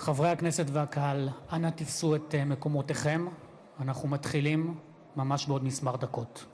חברי הכנסת והקהל, אנא תפסו את מקומותיכם. אנחנו מתחילים ממש בעוד מספר דקות.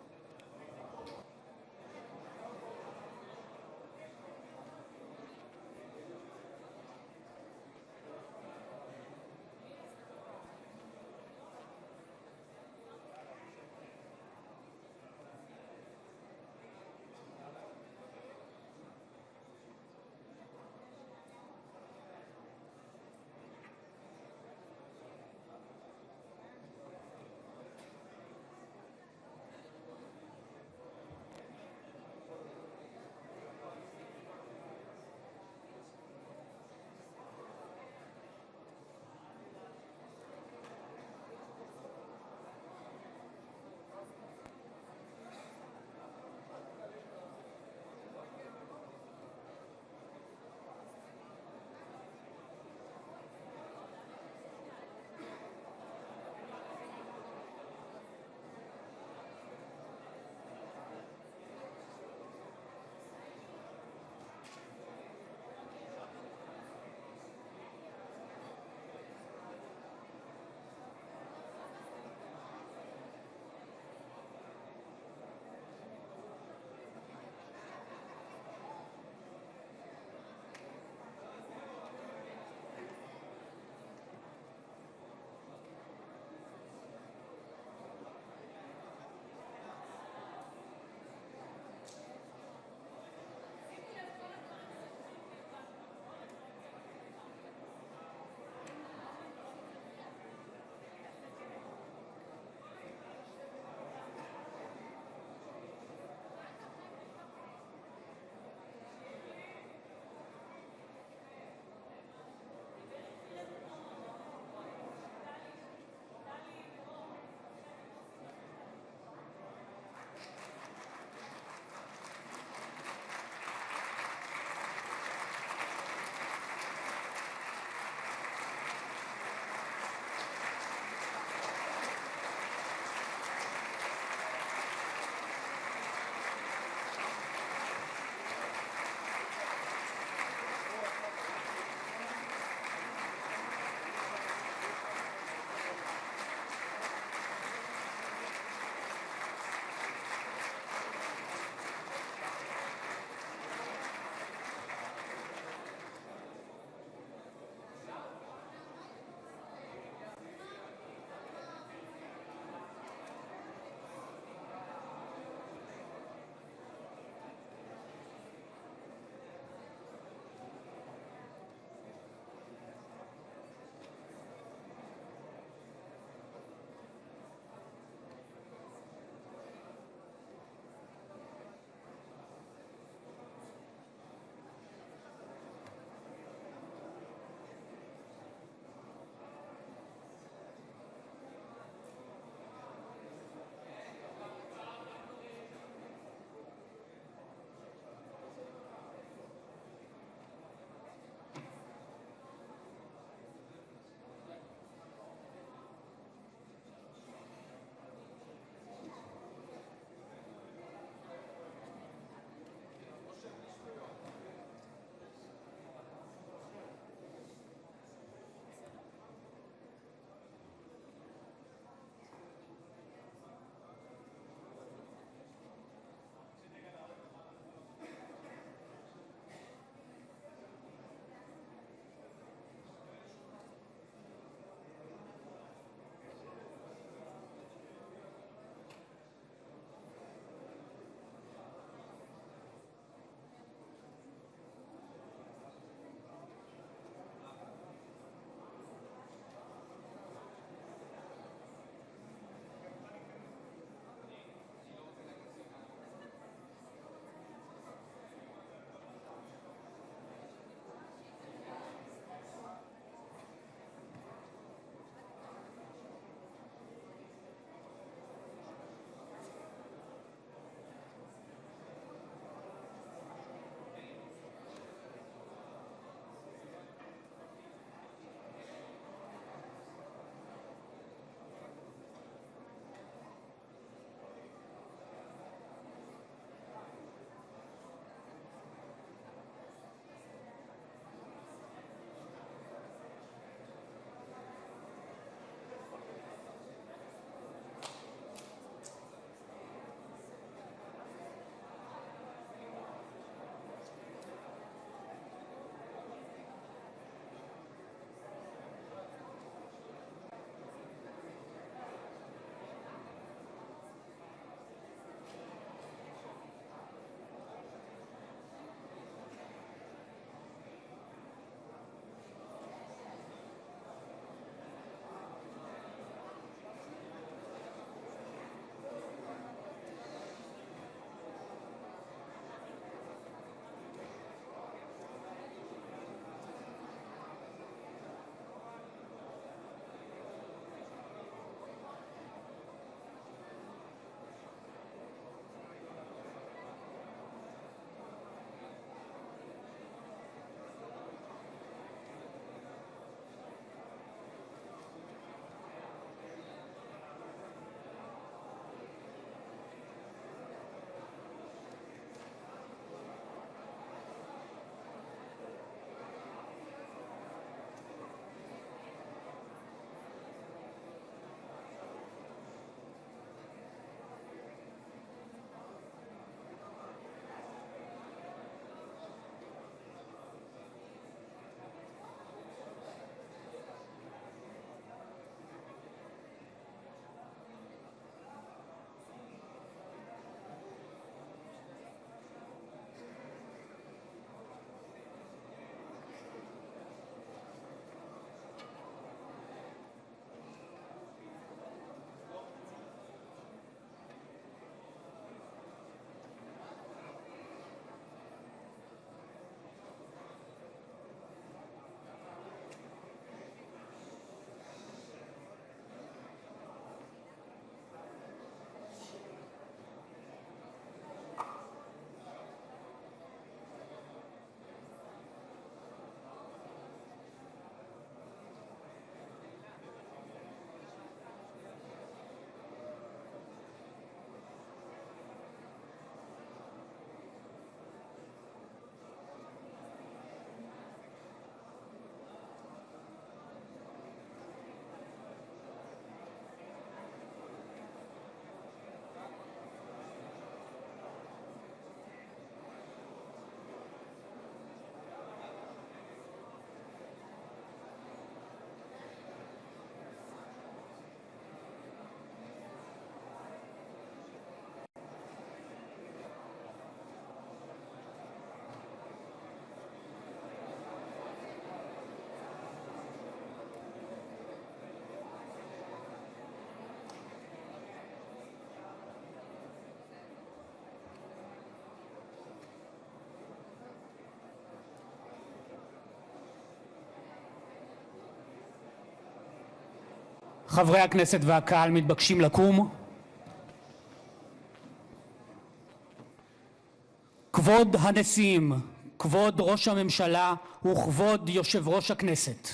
חברי הכנסת והקהל מתבקשים לקום. כבוד הנשיאים, כבוד ראש הממשלה וכבוד יושב ראש הכנסת.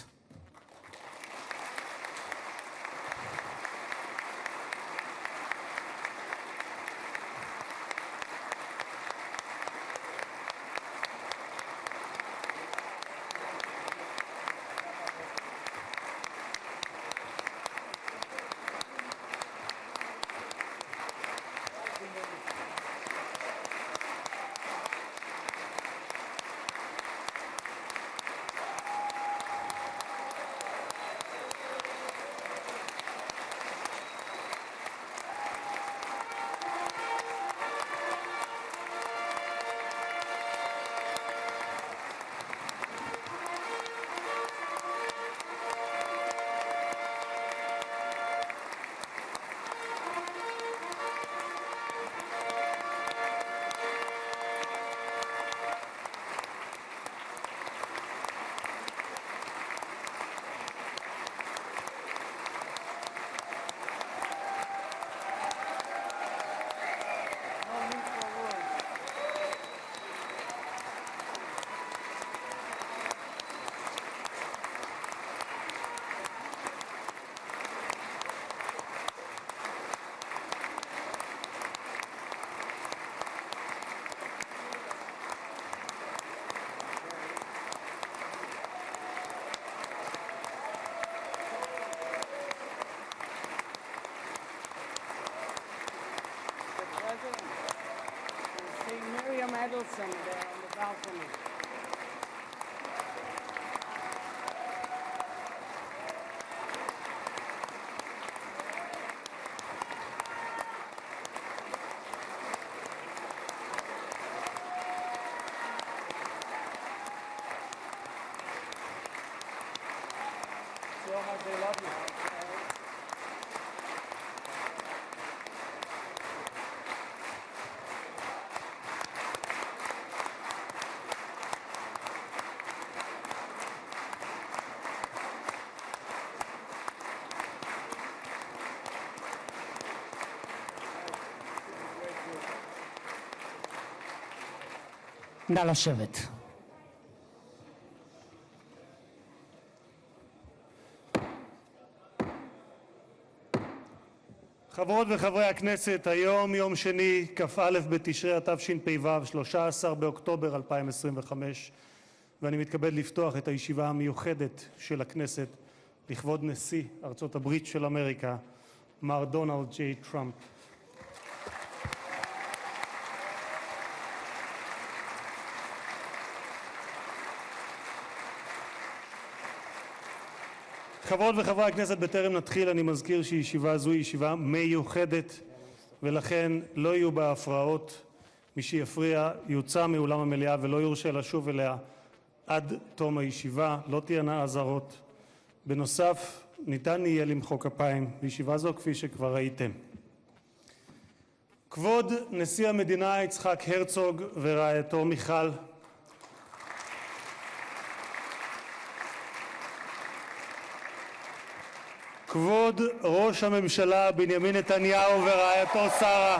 Edelson there on the balcony. So much they love you. נא לשבת. חברות וחברי הכנסת, היום יום שני, כ"א בתשרי התשפ"ו, 13 באוקטובר 2025, ואני מתכבד לפתוח את הישיבה המיוחדת של הכנסת לכבוד נשיא ארצות הברית של אמריקה, מר דונלד ג'יי טראמפ. חברות וחברי הכנסת, בטרם נתחיל אני מזכיר שישיבה זו היא ישיבה מיוחדת ולכן לא יהיו בה הפרעות. מי שיפריע יוצא מאולם המליאה ולא יורשה לשוב אליה עד תום הישיבה. לא תהיינה אזהרות. בנוסף, ניתן יהיה למחוא כפיים בישיבה זו כפי שכבר ראיתם. כבוד נשיא המדינה יצחק הרצוג ורעייתו מיכל, כבוד ראש הממשלה בנימין נתניהו ורעייתו שרה,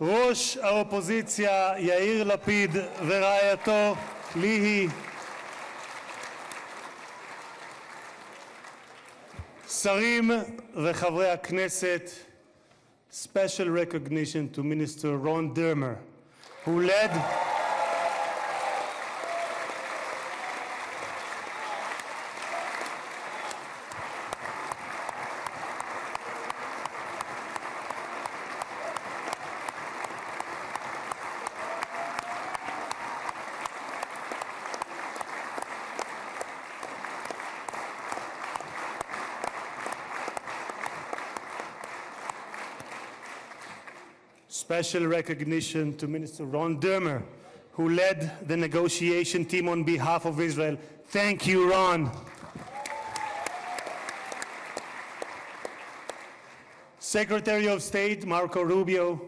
ראש האופוזיציה יאיר לפיד ורעייתו ליהי, שרים וחברי הכנסת, special recognition to Minister Ron Dermer, who led Special recognition to Minister Ron Dermer, who led the negotiation team on behalf of Israel. Thank you, Ron. Secretary of State Marco Rubio,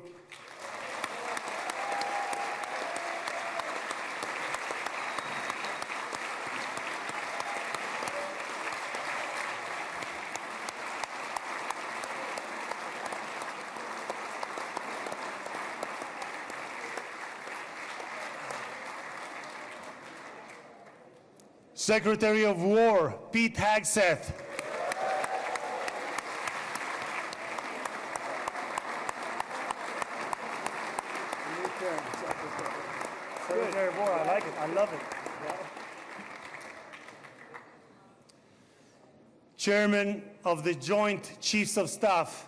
Secretary of War Pete Hegseth, Secretary of War, I like it. I love it. Chairman of the Joint Chiefs of Staff,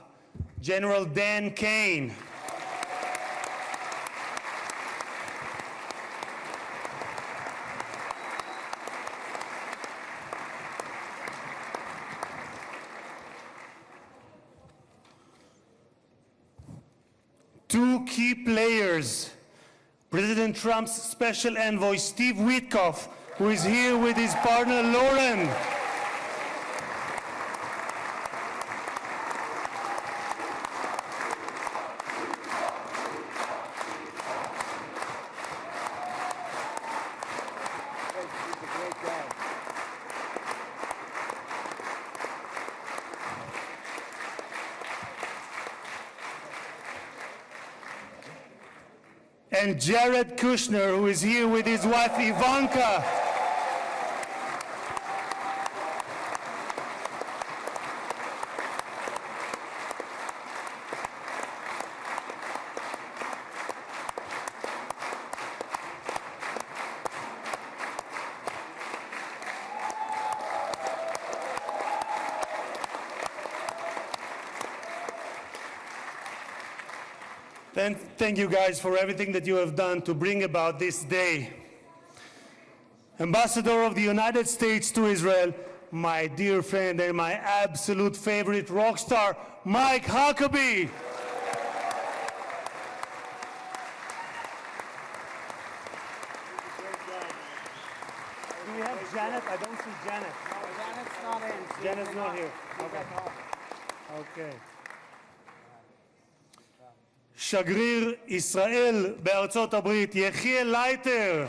General Dan Kane. Two key players, President Trump's special envoy, Steve Witkoff, who is here with his partner, Lauren. And Jared Kushner, who is here with his wife, Ivanka. And thank you guys for everything that you have done to bring about this day. Ambassador of the United States to Israel, my dear friend and my absolute favorite rock star, Mike Huckabee. Do we have Janet? I don't see Janet. Janet's not in. Janet's not here. Okay. שגריר ישראל בארצות הברית, יחיאל לייטר.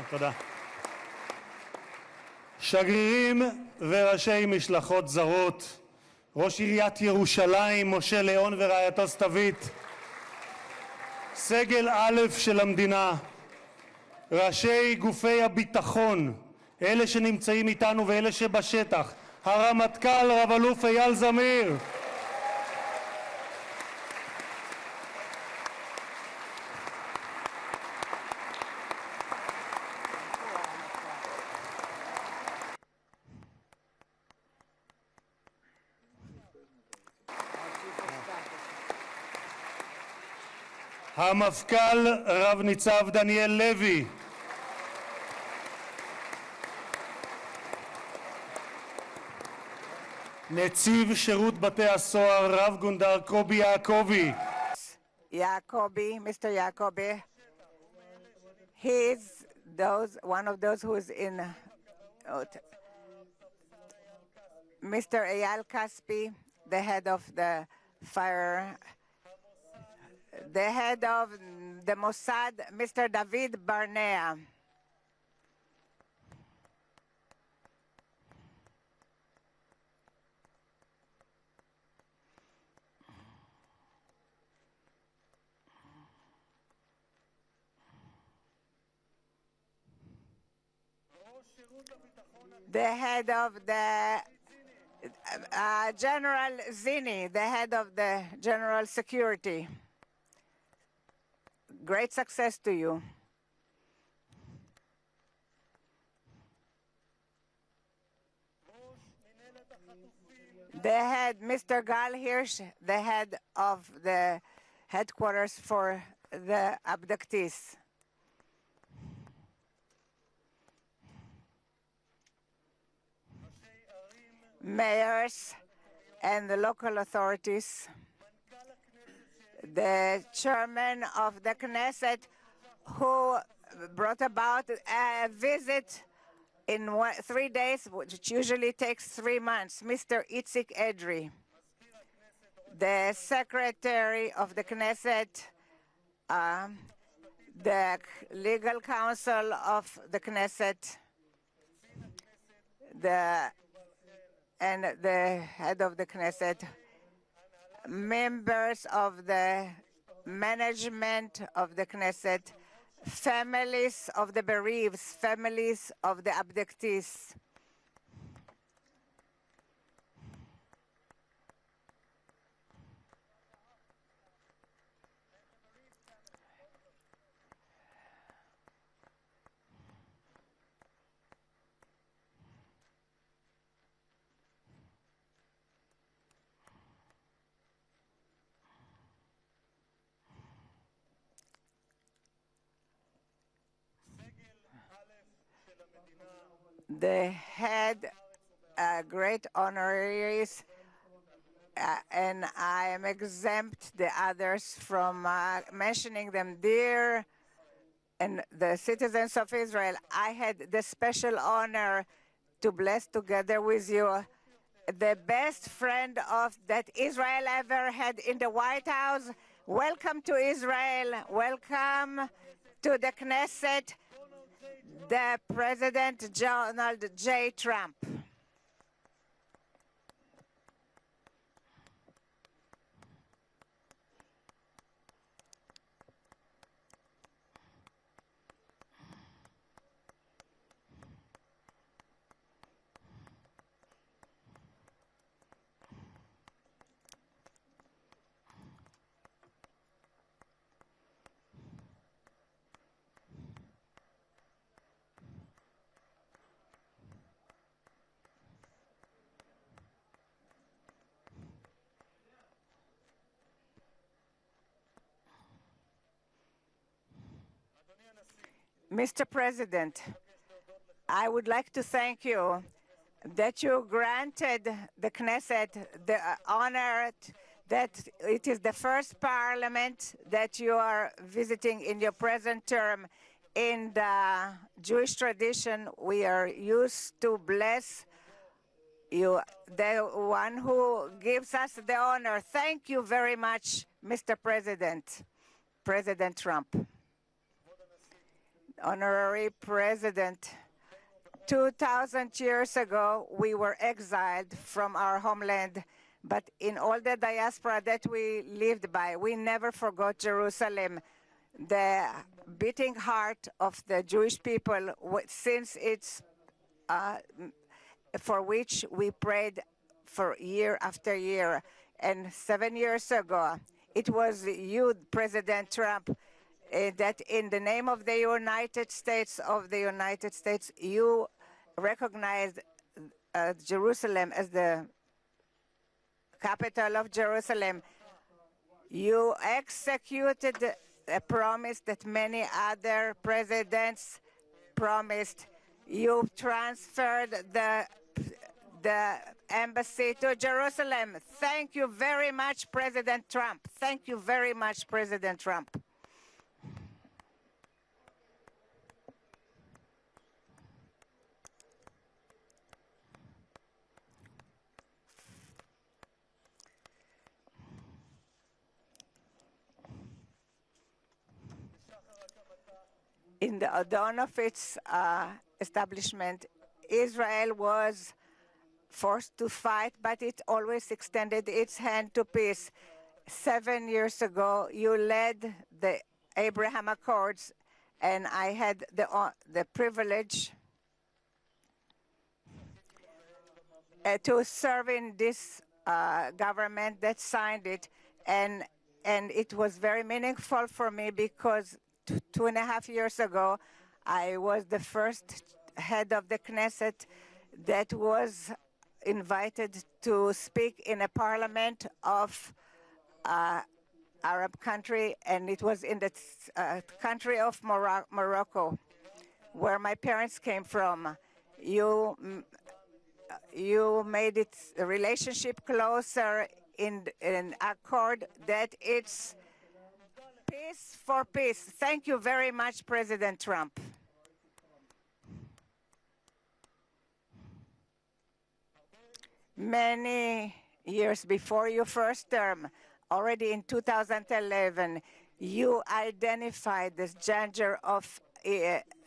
תודה. שגרירים וראשי משלחות זרות, ראש עיריית ירושלים משה ליאון ורעייתו סתווית, סגל א' של המדינה, ראשי גופי הביטחון, אלה שנמצאים איתנו ואלה שבשטח, הרמטכ"ל רב אלוף אייל זמיר, המפכ"ל רב ניצב דניאל לוי, נציב שירות בתי הסוהר רב גונדר קובי יעקבי, Mr. Jacobi, he's one of those who is in Mr. Eyal Kaspi, the head of the fire, the head of the Mossad, Mr. David Barnea. The head of the General Zini, the head of the General Security. Great success to you. The head, Mr. Gal Hirsch, the head of the headquarters for the abductees. mayors and the local authorities, the chairman of the Knesset who brought about a visit in 3 days, which usually takes 3 months, Mr. Itzik Edry, the secretary of the Knesset, the legal counsel of the Knesset, and the head of the Knesset, members of the management of the Knesset, families of the bereaved, families of the abductees. The head great honoraries, and I am exempt the others from mentioning them, dear and the citizens of Israel. I had the special honor to bless together with you the best friend of that Israel ever had in the White House. Welcome to Israel. Welcome to the Knesset, the President Donald J. Trump. Mr. President, I would like to thank you that you granted the Knesset the honor that it is the first parliament that you are visiting in your present term. In the Jewish tradition, we are used to bless you, the one who gives us the honor. Thank you very much, Mr. President, President Trump. Honorary President, 2,000 years ago, we were exiled from our homeland, but in all the diaspora that we lived by, we never forgot Jerusalem, the beating heart of the Jewish people, since it's for which we prayed for year after year. And 7 years ago, it was you, President Trump, that in the name of the United States, you recognized Jerusalem as the capital of Jerusalem. You executed a promise that many other presidents promised. You transferred the embassy to Jerusalem. Thank you very much, President Trump. Thank you very much, President Trump. In the dawn of its establishment, Israel was forced to fight, but it always extended its hand to peace. 7 years ago, you led the Abraham Accords, and I had the privilege to serve in this government that signed it, and it was very meaningful for me because 2.5 years ago, I was the first head of the Knesset that was invited to speak in a parliament of Arab country, and it was in the country of Morocco, where my parents came from. You you made its relationship closer in accord that it's peace for peace. Thank you very much, President Trump. Many years before your first term, already in 2011, you identified this danger of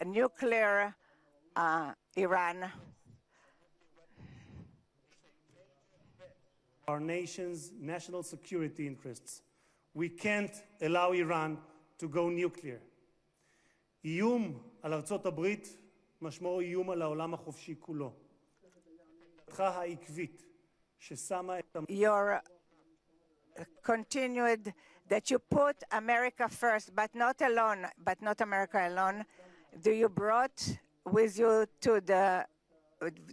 nuclear Iran. Our nation's national security interests. We can't allow Iran to go nuclear. איום על ארצות הברית משמעו איום על העולם החופשי כולו. העקבית ששמה את Your continued that you put America first, but not America alone. You brought with you to the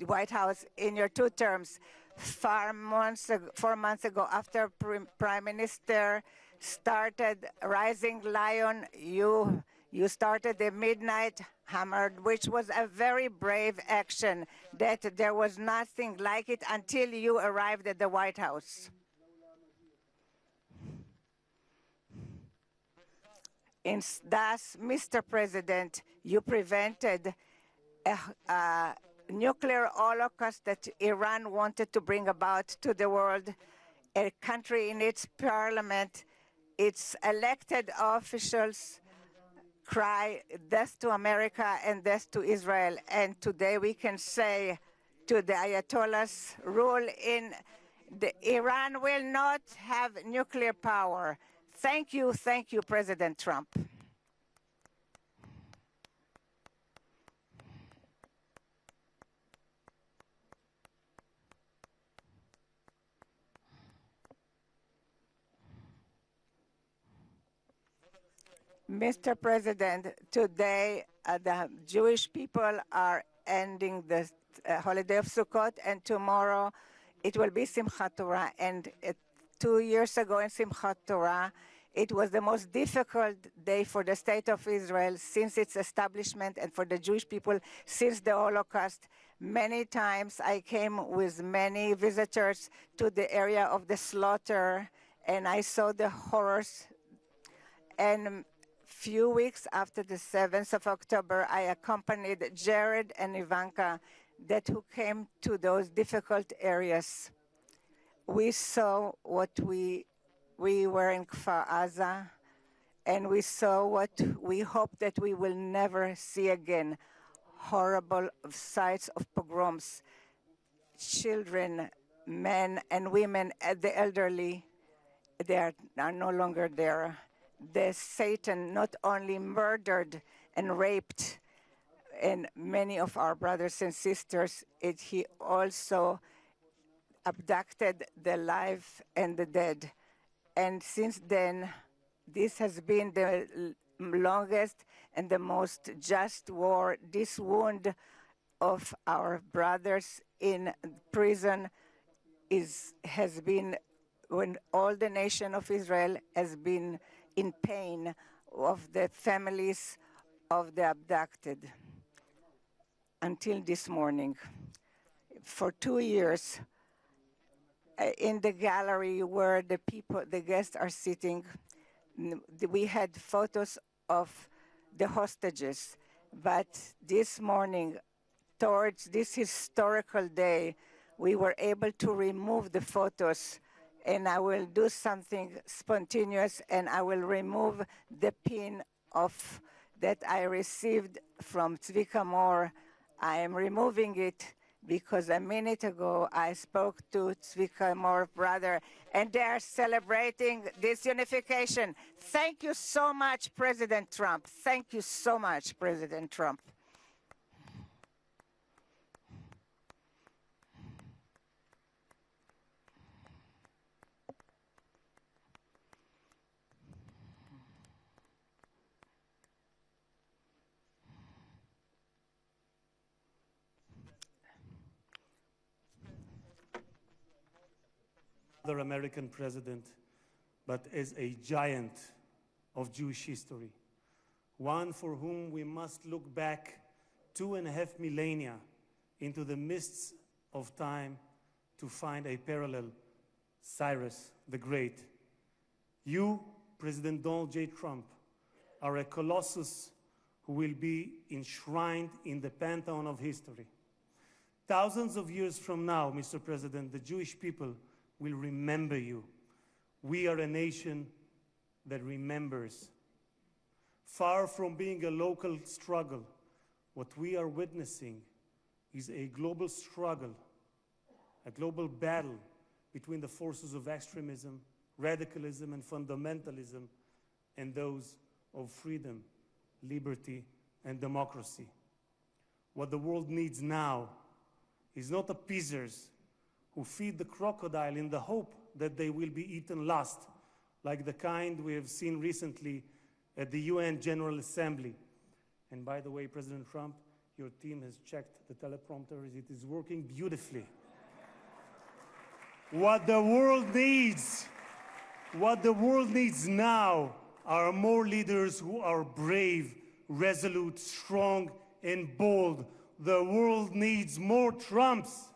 White House in your 2 terms 4 months ago, after Prime Minister started Rising Lion, you started the Midnight Hammer, which was a very brave action that there was nothing like it until you arrived at the White House. Thus, Mr. President, you prevented a nuclear holocaust that Iran wanted to bring about to the world. A country in its parliament, its elected officials cry death to America and death to Israel. And today we can say to the Ayatollahs, rule in Iran will not have nuclear power. Thank you, President Trump. Mr. President, today the Jewish people are ending the holiday of Sukkot, and tomorrow it will be Simchat Torah. And 2 years ago in Simchat Torah, it was the most difficult day for the State of Israel since its establishment and for the Jewish people since the Holocaust. Many times I came with many visitors to the area of the slaughter, and I saw the horrors. And few weeks after the 7th of October, I accompanied Jared and Ivanka who came to those difficult areas. We saw what we were in Kfar Aza, and we saw what we hope that we will never see again, horrible sights of pogroms, children, men and women, the elderly, they are no longer there. The Satan not only murdered and raped and many of our brothers and sisters, he also abducted the live and the dead. And since then, this has been the longest and the most just war. This wound of our brothers in prison has been when all the nation of Israel has been in pain of the families of the abducted until this morning. For 2 years, in the gallery where the guests are sitting, we had photos of the hostages. But this morning, towards this historical day, we were able to remove the photos, and I will do something spontaneous, and I will remove the pin that I received from Tzvika Moore. I am removing it because a minute ago I spoke to Tzvika Moore's brother, and they are celebrating this unification. Thank you so much, President Trump. Thank you so much, President Trump. Other American president, but as a giant of Jewish history, one for whom we must look back 2.5 millennia into the mists of time to find a parallel, Cyrus the Great. You, President Donald J. Trump, are a colossus who will be enshrined in the pantheon of history. Thousands of years from now, Mr. President, the Jewish people will remember you. We are a nation that remembers. Far from being a local struggle, what we are witnessing is a global struggle, a global battle between the forces of extremism, radicalism, and fundamentalism, and those of freedom, liberty, and democracy. What the world needs now is not appeasers who feed the crocodile in the hope that they will be eaten last, like the kind we have seen recently at the UN General Assembly. And by the way, President Trump, your team has checked the teleprompter. It is working beautifully. What the world needs now are more leaders who are brave, resolute, strong, and bold. The world needs more Trumps.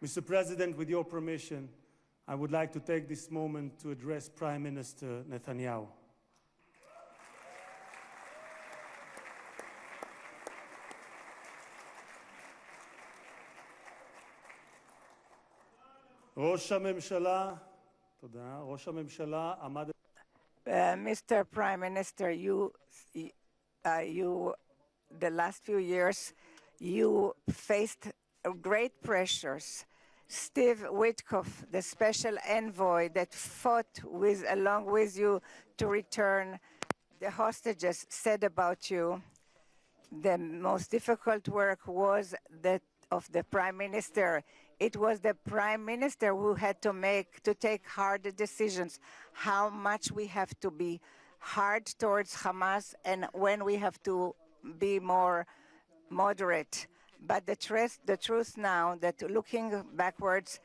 Mr. President, with your permission, I would like to take this moment to address Prime Minister Netanyahu. ראש הממשלה, תודה, ראש הממשלה עמד... Mr. Prime Minister, the last few years, you faced great pressures. Steve Witkoff, the special envoy that fought along with you to return the hostages, said about you, the most difficult work was that of the Prime Minister. It was the Prime Minister who had to take hard decisions, how much we have to be hard towards Hamas and when we have to be more moderate. But the truth now that looking backwards,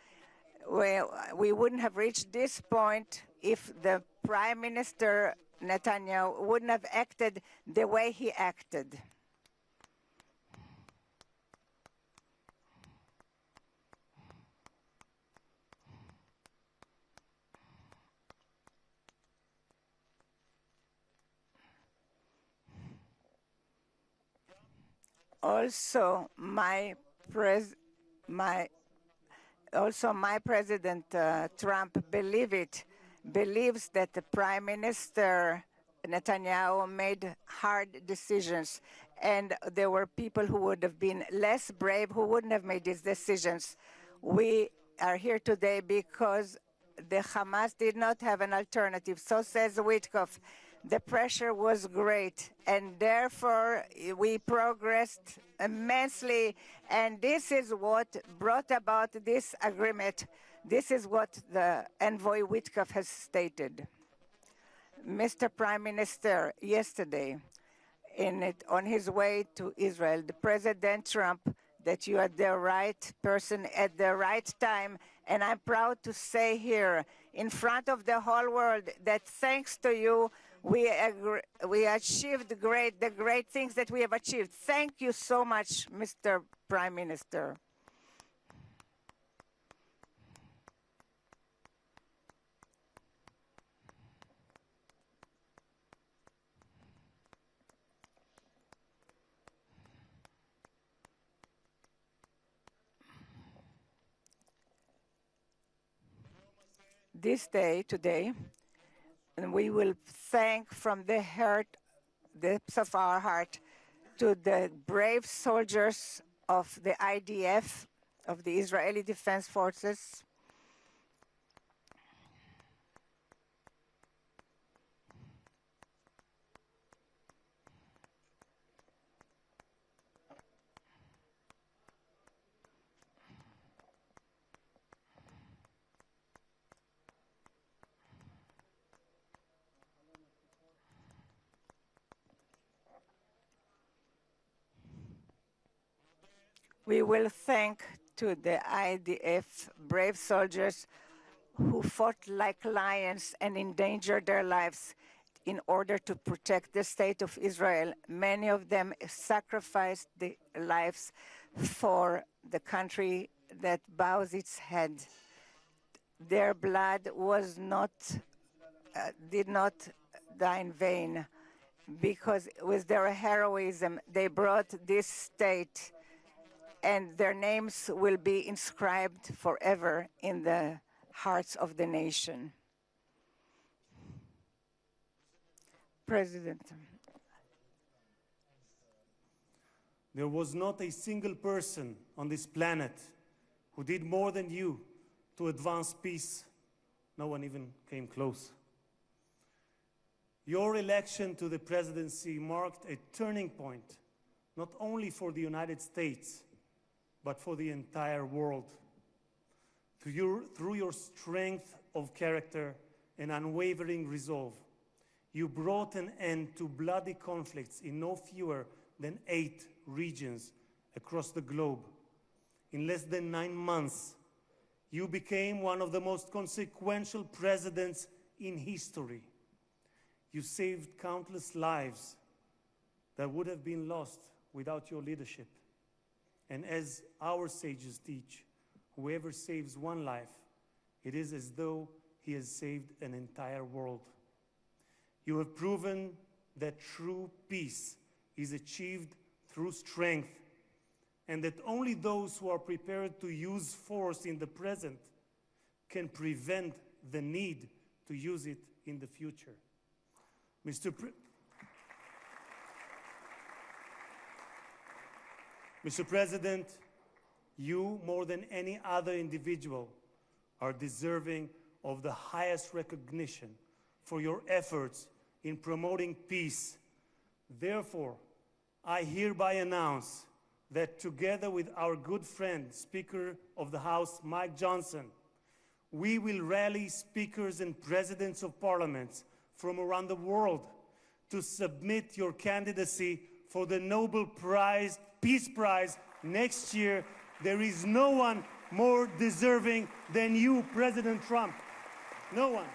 we wouldn't have reached this point if the Prime Minister Netanyahu wouldn't have acted the way he acted. Also, my President Trump believes that the Prime Minister Netanyahu made hard decisions, and there were people who would have been less brave who wouldn't have made these decisions. We are here today because the Hamas did not have an alternative. So says Witkoff. The pressure was great, and therefore we progressed immensely, and this is what brought about this agreement. This is what the envoy Witkoff has stated. Mr. Prime Minister, yesterday, on his way to Israel, the President Trump, that you are the right person at the right time, and I'm proud to say here in front of the whole world that thanks to you, we achieved the great things that we have achieved. Thank you so much, Mr. Prime Minister. This day, today, and we will thank from the depths of our heart to the brave soldiers of the IDF, of the Israeli Defense Forces. We will thank to the IDF brave soldiers who fought like lions and endangered their lives. in order to protect the state of Israel. Many of them sacrificed their lives for the country that bows its head. Their blood did not die in vain, because with their heroism they brought this state, and their names will be inscribed forever in the hearts of the nation. President. There was not a single person on this planet who did more than you to advance peace. No one even came close. Your election to the presidency marked a turning point, not only for the United States, but for the entire world. Through your strength of character and unwavering resolve, you brought an end to bloody conflicts in no fewer than 8 regions across the globe. In less than 9 months, you became one of the most consequential presidents in history. You saved countless lives that would have been lost without your leadership. And as our sages teach, whoever saves one life, it is as though he has saved an entire world. You have proven that true peace is achieved through strength, and that only those who are prepared to use force in the present can prevent the need to use it in the future. Mr. President, you, more than any other individual, are deserving of the highest recognition for your efforts in promoting peace. Therefore, I hereby announce that together with our good friend, Speaker of the House, Mike Johnson, we will rally speakers and presidents of parliaments from around the world to submit your candidacy for the Nobel Peace Prize next year. There is no one more deserving than you, President Trump. No one.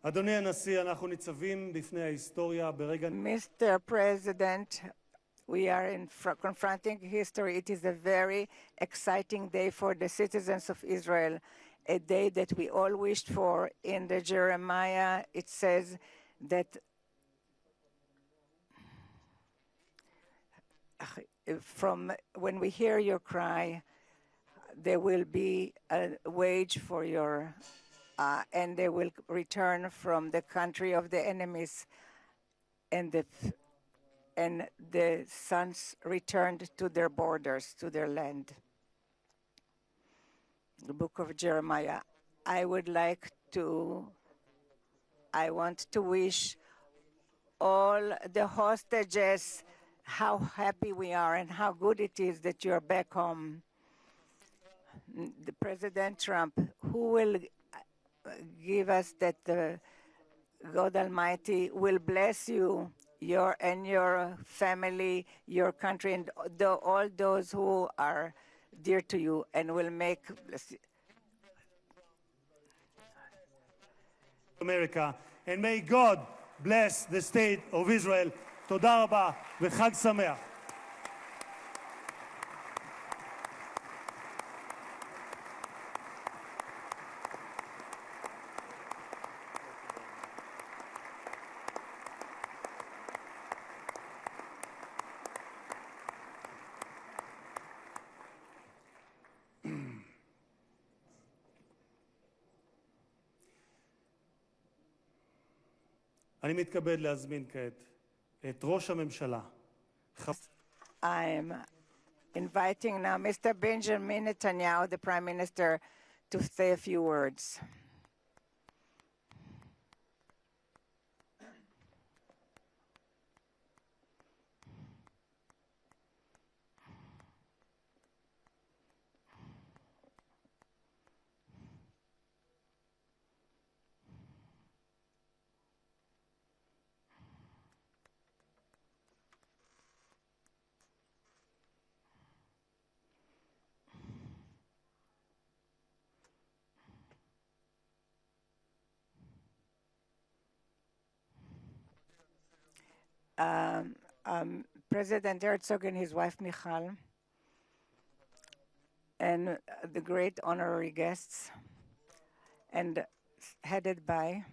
אדוני הנשיא, אנחנו ניצבים בפני ההיסטוריה ברגע... Mr. President, we are confronting history. It is a very exciting day for the citizens of Israel, a day that we all wished for. In the Jeremiah, it says that from when we hear your cry, there will be a wage for your and they will return from the country of the enemies, and the sons returned to their borders, to their land. The book of Jeremiah. I want to wish all the hostages how happy we are and how good it is that you're back home. The President Trump, who will give us that the God Almighty will bless you, your family, your country, and all those who are dear to you, and will make America. And may God bless the state of Israel. תודה רבה וחג שמח. אני מתכבד להזמין כעת את ראש הממשלה. I am inviting now Mr. Benjamin Netanyahu, the Prime Minister, to say a few words. President Herzog and his wife Michal, and the great honorary guests, and headed by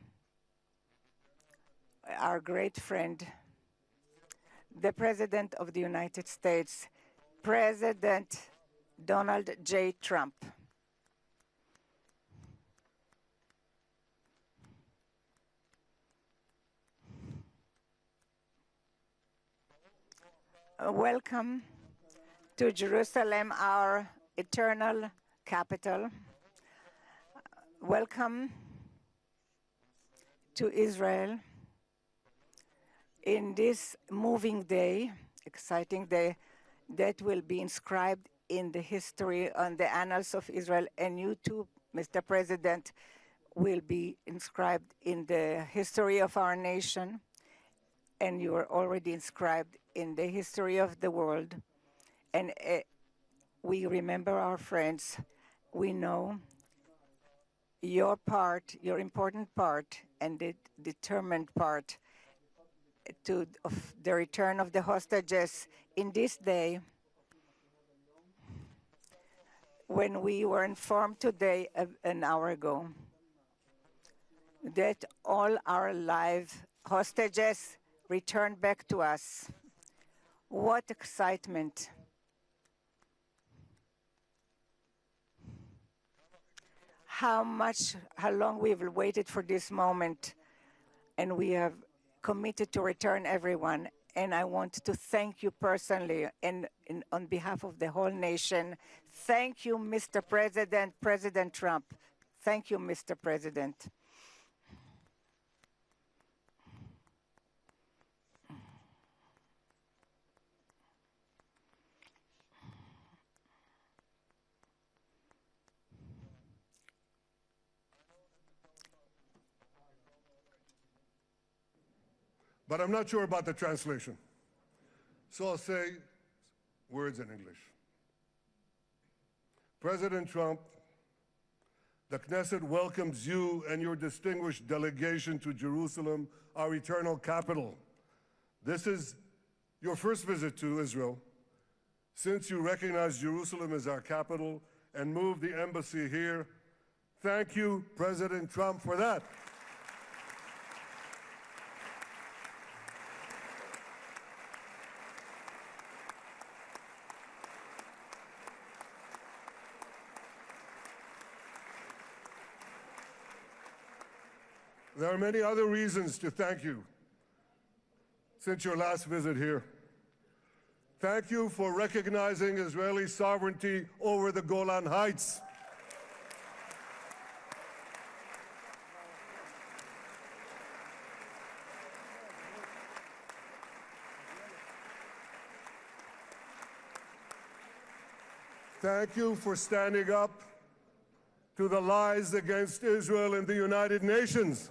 our great friend, the President of the United States, President Donald J. Trump. Welcome to Jerusalem, our eternal capital. Welcome to Israel in this moving day, exciting day that will be inscribed in the history, on the annals of Israel. And you too, Mr. President, will be inscribed in the history of our nation. And you are already inscribed in the history of the world. And we remember our friends. We know your part, your important part, and the determined part of the return of the hostages in this day, when we were informed today, an hour ago, that all our live hostages returned back to us. What excitement. How long we've waited for this moment, and we have committed to return everyone. And I want to thank you personally and on behalf of the whole nation. Thank you, Mr. President, President Trump. Thank you, Mr. President. But I'm not sure about the translation. So I'll say words in English. President Trump, the Knesset welcomes you and your distinguished delegation to Jerusalem, our eternal capital. This is your first visit to Israel since you recognize Jerusalem as our capital and moved the embassy here. Thank you, President Trump, for that. There are many other reasons to thank you since your last visit here. Thank you for recognizing Israeli sovereignty over the Golan Heights. Thank you for standing up to the lies against Israel in the United Nations.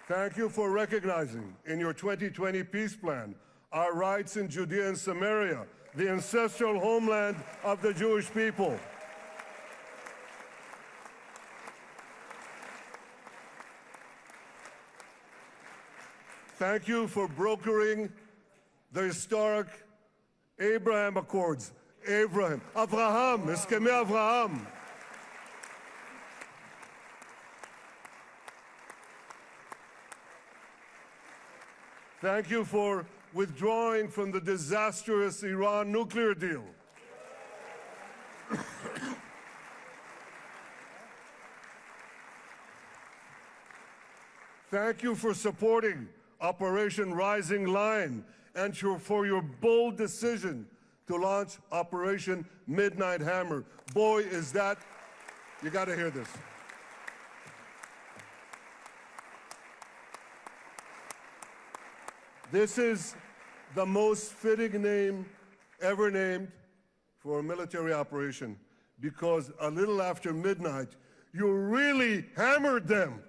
Thank you for recognizing in your 2020 peace plan our rights in Judea and Samaria, the ancestral homeland of the Jewish people. Thank you for brokering the historic Abraham Accords. Abraham, Eskhemei Avraham. Thank you for withdrawing from the disastrous Iran nuclear deal. Thank you for supporting Operation Rising Lion and for your bold decision to launch Operation Midnight Hammer. Boy, is that, you got to hear this. This is the most fitting name ever named for a military operation, because a little after midnight, you really hammered them.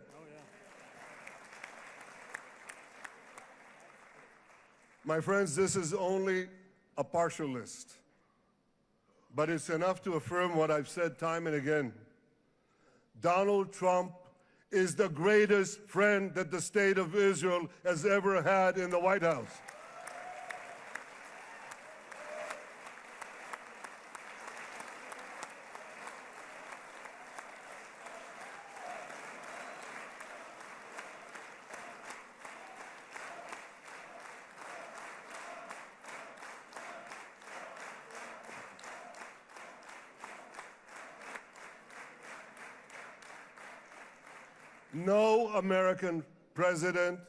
My friends, this is only a partial list. but it's enough to affirm what I've said time and again. Donald Trump is the greatest friend that the state of Israel has ever had in the White House. No American president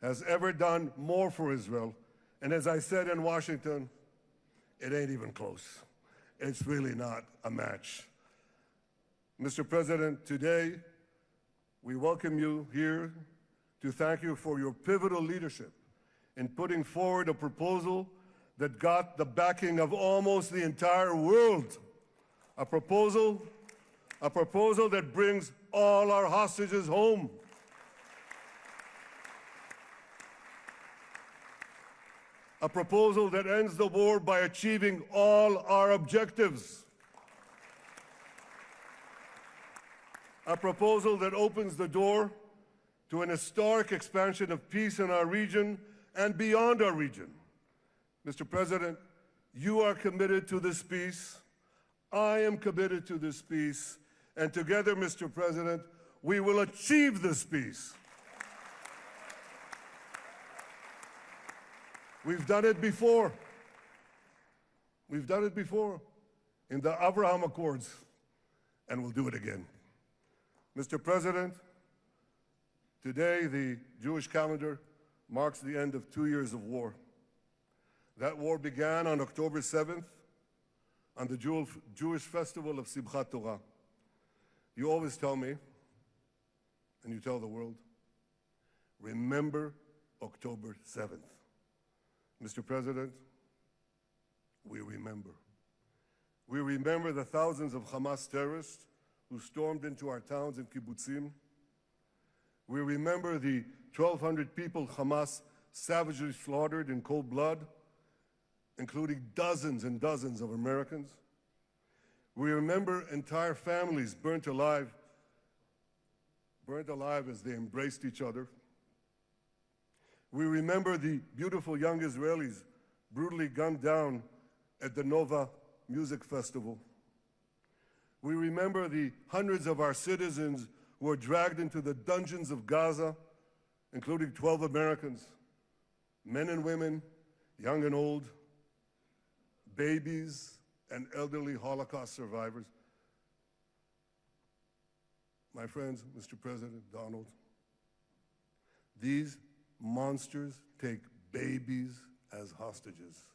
has ever done more for Israel. And as I said in Washington, it ain't even close. It's really not a match. Mr. President, today we welcome you here to thank you for your pivotal leadership in putting forward a proposal that got the backing of almost the entire world. A proposal that brings all our hostages home. A proposal that ends the war by achieving all our objectives. A proposal that opens the door to an historic expansion of peace in our region and beyond our region. Mr. President, you are committed to this peace. I am committed to this peace. And together, Mr. President, we will achieve this peace. We've done it before. We've done it before in the Abraham Accords, and we'll do it again. Mr. President, today the Jewish calendar marks the end of 2 years of war. That war began on October 7th, on the Jewish festival of Simchat Torah. You always tell me, and you tell the world, remember October 7th. Mr. President, we remember. We remember the thousands of Hamas terrorists who stormed into our towns and kibbutzim. We remember the 1,200 people Hamas savagely slaughtered in cold blood, including dozens and dozens of Americans. We remember entire families burnt alive as they embraced each other. We remember the beautiful young Israelis brutally gunned down at the Nova Music Festival. We remember the hundreds of our citizens who were dragged into the dungeons of Gaza, including 12 Americans, men and women, young and old, babies, and elderly Holocaust survivors. My friends, Mr. President, Donald, these monsters take babies as hostages.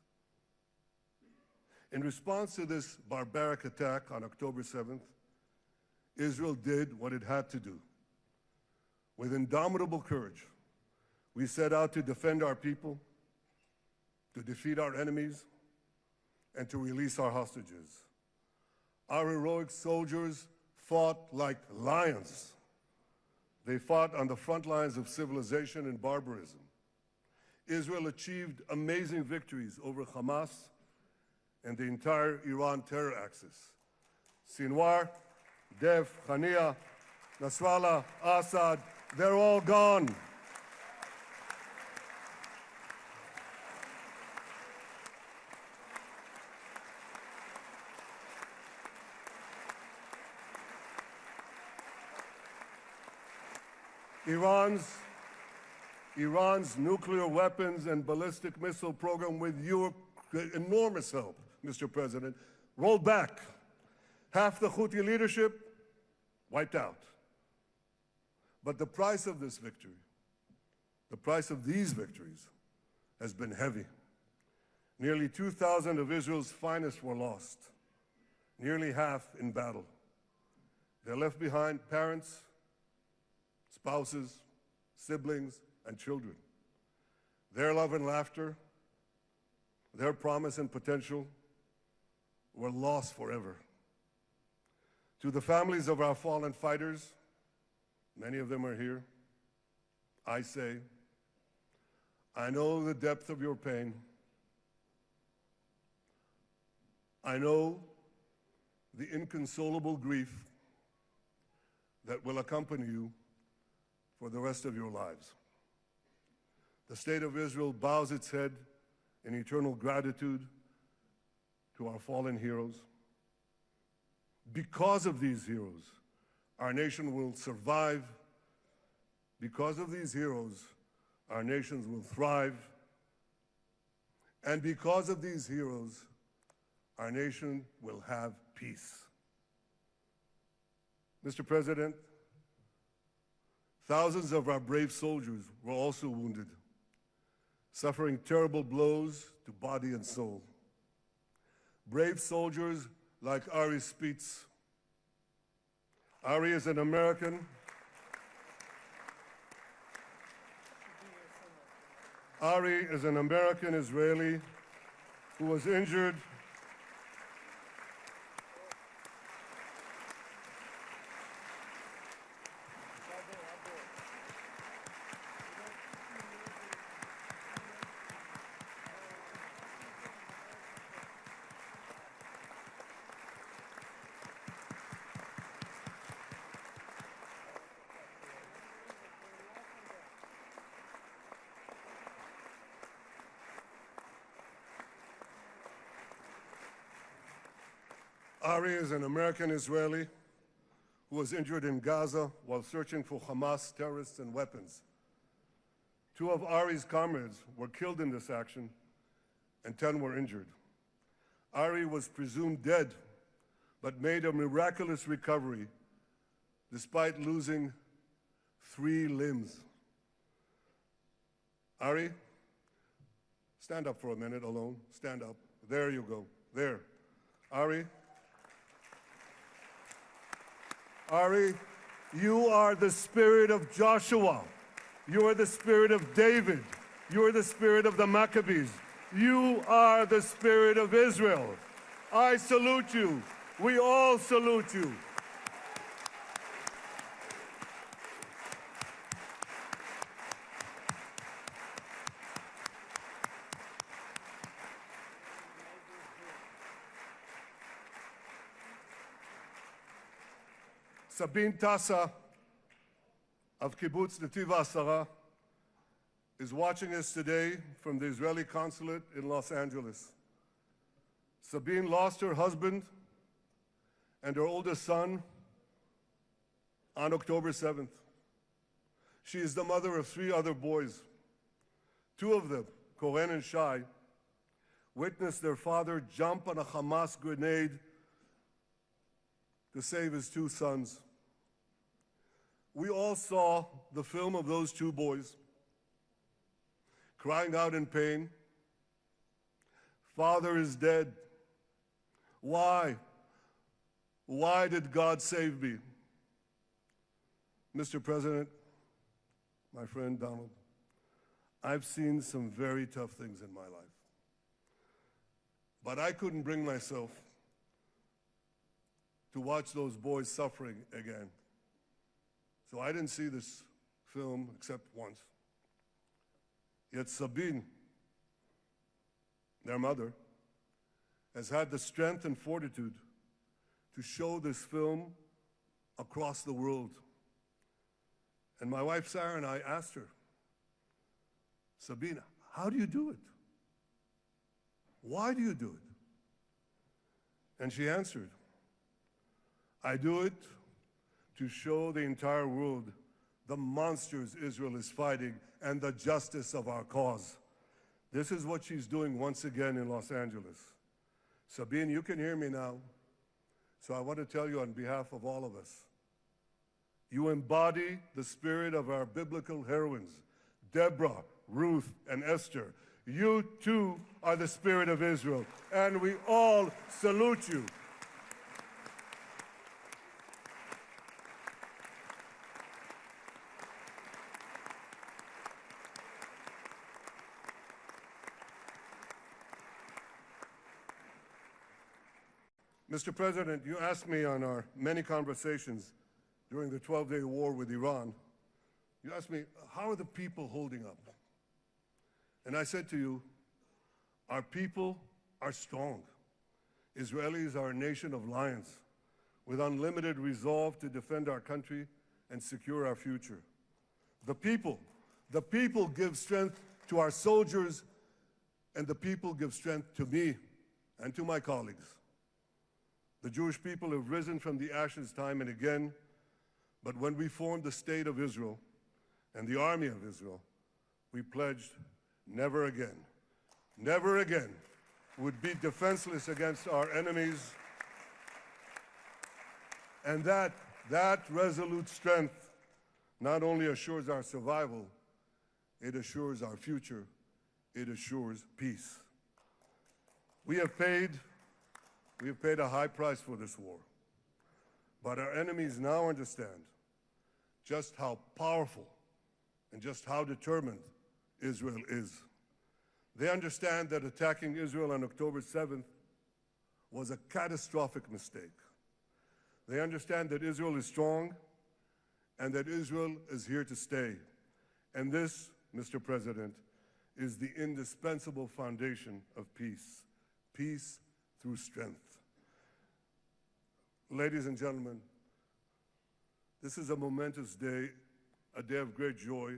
In response to this barbaric attack on October 7th, Israel did what it had to do. With indomitable courage, we set out to defend our people, to defeat our enemies, and to release our hostages. Our heroic soldiers fought like lions. They fought on the front lines of civilization and barbarism. Israel achieved amazing victories over Hamas and the entire Iran terror axis. Sinwar, Dev, Hania, Nasrallah, Assad, they're all gone. Iran's nuclear weapons and ballistic missile program, with your enormous help, Mr. President, rolled back. Half the Houthi leadership wiped out. But the price of this victory, the price of these victories, has been heavy. Nearly 2,000 of Israel's finest were lost, nearly half in battle. They left behind parents, spouses, siblings, and children. Their love and laughter, their promise and potential were lost forever. To the families of our fallen fighters, many of them are here, I say, I know the depth of your pain. I know the inconsolable grief that will accompany you for the rest of your lives. The State of Israel bows its head in eternal gratitude to our fallen heroes. Because of these heroes, our nation will survive. Because of these heroes, our nations will thrive. And because of these heroes, our nation will have peace. Mr. President, thousands of our brave soldiers were also wounded, suffering terrible blows to body and soul. Brave soldiers like Ari Spitz. Ari is an American. Ari is an American Israeli who was injured Ari is an American Israeli who was injured in Gaza while searching for Hamas terrorists and weapons. 2 of Ari's comrades were killed in this action, and 10 were injured. Ari was presumed dead, but made a miraculous recovery despite losing 3 limbs. Ari, stand up for a minute alone. Stand up. There you go. There. Ari, you are the spirit of Joshua. You are the spirit of David. You are the spirit of the Maccabees. You are the spirit of Israel. I salute you. We all salute you. Sabine Tassa of Kibbutz Netiv HaAsara is watching us today from the Israeli consulate in Los Angeles. Sabine lost her husband and her oldest son on October 7th. She is the mother of 3 other boys. 2 of them, Koren and Shai, witnessed their father jump on a Hamas grenade to save his 2 sons. We all saw the film of those 2 boys crying out in pain, "Father is dead. Why? Why did God save me?" Mr. President, my friend Donald, I've seen some very tough things in my life. But I couldn't bring myself to watch those boys suffering again. So I didn't see this film except once. Yet Sabine, their mother, has had the strength and fortitude to show this film across the world. And my wife Sarah and I asked her, "Sabine, how do you do it? Why do you do it?" And she answered, "I do it to show the entire world the monsters Israel is fighting and the justice of our cause." This is what she's doing once again in Los Angeles. Sabine, you can hear me now, so I want to tell you on behalf of all of us, you embody the spirit of our biblical heroines, Deborah, Ruth, and Esther. You too are the spirit of Israel, and we all salute you. Mr. President, you asked me on our many conversations during the 12-day war with Iran, you asked me, how are the people holding up? And I said to you, our people are strong. Israelis are a nation of lions. with unlimited resolve to defend our country and secure our future. The people give strength to our soldiers, and the people give strength to me and to my colleagues. The Jewish people have risen from the ashes time and again, but when we formed the State of Israel and the Army of Israel, we pledged never again would be defenseless against our enemies. And that resolute strength not only assures our survival, it assures our future, it assures peace. We have paid a high price for this war, but our enemies now understand just how powerful and just how determined Israel is. They understand that attacking Israel on October 7th was a catastrophic mistake. They understand that Israel is strong and that Israel is here to stay. And this, Mr. President, is the indispensable foundation of peace. Peace through strength. Ladies and gentlemen, this is a momentous day, a day of great joy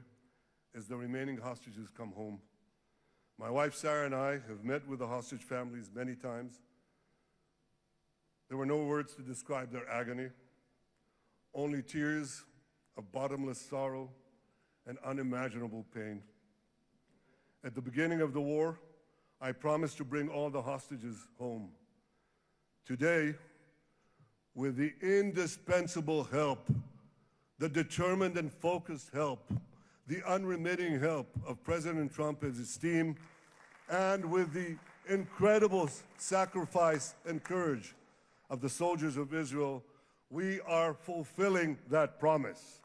as the remaining hostages come home. My wife Sarah and I have met with the hostage families many times. There were no words to describe their agony, only tears of bottomless sorrow and unimaginable pain. At the beginning of the war, I promised to bring all the hostages home. Today, with the indispensable help, the determined and focused help, the unremitting help of President Trump and his team, and with the incredible sacrifice and courage of the soldiers of Israel, we are fulfilling that promise.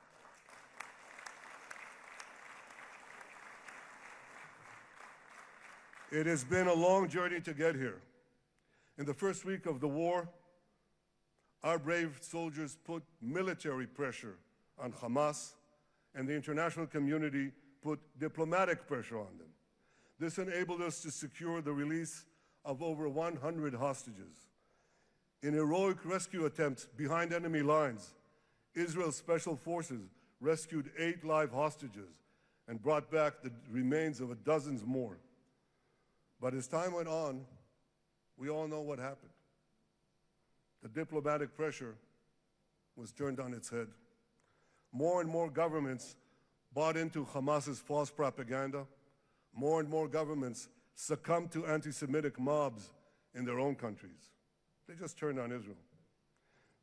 It has been a long journey to get here. In the first week of the war, our brave soldiers put military pressure on Hamas, and the international community put diplomatic pressure on them. This enabled us to secure the release of over 100 hostages. In heroic rescue attempts behind enemy lines, Israel's special forces rescued 8 live hostages and brought back the remains of dozens more. But as time went on, we all know what happened. The diplomatic pressure was turned on its head. More and more governments bought into Hamas's false propaganda. More and more governments succumbed to anti-Semitic mobs in their own countries. They just turned on Israel.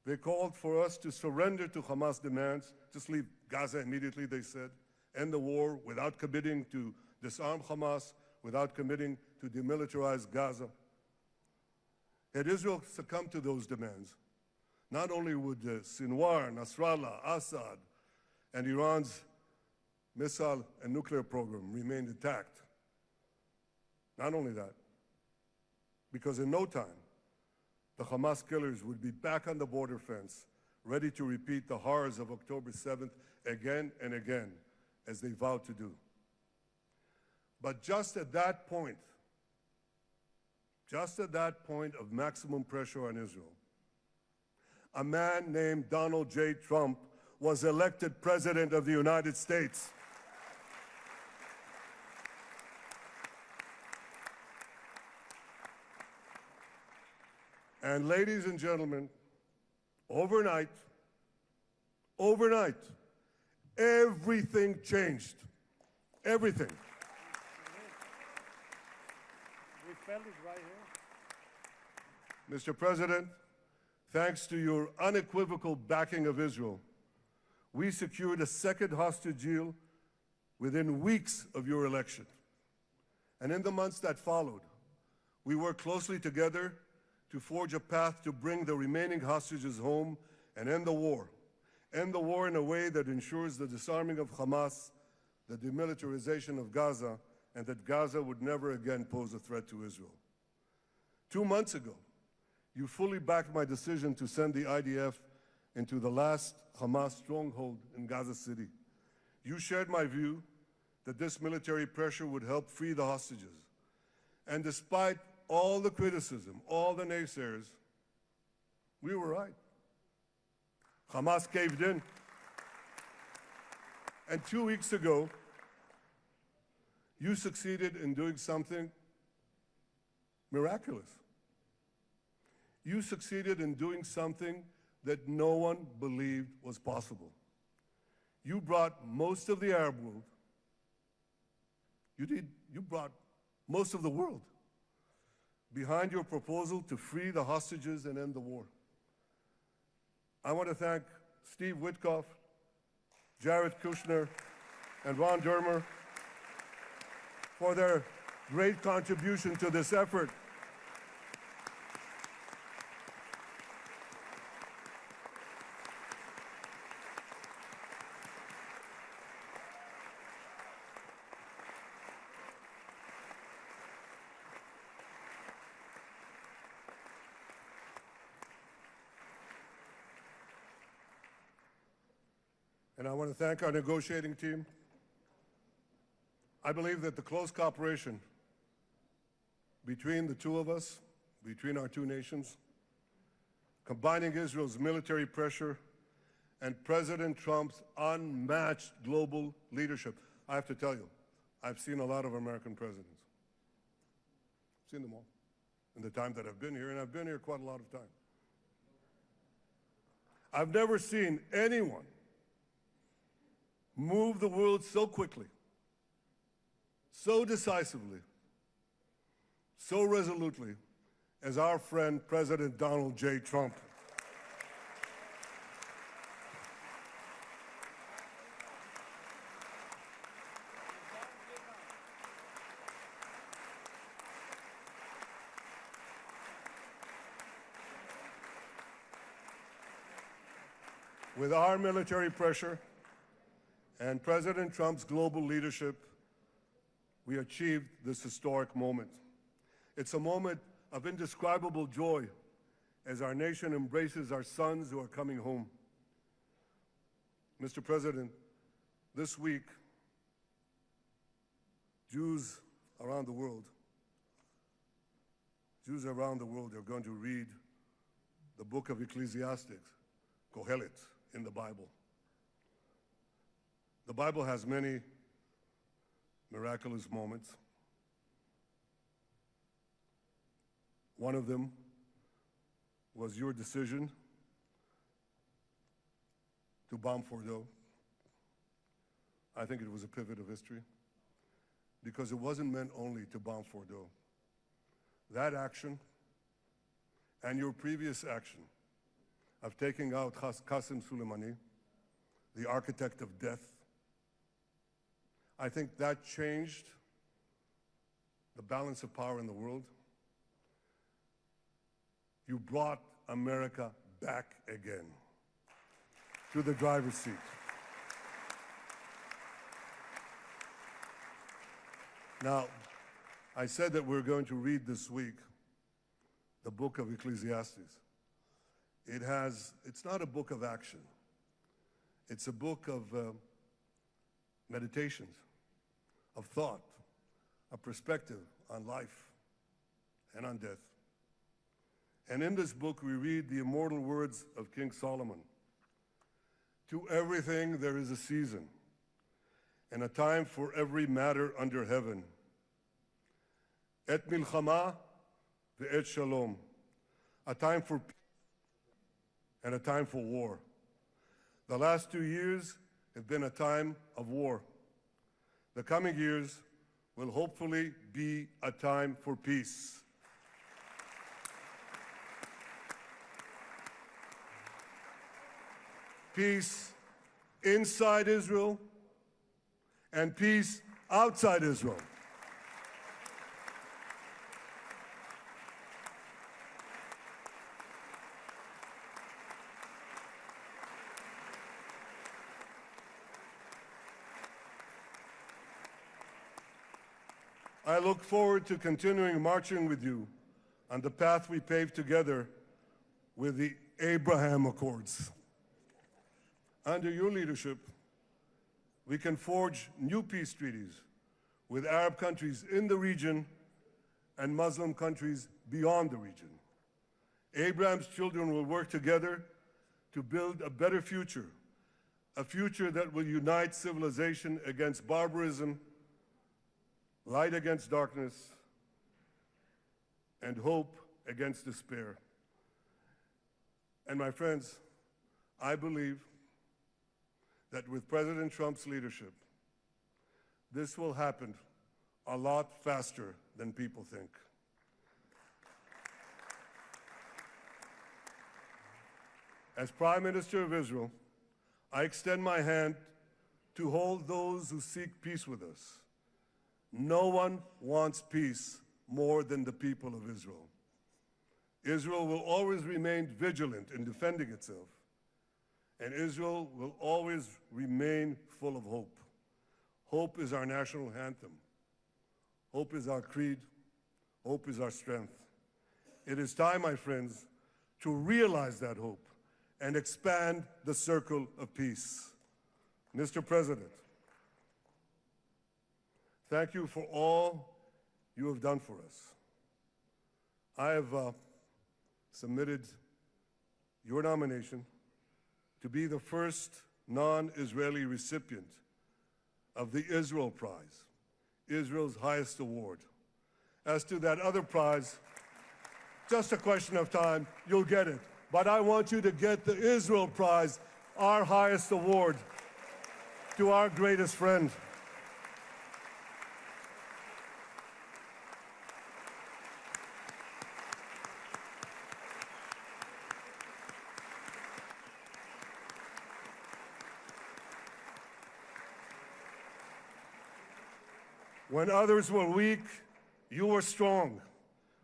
They called for us to surrender to Hamas demands, just leave Gaza immediately, they said, end the war without committing to disarm Hamas, without committing to demilitarize Gaza. Had Israel succumbed to those demands, not only would Sinwar, Nasrallah, Assad, and Iran's missile and nuclear program remain intact. Not only that, because in no time, the Hamas killers would be back on the border fence, ready to repeat the horrors of October 7th again and again, as they vowed to do. But just at that point of maximum pressure on Israel, a man named Donald J. Trump was elected President of the United States. And ladies and gentlemen, overnight, everything changed. Everything. We felt it right here. Mr. President, thanks to your unequivocal backing of Israel, we secured a second hostage deal within weeks of your election. And in the months that followed, we worked closely together to forge a path to bring the remaining hostages home and end the war. End the war in a way that ensures the disarming of Hamas, the demilitarization of Gaza, and that Gaza would never again pose a threat to Israel. 2 months ago, you fully backed my decision to send the IDF into the last Hamas stronghold in Gaza City. You shared my view that this military pressure would help free the hostages. And despite all the criticism, all the naysayers, we were right. Hamas caved in. And 2 weeks ago, you succeeded in doing something miraculous. You succeeded in doing something that no one believed was possible. You brought most of the Arab world, you brought most of the world behind your proposal to free the hostages and end the war. I want to thank Steve Witkoff, Jared Kushner, and Ron Dermer for their great contribution to this effort. And I want to thank our negotiating team. I believe that the close cooperation between the two of us, between our two nations, combining Israel's military pressure and President Trump's unmatched global leadership. I have to tell you, I've seen a lot of American presidents. I've seen them all in the time that I've been here, and I've been here quite a lot of time. I've never seen anyone move the world so quickly, so decisively, so resolutely as our friend President Donald J. Trump. With our military pressure and President Trump's global leadership, we achieved this historic moment. It's a moment of indescribable joy as our nation embraces our sons who are coming home. Mr. President, this week, Jews around the world are going to read the book of Ecclesiastes, Kohelet, in the Bible. The Bible has many miraculous moments. One of them was your decision to bomb Fordo. I think it was a pivot of history because it wasn't meant only to bomb Fordo. That action and your previous action of taking out Qasem Soleimani, the architect of death, I think that changed the balance of power in the world. You brought America back again to the driver's seat. Now, I said that we're going to read this week the book of Ecclesiastes. It's not a book of action. It's a book of meditations, of thought, a perspective on life and on death. And in this book, we read the immortal words of King Solomon. To everything there is a season, and a time for every matter under heaven. Et milchama ve'et shalom. A time for peace and a time for war. The last 2 years have been a time of war. The coming years will hopefully be a time for peace. Peace inside Israel and peace outside Israel. I look forward to continuing marching with you on the path we paved together with the Abraham Accords. Under your leadership, we can forge new peace treaties with Arab countries in the region and Muslim countries beyond the region. Abraham's children will work together to build a better future, a future that will unite civilization against barbarism, light against darkness, and hope against despair. And my friends, I believe that with President Trump's leadership, this will happen a lot faster than people think. As Prime Minister of Israel, I extend my hand to hold those who seek peace with us. No one wants peace more than the people of Israel. Israel will always remain vigilant in defending itself, and Israel will always remain full of hope. Hope is our national anthem. Hope is our creed. Hope is our strength. It is time, my friends, to realize that hope and expand the circle of peace. Mr. President, thank you for all you have done for us. I have submitted your nomination to be the first non-Israeli recipient of the Israel Prize, Israel's highest award. As to that other prize, just a question of time, you'll get it. But I want you to get the Israel Prize, our highest award, to our greatest friend. When others were weak, you were strong.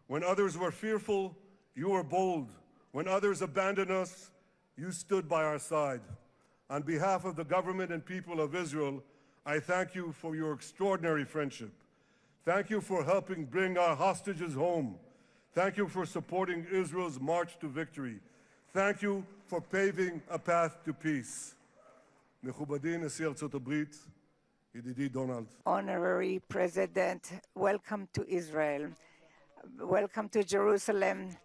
When others were fearful, you were bold. When others abandoned us, you stood by our side. On behalf of the government and people of Israel, I thank you for your extraordinary friendship. Thank you for helping bring our hostages home. Thank you for supporting Israel's march to victory. Thank you for paving a path to peace. מכובדי נשיא ארצות הברית, ידידי דונלד. Honorary President, welcome to Israel. Welcome to Jerusalem.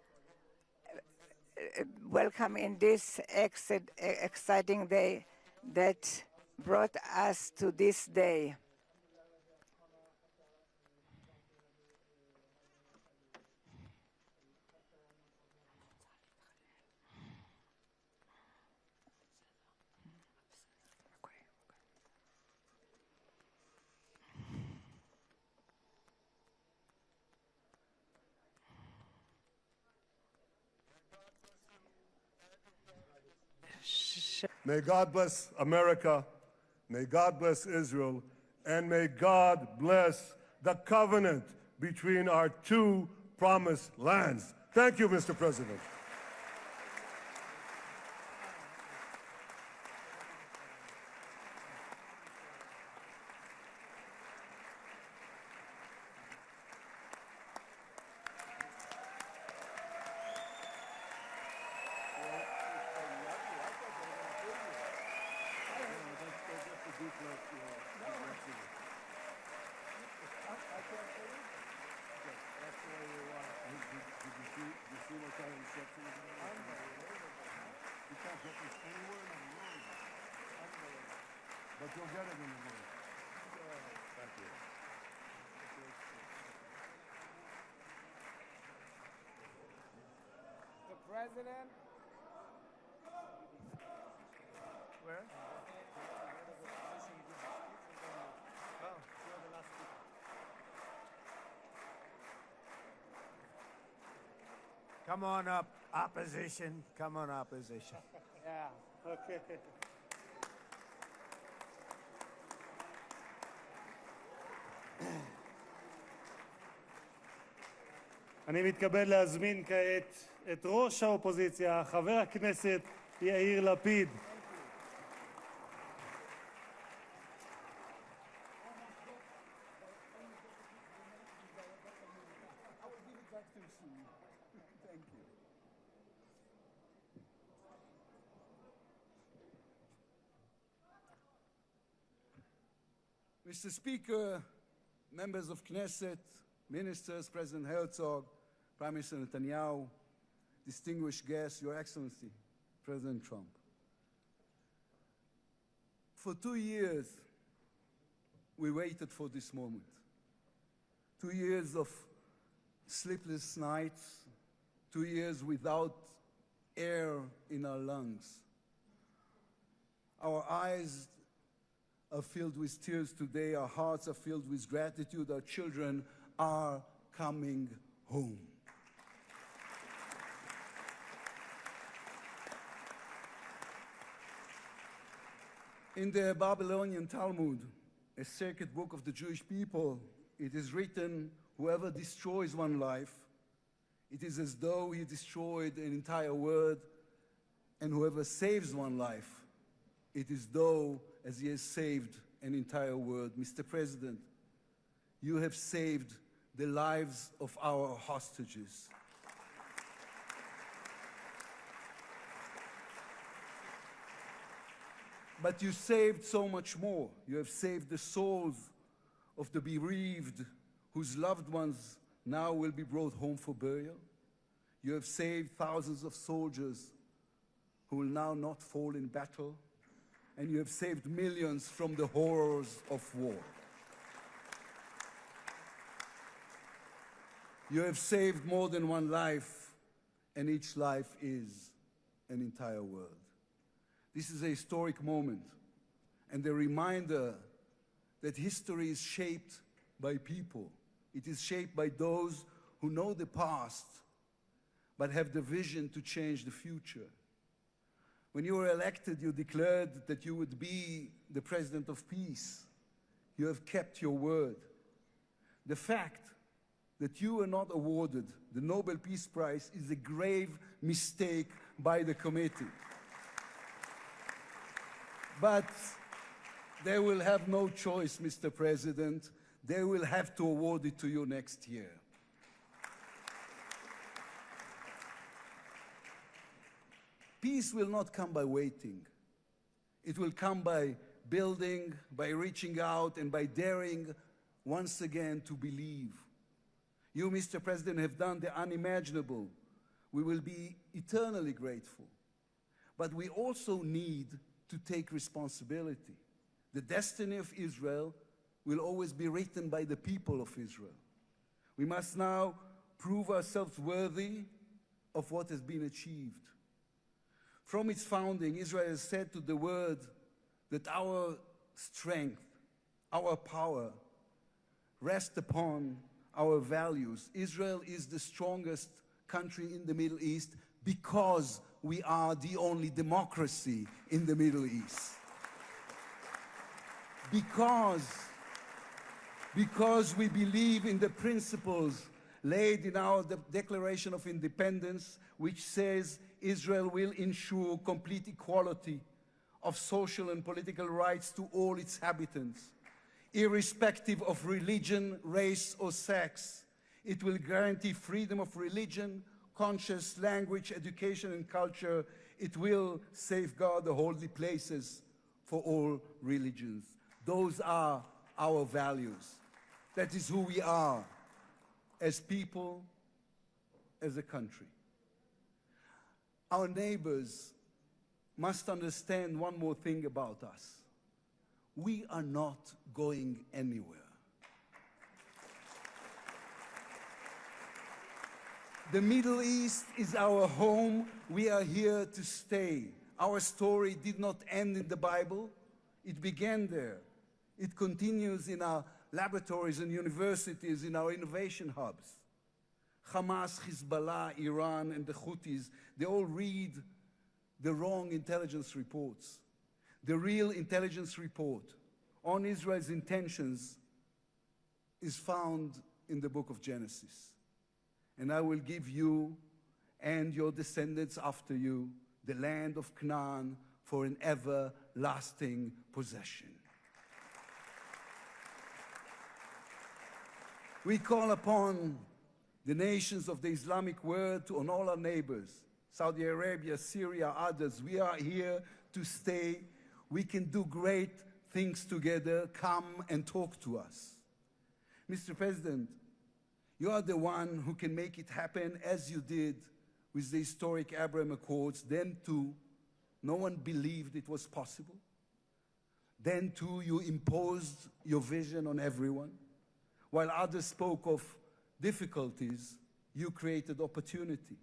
Welcome in this exciting day that brought us to this day. May God bless America, may God bless Israel, and may God bless the covenant between our two promised lands. Thank you, Mr. President. But you'll get it in the morning. Thank you. The president. Where? Come on up, opposition. Come on, opposition. Yeah, okay. אני מתכבד להזמין כעת את ראש האופוזיציה, חבר הכנסת יאיר לפיד. Mr. Speaker, members of Knesset, ministers, President Herzog, Prime Minister Netanyahu, distinguished guests, Your Excellency, President Trump. For 2 years, we waited for this moment. 2 years of sleepless nights, 2 years without air in our lungs. Our eyes are filled with tears today, our hearts are filled with gratitude, our children are coming home. In the Babylonian Talmud, a sacred book of the Jewish people, it is written, whoever destroys one life, it is as though he destroyed an entire world, and whoever saves one life, it is though as he has saved an entire world. Mr. President, you have saved the lives of our hostages. But you saved so much more. You have saved the souls of the bereaved whose loved ones now will be brought home for burial. You have saved thousands of soldiers who will now not fall in battle. And you have saved millions from the horrors of war. You have saved more than one life, and each life is an entire world. This is a historic moment, and a reminder that history is shaped by people. It is shaped by those who know the past, but have the vision to change the future. When you were elected, you declared that you would be the president of peace. You have kept your word. The fact that you were not awarded the Nobel Peace Prize is a grave mistake by the committee. But they will have no choice, Mr. President. They will have to award it to you next year. Peace will not come by waiting. It will come by building, by reaching out, and by daring once again to believe. You, Mr. President, have done the unimaginable. We will be eternally grateful. But we also need to take responsibility. The destiny of Israel will always be written by the people of Israel. We must now prove ourselves worthy of what has been achieved. From its founding, Israel has said to the world that our strength, our power, rest upon our values. Israel is the strongest country in the Middle East because we are the only democracy in the Middle East. Because we believe in the principles laid in our Declaration of Independence, which says Israel will ensure complete equality of social and political rights to all its inhabitants, irrespective of religion, race, or sex. It will guarantee freedom of religion, conscience, language, education, and culture. It will safeguard the holy places for all religions. Those are our values. That is who we are as people, as a country. Our neighbors must understand one more thing about us. We are not going anywhere. The Middle East is our home. We are here to stay. Our story did not end in the Bible. It began there. It continues in our laboratories and universities, in our innovation hubs. Hamas, Hezbollah, Iran, and the Houthis, they all read the wrong intelligence reports. The real intelligence report on Israel's intentions is found in the book of Genesis. And I will give you and your descendants after you the land of Canaan for an everlasting possession. We call upon the nations of the Islamic world and all our neighbors, Saudi Arabia, Syria, others. We are here to stay. We can do great things together. Come and talk to us. Mr. President, you are the one who can make it happen as you did with the historic Abraham Accords. Then too, no one believed it was possible. Then too, you imposed your vision on everyone. While others spoke of difficulties, you created opportunity.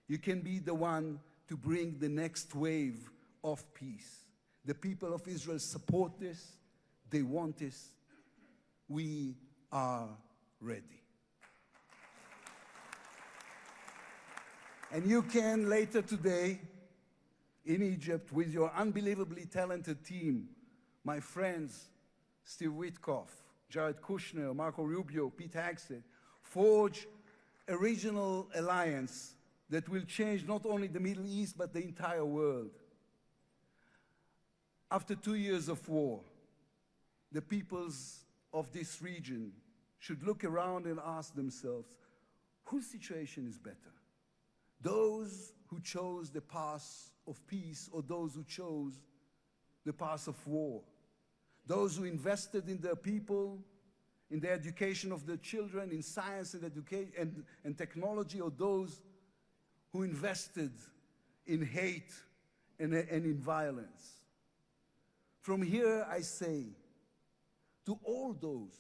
You can be the one to bring the next wave of peace. The people of Israel support this. They want this. We are ready. And you can later today in Egypt with your unbelievably talented team, my friends, Steve Witkoff, Jared Kushner, Marco Rubio, Pete Hegseth, forge a regional alliance that will change not only the Middle East, but the entire world. After 2 years of war, the peoples of this region should look around and ask themselves, whose situation is better? Those who chose the path of peace or those who chose the path of war? Those who invested in their people, in the education of their children, in science and education and technology, or those who invested in hate and in violence? From here I say to all those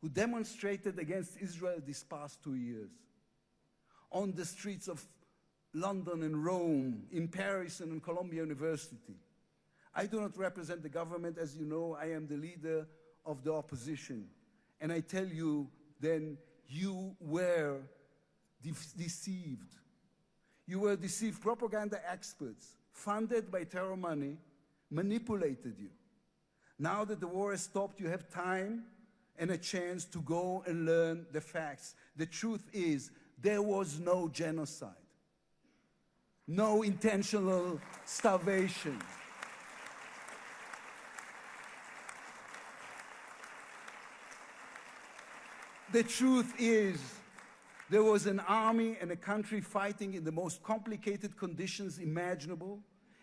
who demonstrated against Israel these past 2 years, on the streets of London and Rome, in Paris and in Columbia University. I do not represent the government. As you know, I am the leader of the opposition. And I tell you, then, you were deceived. You were deceived. Propaganda experts, funded by terror money, manipulated you. Now that the war has stopped, you have time and a chance to go and learn the facts. The truth is, there was no genocide, no intentional starvation. The truth is, there was an army and a country fighting in the most complicated conditions imaginable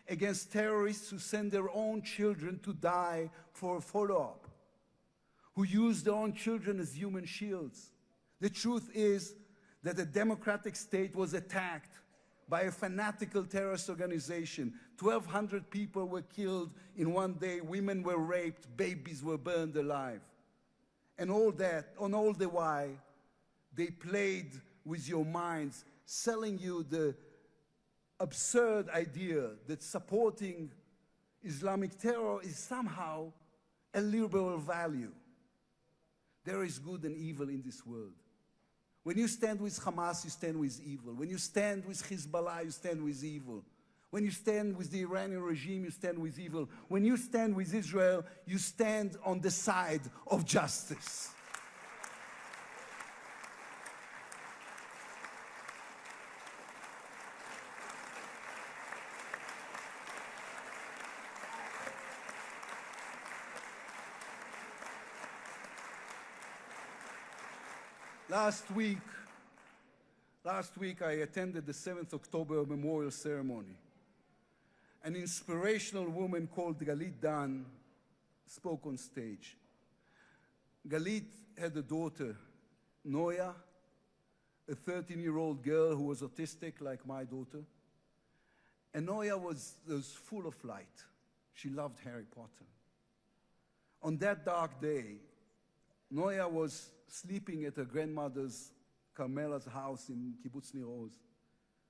against terrorists who send their own children to die for a follow-up, who use their own children as human shields. The truth is that a democratic state was attacked by a fanatical terrorist organization. 1,200 people were killed in one day, women were raped, babies were burned alive. And all that, on all the while, they played with your minds, selling you the absurd idea that supporting Islamic terror is somehow a liberal value. There is good and evil in this world. When you stand with Hamas, you stand with evil. When you stand with Hezbollah, you stand with evil. When you stand with the Iranian regime, you stand with evil. When you stand with Israel, you stand on the side of justice. Last week I attended the 7th October Memorial Ceremony. An inspirational woman called Galit Dan spoke on stage. Galit had a daughter, Noya, a 13-year-old girl who was autistic like my daughter. And Noya was full of light. She loved Harry Potter. On that dark day, Noya was sleeping at her grandmother's, Carmela's house in Kibbutz Nir Oz.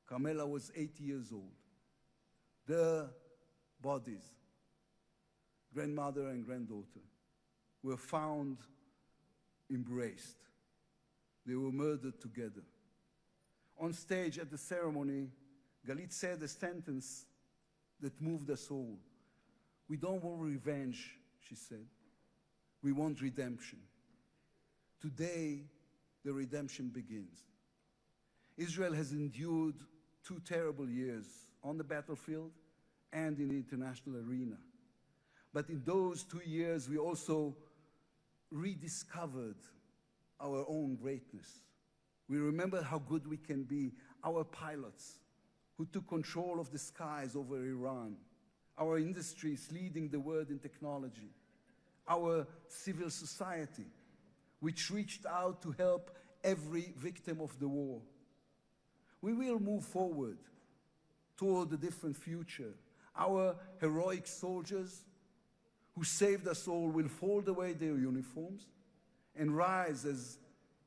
Carmela was 80 years old. Their bodies, grandmother and granddaughter, were found embraced. They were murdered together. On stage at the ceremony, Galit said a sentence that moved us all. We don't want revenge, she said. We want redemption. Today, the redemption begins. Israel has endured 2 terrible years on the battlefield and in the international arena. But in those 2 years, we also rediscovered our own greatness. We remember how good we can be. Our pilots who took control of the skies over Iran, our industries leading the world in technology, our civil society, which reached out to help every victim of the war. We will move forward toward a different future. Our heroic soldiers who saved us all will fold away their uniforms and rise as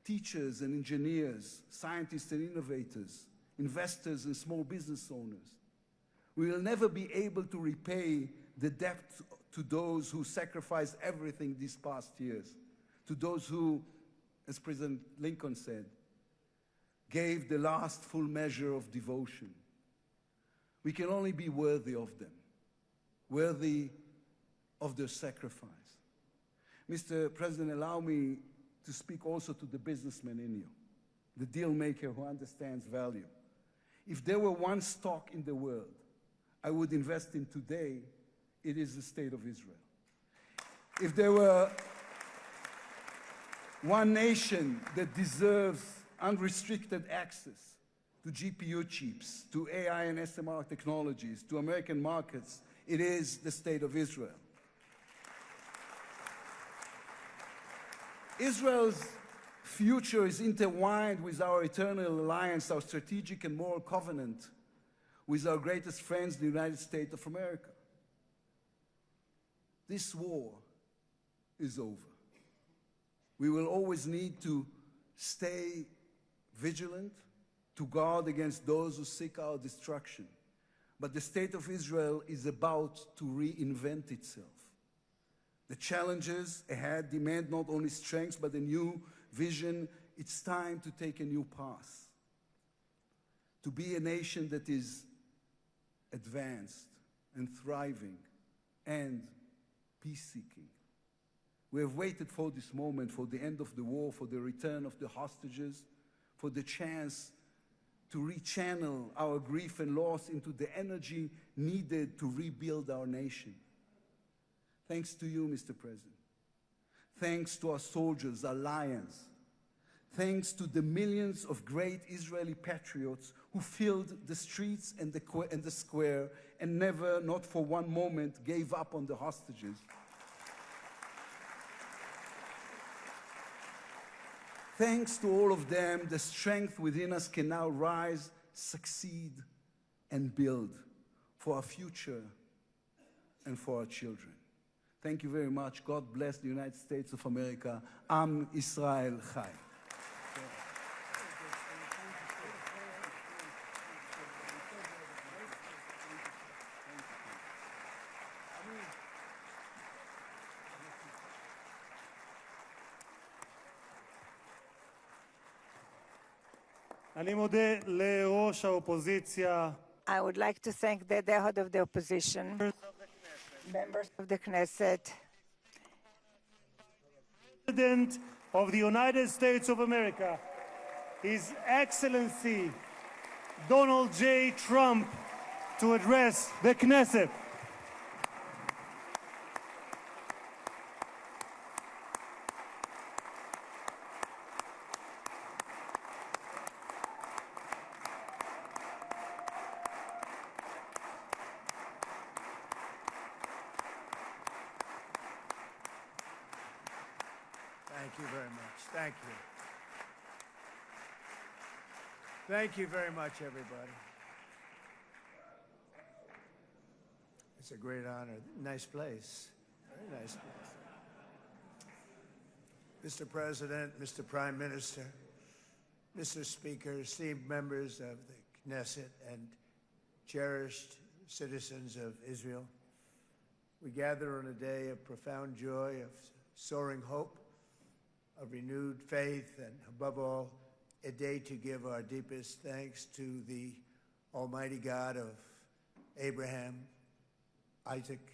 teachers and engineers, scientists and innovators, investors and small business owners. We will never be able to repay the debt to those who sacrificed everything these past years, to those who, as President Lincoln said, gave the last full measure of devotion. We can only be worthy of them, worthy of their sacrifice. Mr. President, allow me to speak also to the businessman in you, the deal maker who understands value. If there were one stock in the world I would invest in today, it is the State of Israel. If there were one nation that deserves unrestricted access to GPU chips, to AI and SMR technologies, to American markets, it is the State of Israel. Israel's future is intertwined with our eternal alliance, our strategic and moral covenant with our greatest friends, the United States of America. This war is over. We will always need to stay vigilant, to guard against those who seek our destruction. But the State of Israel is about to reinvent itself. The challenges ahead demand not only strength, but a new vision. It's time to take a new path, to be a nation that is advanced and thriving and peace-seeking. We have waited for this moment, for the end of the war, for the return of the hostages, for the chance to rechannel our grief and loss into the energy needed to rebuild our nation. Thanks to you, Mr. President. Thanks to our soldiers, our lions. Thanks to the millions of great Israeli patriots who filled the streets and the square and never, not for one moment, gave up on the hostages. Thanks to all of them, the strength within us can now rise, succeed, and build for our future and for our children. Thank you very much. God bless the United States of America. Am Israel Chai. אני מודה לראש האופוזיציה. I would like to thank the head of the opposition, members of the Knesset, President of the United States of America, His Excellency Donald J. Trump, to address the Knesset. Thank you very much. Thank you. Thank you very much, everybody. It's a great honor. Nice place. Very nice place. Mr. President, Mr. Prime Minister, Mr. Speaker, esteemed members of the Knesset and cherished citizens of Israel, we gather on a day of profound joy, of soaring hope, of renewed faith, and above all, a day to give our deepest thanks to the Almighty God of Abraham, Isaac,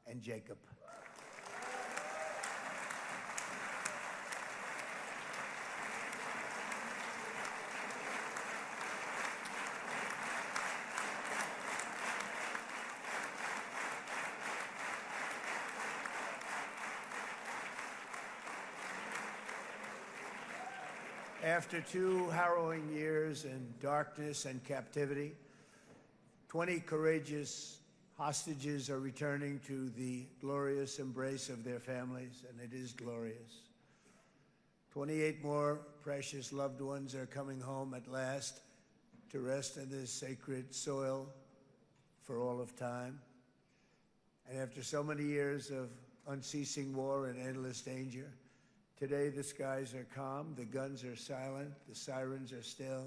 and Jacob. After 2 harrowing years in darkness and captivity, 20 courageous hostages are returning to the glorious embrace of their families, and it is glorious. 28 more precious loved ones are coming home at last to rest in this sacred soil for all of time. And after so many years of unceasing war and endless danger. Today, the skies are calm, the guns are silent, the sirens are still,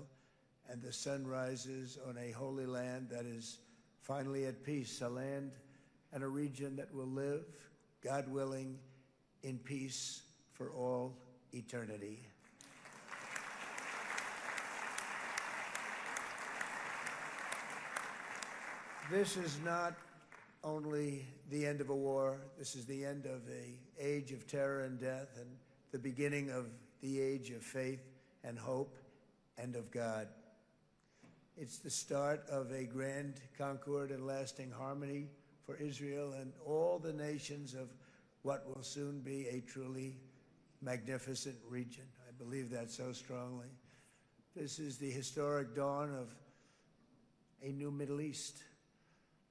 and the sun rises on a holy land that is finally at peace, a land and a region that will live, God willing, in peace for all eternity. This is not only the end of a war, this is the end of an age of terror and death and the beginning of the age of faith and hope and of God. It's the start of a grand concord and lasting harmony for Israel and all the nations of what will soon be a truly magnificent region. I believe that so strongly. This is the historic dawn of a new Middle East.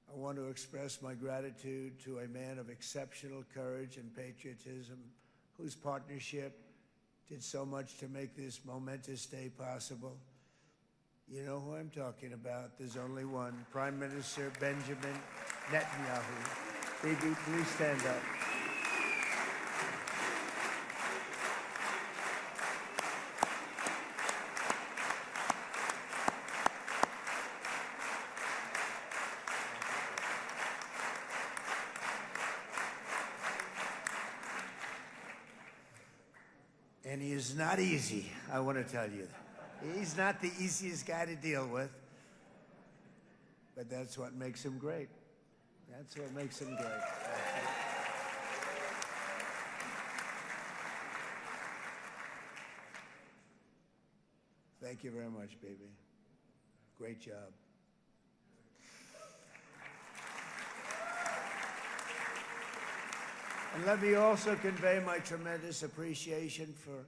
I want to express my gratitude to a man of exceptional courage and patriotism whose partnership did so much to make this momentous day possible. You know who I'm talking about. There's only one, Prime Minister Benjamin Netanyahu. Bibi, please stand up. And he is not easy, I want to tell you. He's not the easiest guy to deal with, but that's what makes him great. That's what makes him great. Thank you very much, baby. Great job. And let me also convey my tremendous appreciation for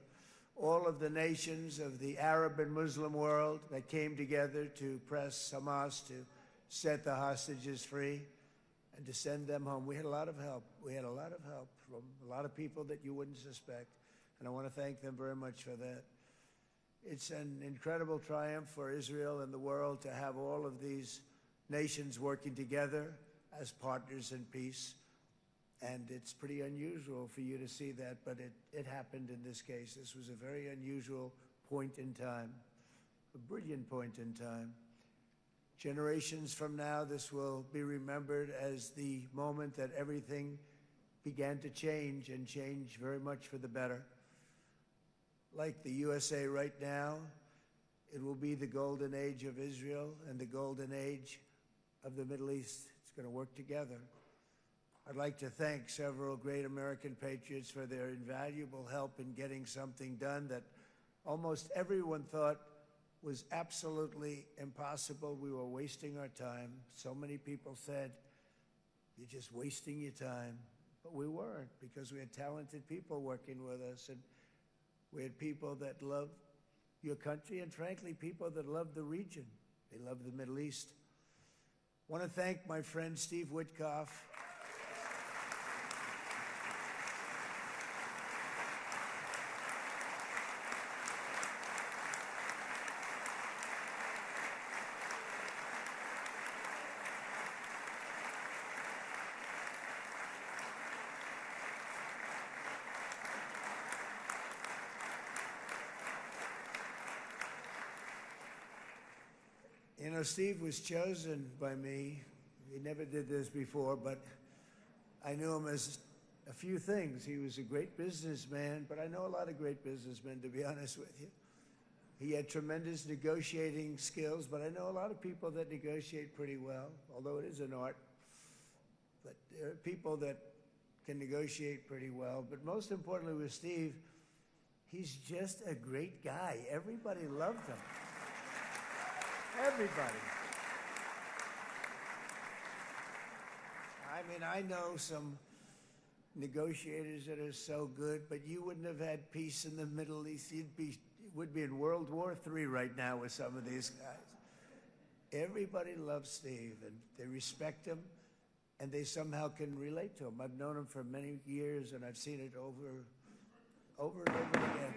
all of the nations of the Arab and Muslim world that came together to press Hamas to set the hostages free and to send them home. We had a lot of help. We had a lot of help from a lot of people that you wouldn't suspect, and I want to thank them very much for that. It's an incredible triumph for Israel and the world to have all of these nations working together as partners in peace. And it's pretty unusual for you to see that, but it happened in this case. This was a very unusual point in time, a brilliant point in time. Generations from now, this will be remembered as the moment that everything began to change, and change very much for the better. Like the USA right now, it will be the golden age of Israel and the golden age of the Middle East. It's going to work together. I'd like to thank several great American patriots for their invaluable help in getting something done that almost everyone thought was absolutely impossible. We were wasting our time. So many people said, "You're just wasting your time." But we weren't, because we had talented people working with us, and we had people that loved your country, and frankly, people that loved the region. They loved the Middle East. I want to thank my friend Steve Witkoff. You know, Steve was chosen by me. He never did this before, but I knew him as a few things. He was a great businessman, but I know a lot of great businessmen, to be honest with you. He had tremendous negotiating skills, but I know a lot of people that negotiate pretty well, although it is an art. But there are people that can negotiate pretty well. But most importantly with Steve, he's just a great guy. Everybody loved him. Everybody. I mean, I know some negotiators that are so good, but you wouldn't have had peace in the Middle East. It would be in World War III right now with some of these guys. Everybody loves Steve, and they respect him, and they somehow can relate to him. I've known him for many years, and I've seen it over and over again.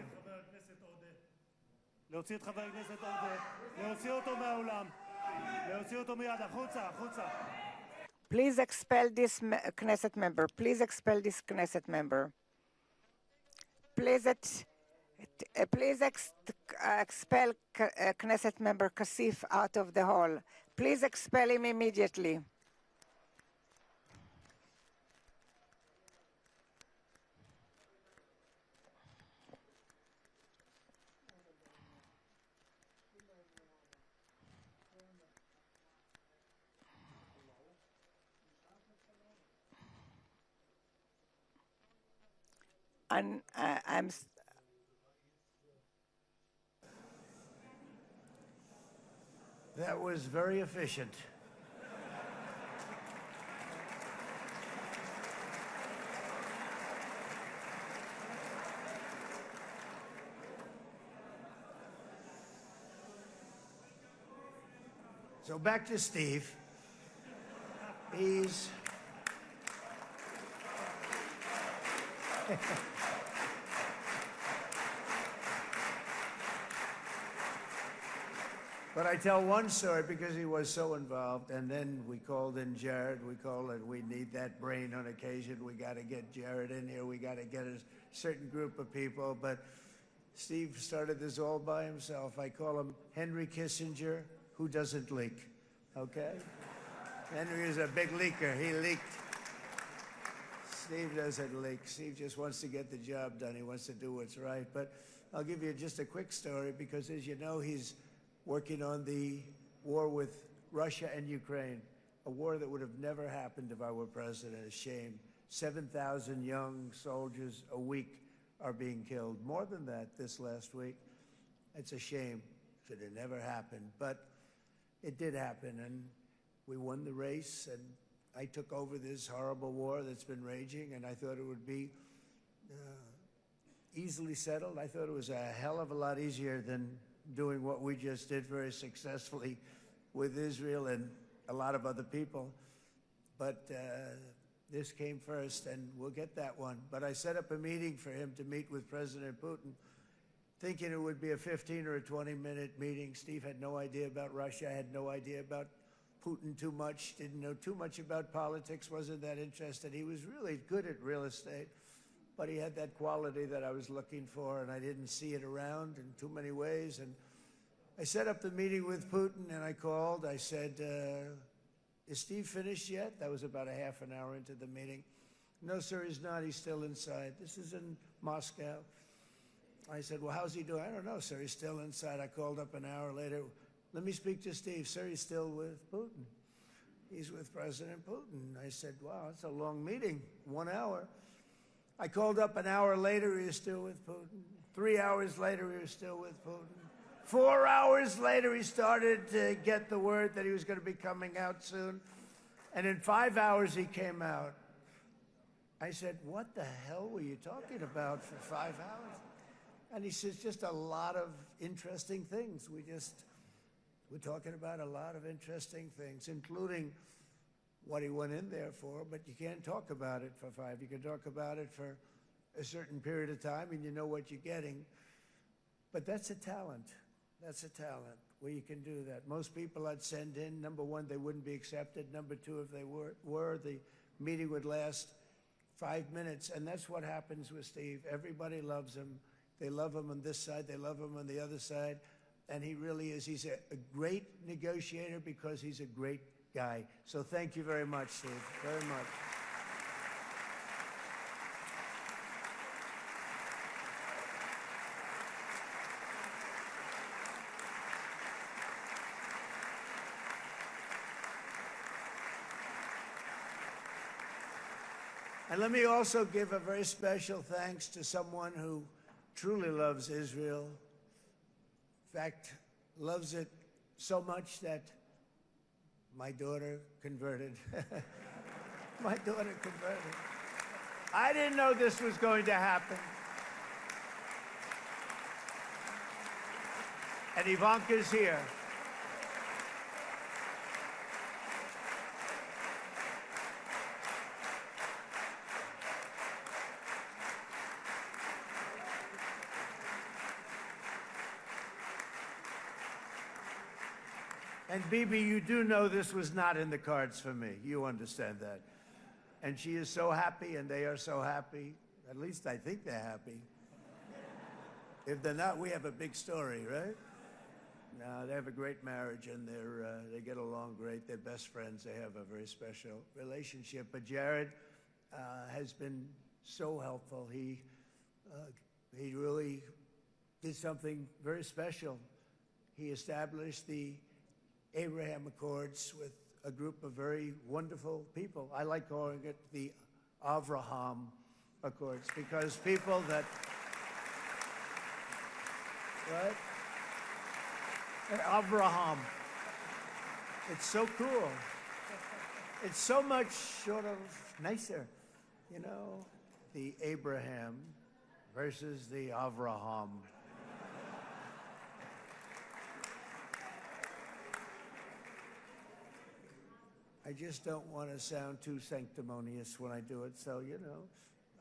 להוציא את חבר הכנסת עודה, להוציא אותו מהאולם, להוציא אותו מיד, החוצה, החוצה. Please expel this Knesset member. Please expel this Knesset member. Please, expel Knesset member Kasif out of the hall. Please expel him immediately. And That was very efficient. So back to Steve. He's But I tell one story because he was so involved, and then we called in Jared. We need that brain on occasion. We got to get Jared in here. We got to get a certain group of people. But Steve started this all by himself. I call him Henry Kissinger, who doesn't leak, okay? Henry is a big leaker. He leaked. Steve doesn't leak. Steve just wants to get the job done. He wants to do what's right. But I'll give you just a quick story because, as you know, he's working on the war with Russia and Ukraine, a war that would have never happened if I were president. A shame. 7,000 young soldiers a week are being killed. More than that this last week. It's a shame. Should have never happened. But it did happen, and we won the race, and I took over this horrible war that's been raging, and I thought it would be easily settled. I thought it was a hell of a lot easier than doing what we just did very successfully with Israel and a lot of other people. But this came first, and we'll get that one. But I set up a meeting for him to meet with President Putin, thinking it would be a 15 or a 20-minute meeting. Steve had no idea about Russia, had no idea about Putin too much, didn't know too much about politics, wasn't that interested. He was really good at real estate, but he had that quality that I was looking for, and I didn't see it around in too many ways. And I set up the meeting with Putin, and I called. I said, is Steve finished yet? That was about a half an hour into the meeting. No, sir, he's not. He's still inside. This is in Moscow. I said, well, how's he doing? I don't know, sir. He's still inside. I called up an hour later. Let me speak to Steve. Sir, he's still with Putin. He's with President Putin. I said, wow, it's a long meeting, 1 hour. I called up an hour later, he was still with Putin. 3 hours later, he was still with Putin. 4 hours later, he started to get the word that he was going to be coming out soon. And in 5 hours, he came out. I said, what the hell were you talking about for 5 hours? And he says, just a lot of interesting things. We're talking about a lot of interesting things, including what he went in there for, but you can't talk about it for 5. You can talk about it for a certain period of time, and you know what you're getting. But that's a talent. That's a talent, where you can do that. Most people I'd send in, number one, they wouldn't be accepted. Number two, if they were, the meeting would last 5 minutes, and that's what happens with Steve. Everybody loves him. They love him on this side. They love him on the other side. And he really is. He's a great negotiator because he's a great guy. So thank you very much, Steve, very much. And let me also give a very special thanks to someone who truly loves Israel. In fact, loves it so much that my daughter converted. My daughter converted. I didn't know this was going to happen. And Ivanka's here. And Bibi, you do know this was not in the cards for me. You understand that. And she is so happy, and they are so happy. At least I think they're happy. If they're not, we have a big story, right? No, they have a great marriage, and they get along great. They're best friends. They have a very special relationship. But Jared has been so helpful. He really did something very special. He established the Abraham Accords with a group of very wonderful people. I like calling it the Avraham Accords, because people that, right? Avraham. It's so cool. It's so much sort of nicer, you know, the Abraham versus the Avraham. I just don't want to sound too sanctimonious when I do it, so, you know,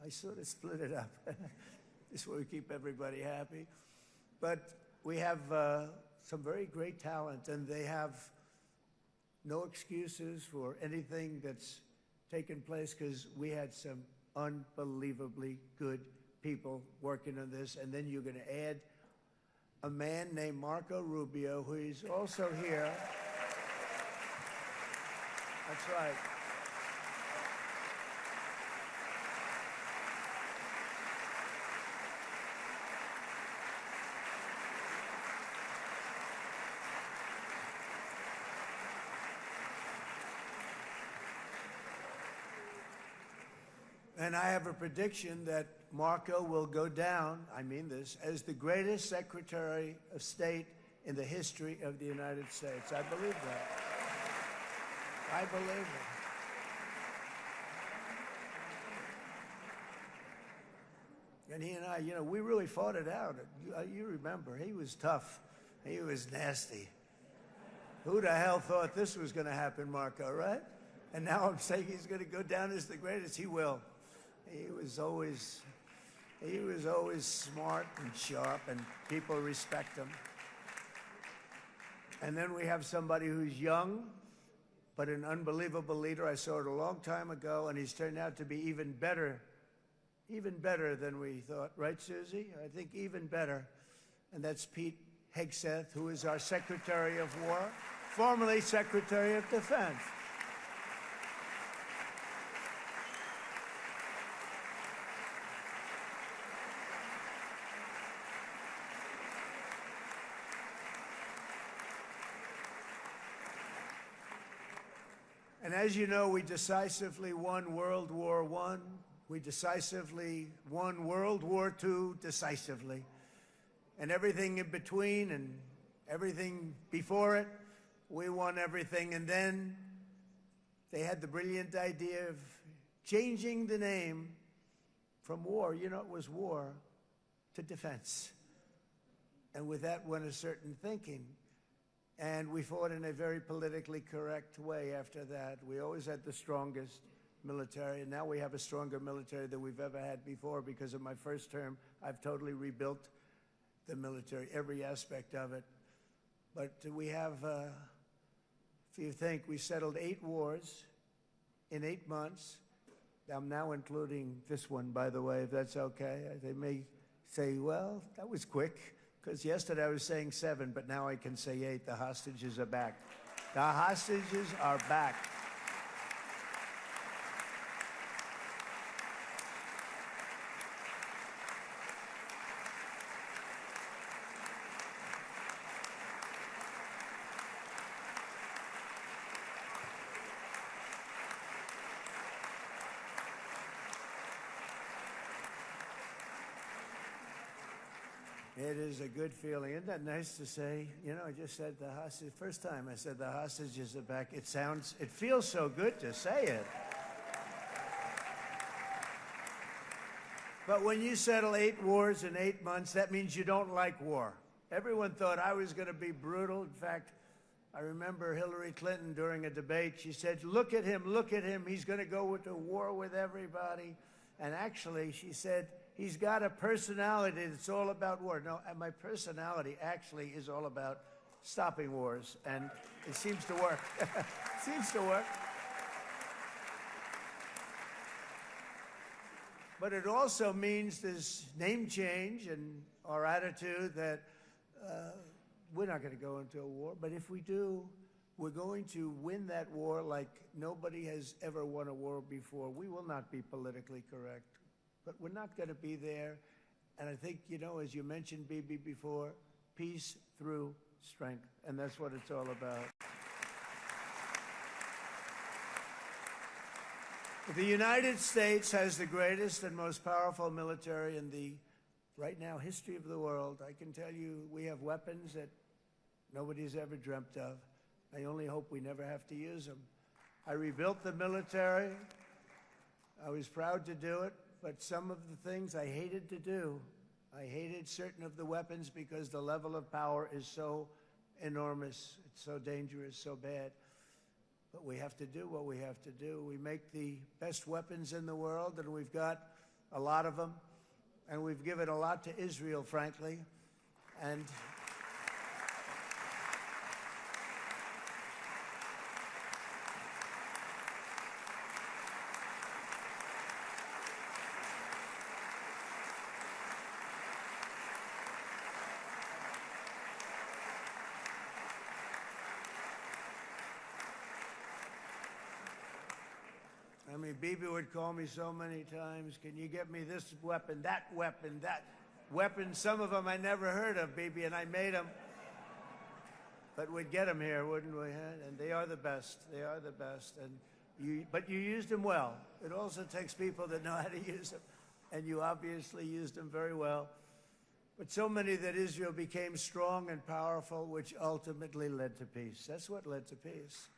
I sort of split it up. This way we keep everybody happy. But we have some very great talent, and they have no excuses for anything that's taken place, because we had some unbelievably good people working on this. And then you're going to add a man named Marco Rubio, who is also here. That's right. And I have a prediction that Marco will go down, I mean this, as the greatest Secretary of State in the history of the United States. I believe that. I believe it. And he and I, you know, we really fought it out. You remember, he was tough. He was nasty. Who the hell thought this was going to happen, Marco, right? And now I'm saying he's going to go down as the greatest. He will. He was always smart and sharp, and people respect him. And then we have somebody who's young, but an unbelievable leader. I saw it a long time ago, and he's turned out to be even better than we thought. Right, Susie? I think even better. And that's Pete Hegseth, who is our Secretary of War, formerly Secretary of Defense. And as you know, we decisively won World War I. We decisively won World War II decisively. And everything in between and everything before it, we won everything. And then they had the brilliant idea of changing the name from war, you know, it was war, to defense. And with that went a certain thinking. And we fought in a very politically correct way after that. We always had the strongest military, and now we have a stronger military than we've ever had before. Because of my first term, I've totally rebuilt the military, every aspect of it. But we have, if you think, we settled 8 wars in 8 months. I'm now including this one, by the way, if that's okay. They may say, well, that was quick. Because yesterday I was saying 7, but now I can say 8. The hostages are back. The hostages are back. It is a good feeling. Isn't that nice to say? You know, I just said the hostage. First time I said the hostages are back. It feels so good to say it. But when you settle 8 wars in 8 months, that means you don't like war. Everyone thought I was going to be brutal. In fact, I remember Hillary Clinton during a debate, she said, look at him, he's going to go to war with everybody. And actually, she said, he's got a personality that's all about war. No, my personality actually is all about stopping wars, and it seems to work. Seems to work. But it also means this name change and our attitude that we're not going to go into a war, but if we do, we're going to win that war like nobody has ever won a war before. We will not be politically correct, but we're not going to be there. And I think, you know, as you mentioned, Bibi, before, peace through strength, and that's what it's all about. The United States has the greatest and most powerful military in the, right now, history of the world. I can tell you we have weapons that nobody's ever dreamt of. I only hope we never have to use them. I rebuilt the military. I was proud to do it, but some of the things I hated to do. I hated certain of the weapons because the level of power is so enormous, it's so dangerous, so bad. But we have to do what we have to do. We make the best weapons in the world, and we've got a lot of them. And we've given a lot to Israel, frankly. And I mean, Bibi would call me so many times, can you get me this weapon, that weapon, that weapon? Some of them I never heard of, Bibi, and I made them. But we'd get them here, wouldn't we? And they are the best. They are the best. But you used them well. It also takes people that know how to use them. And you obviously used them very well. But so many that Israel became strong and powerful, which ultimately led to peace. That's what led to peace.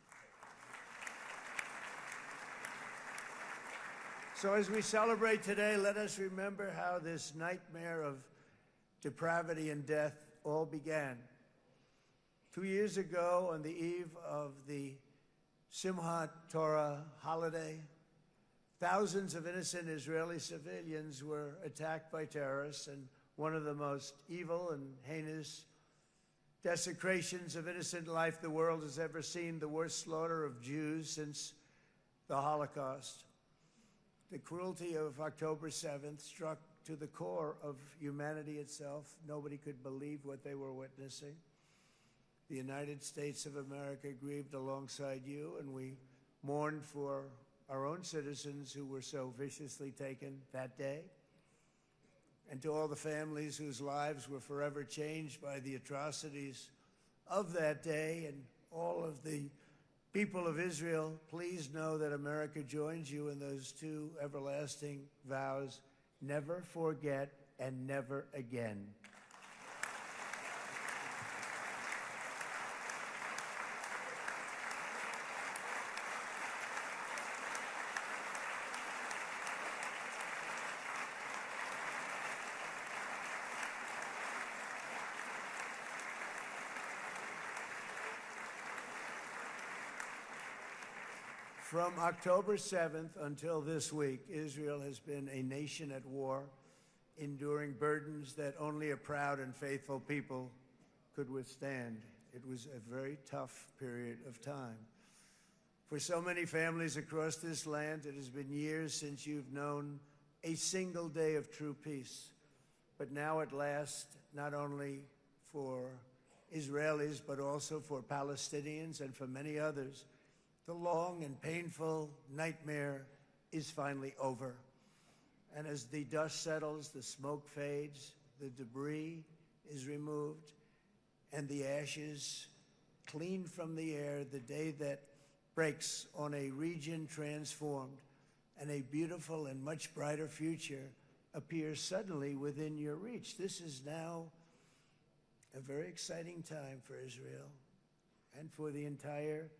So as we celebrate today, let us remember how this nightmare of depravity and death all began. 2 years ago, on the eve of the Simchat Torah holiday, thousands of innocent Israeli civilians were attacked by terrorists, and one of the most evil and heinous desecrations of innocent life the world has ever seen, the worst slaughter of Jews since the Holocaust. The cruelty of October 7th struck to the core of humanity itself. Nobody could believe what they were witnessing. The United States of America grieved alongside you, and we mourned for our own citizens who were so viciously taken that day. And to all the families whose lives were forever changed by the atrocities of that day, and all of the people of Israel, please know that America joins you in those two everlasting vows: never forget and never again. From October 7th until this week, Israel has been a nation at war, enduring burdens that only a proud and faithful people could withstand. It was a very tough period of time. For so many families across this land, it has been years since you've known a single day of true peace. But now at last, not only for Israelis, but also for Palestinians and for many others, the long and painful nightmare is finally over. And as the dust settles, the smoke fades, the debris is removed, and the ashes cleaned from the air, the day that breaks on a region transformed, and a beautiful and much brighter future appears suddenly within your reach. This is now a very exciting time for Israel and for the entire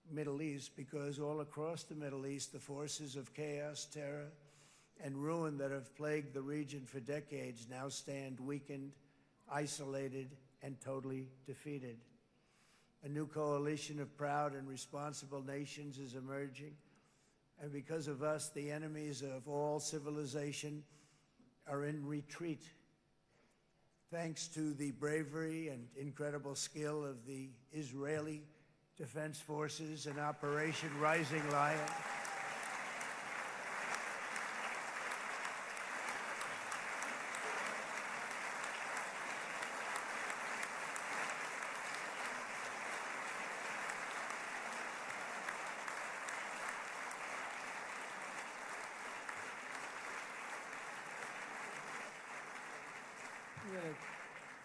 Middle East, because all across the Middle East, the forces of chaos, terror, and ruin that have plagued the region for decades now stand weakened, isolated, and totally defeated. A new coalition of proud and responsible nations is emerging, and because of us, the enemies of all civilization are in retreat. thanks to the bravery and incredible skill of the Israeli Defense Forces in Operation Rising Lion.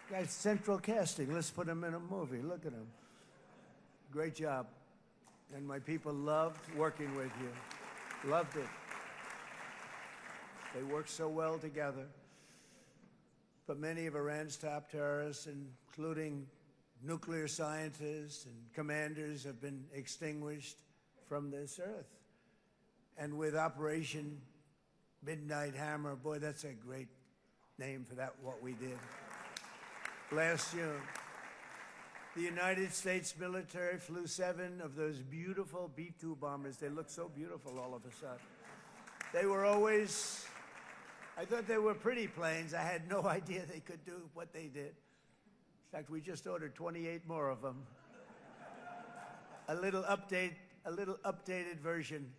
Guy's central casting. Let's put him in a movie. Look at him. Great job. And my people loved working with you. Loved it. They worked so well together. But many of Iran's top terrorists, including nuclear scientists and commanders, have been extinguished from this earth. And with Operation Midnight Hammer, boy, that's a great name for that, what we did. Last June, the United States military flew 7 of those beautiful B-2 bombers. They look so beautiful all of a sudden. They were always, I thought they were pretty planes. I had no idea they could do what they did. In fact, we just ordered 28 more of them. A little updated version.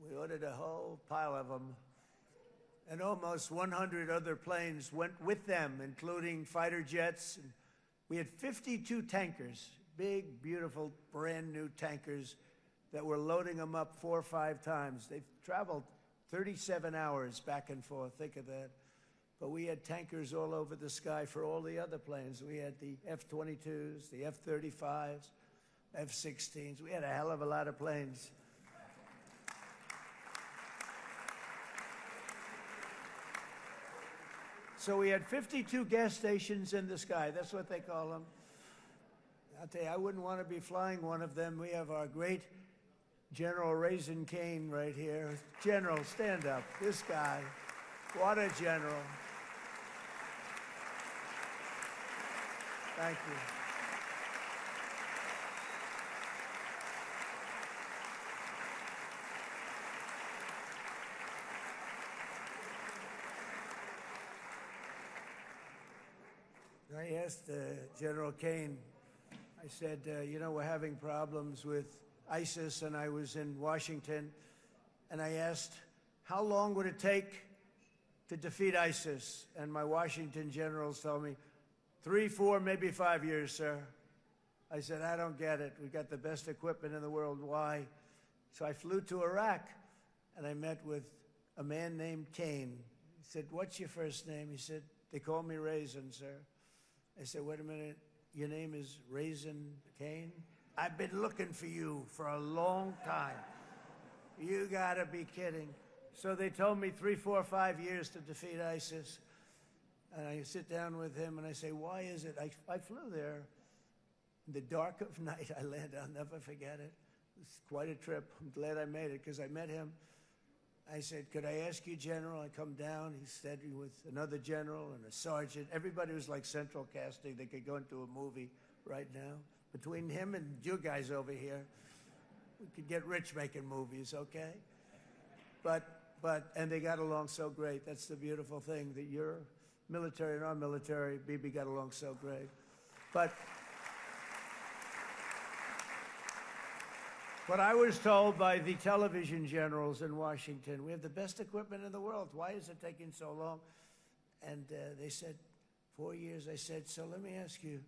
We ordered a whole pile of them. And almost 100 other planes went with them, including fighter jets. And we had 52 tankers, big, beautiful, brand new tankers that were loading them up 4 or 5 times. They've traveled 37 hours back and forth, think of that. But we had tankers all over the sky for all the other planes. We had the F-22s, the F-35s, F-16s. We had a hell of a lot of planes. So we had 52 gas stations in the sky. That's what they call them. I'll tell you, I wouldn't want to be flying one of them. We have our great General Raisin Cain right here. General, stand up. This guy. What a general. Thank you. I asked General Cain, I said, you know, we're having problems with ISIS, and I was in Washington, and I asked, how long would it take to defeat ISIS? And my Washington generals told me, 3, 4, maybe 5 years, sir. I said, I don't get it. We've got the best equipment in the world. Why? So I flew to Iraq, and I met with a man named Cain. He said, what's your first name? He said, they call me Raisin, sir. I said, wait a minute, your name is Raisin Cain? I've been looking for you for a long time. You gotta be kidding. So they told me 3, 4, 5 years to defeat ISIS. And I sit down with him and I say, why is it? I flew there in the dark of night. I landed, I'll never forget it. It was quite a trip. I'm glad I made it because I met him. I said, could I ask you, General? I come down. He said with another general and a sergeant. Everybody was like central casting. They could go into a movie right now. Between him and you guys over here, we could get rich making movies, okay? And they got along so great. That's the beautiful thing, that your military and our military, Bibi, got along so great. But I was told by the television generals in Washington, we have the best equipment in the world. Why is it taking so long? And they said, 4 years. I said, so let me ask you,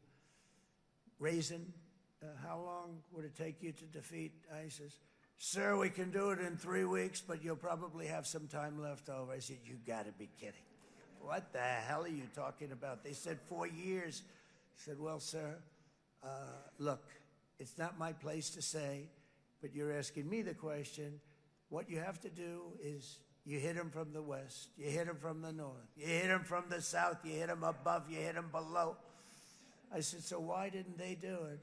Raisin, how long would it take you to defeat ISIS? Sir, we can do it in 3 weeks, but you'll probably have some time left over. I said, you gotta be kidding. What the hell are you talking about? They said 4 years. I said, well, sir, look, it's not my place to say, but you're asking me the question. What you have to do is you hit them from the west, you hit them from the north, you hit them from the south, you hit them above, you hit them below. I said, so why didn't they do it?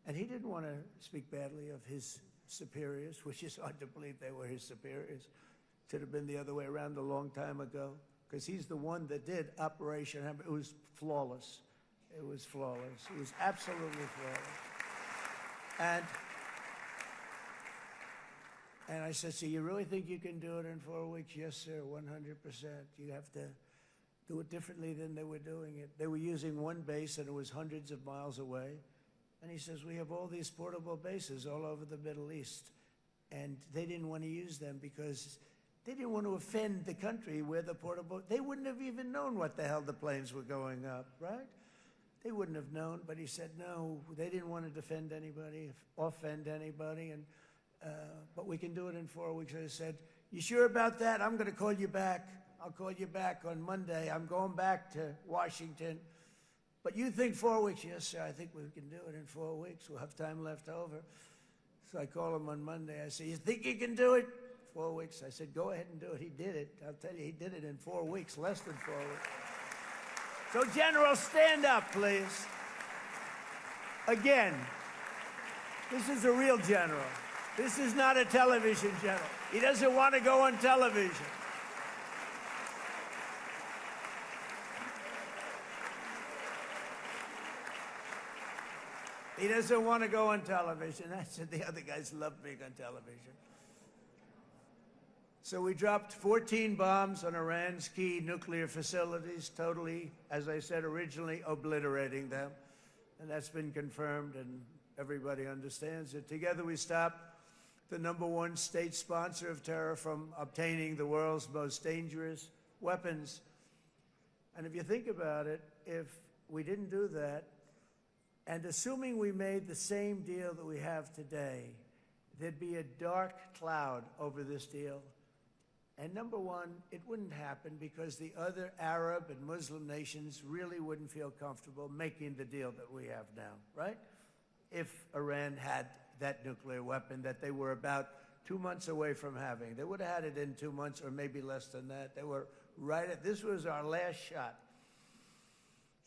And he didn't want to speak badly of his superiors, which is hard to believe they were his superiors. Should have been the other way around a long time ago, because he's the one that did Operation Hammer. It was flawless. It was flawless. It was absolutely flawless. And I said, so you really think you can do it in 4 weeks? Yes, sir, 100%. You have to do it differently than they were doing it. They were using one base, and it was hundreds of miles away. And he says, we have all these portable bases all over the Middle East. And they didn't want to use them because they didn't want to offend the country where the portable, they wouldn't have even known what the hell the planes were going up, right? They wouldn't have known, but he said, no, they didn't want to defend anybody, offend anybody, and but we can do it in 4 weeks. I said, you sure about that? I'm going to call you back. I'll call you back on Monday. I'm going back to Washington. But you think 4 weeks? Yes, sir, I think we can do it in 4 weeks. We'll have time left over. So I call him on Monday. I say, you think you can do it? 4 weeks. I said, go ahead and do it. He did it. I'll tell you, he did it in 4 weeks, less than 4 weeks. So, General, stand up, please. Again, this is a real general. This is not a television general. He doesn't want to go on television. He doesn't want to go on television. I said the other guys love being on television. So we dropped 14 bombs on Iran's key nuclear facilities, totally, as I said originally, obliterating them. And that's been confirmed, and everybody understands it. Together we stopped the #1 state sponsor of terror from obtaining the world's most dangerous weapons. And if you think about it, if we didn't do that, and assuming we made the same deal that we have today, there'd be a dark cloud over this deal. And #1, it wouldn't happen because the other Arab and Muslim nations really wouldn't feel comfortable making the deal that we have now, right? If Iran had that nuclear weapon that they were about 2 months away from having. They would have had it in 2 months or maybe less than that. They were right at, this was our last shot.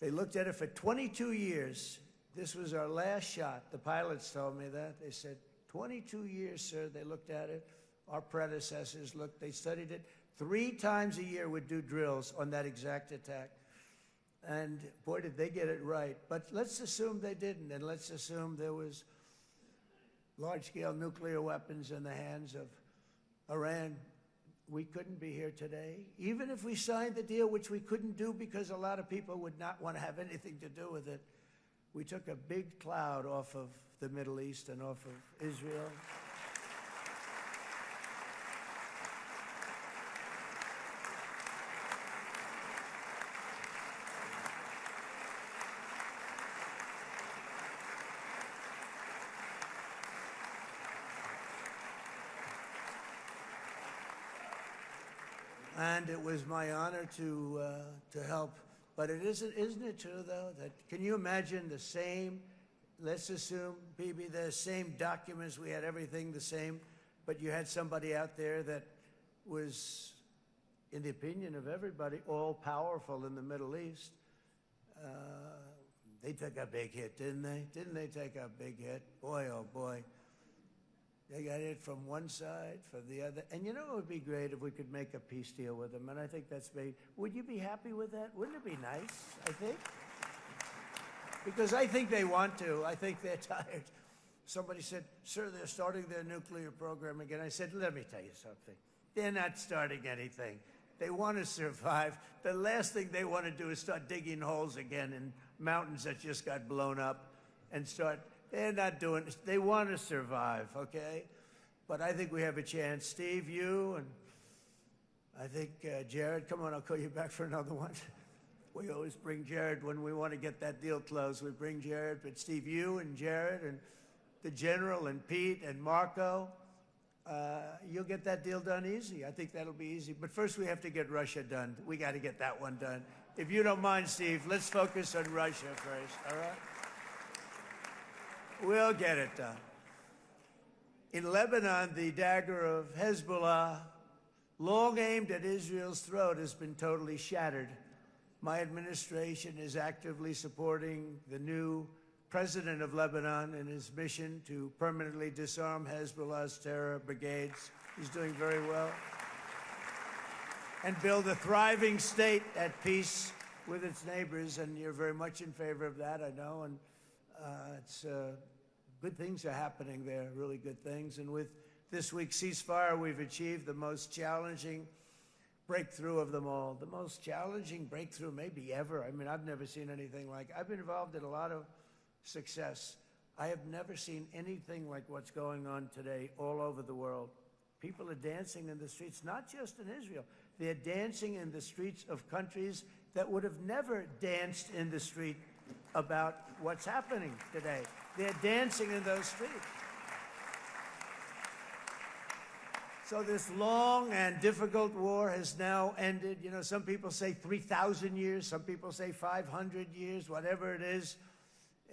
They looked at it for 22 years. This was our last shot. The pilots told me that. They said, 22 years, sir, they looked at it. Our predecessors looked, they studied it. 3 times a year would do drills on that exact attack. And boy, did they get it right. But let's assume they didn't, and let's assume there was large-scale nuclear weapons in the hands of Iran. We couldn't be here today. Even if we signed the deal, which we couldn't do because a lot of people would not want to have anything to do with it, we took a big cloud off of the Middle East and off of Israel. And it was my honor to help. But isn't it true, though, that can you imagine the same, let's assume, Bibi, the same documents, we had everything the same, but you had somebody out there that was, in the opinion of everybody, all-powerful in the Middle East. They took a big hit, didn't they? Didn't they take a big hit? Boy, oh boy. They got it from one side, from the other. And you know it would be great if we could make a peace deal with them, and I think that's made. Would you be happy with that? Wouldn't it be nice, I think? Because I think they want to. I think they're tired. Somebody said, sir, they're starting their nuclear program again. I said, let me tell you something. They're not starting anything. They want to survive. The last thing they want to do is start digging holes again in mountains that just got blown up and start. They're not doing it. They want to survive, okay? But I think we have a chance. Steve, you, and I think Jared, come on, I'll call you back for another one. We always bring Jared when we want to get that deal closed. We bring Jared, but Steve, you and Jared and the General and Pete and Marco, you'll get that deal done easy. I think that'll be easy. But first we have to get Russia done. We got to get that one done. If you don't mind, Steve, let's focus on Russia first, all right? We'll get it done. In Lebanon, the dagger of Hezbollah, long aimed at Israel's throat, has been totally shattered. My administration is actively supporting the new president of Lebanon in his mission to permanently disarm Hezbollah's terror brigades. He's doing very well. And build a thriving state at peace with its neighbors, and you're very much in favor of that, I know, and it's good things are happening there, really good things. And with this week's ceasefire, we've achieved the most challenging breakthrough of them all, the most challenging breakthrough maybe ever. I mean, I've never seen anything like it. I've been involved in a lot of success. I have never seen anything like what's going on today all over the world. People are dancing in the streets, not just in Israel. They're dancing in the streets of countries that would have never danced in the street about what's happening today. They're dancing in those streets. So this long and difficult war has now ended. You know, some people say 3,000 years, some people say 500 years, whatever it is.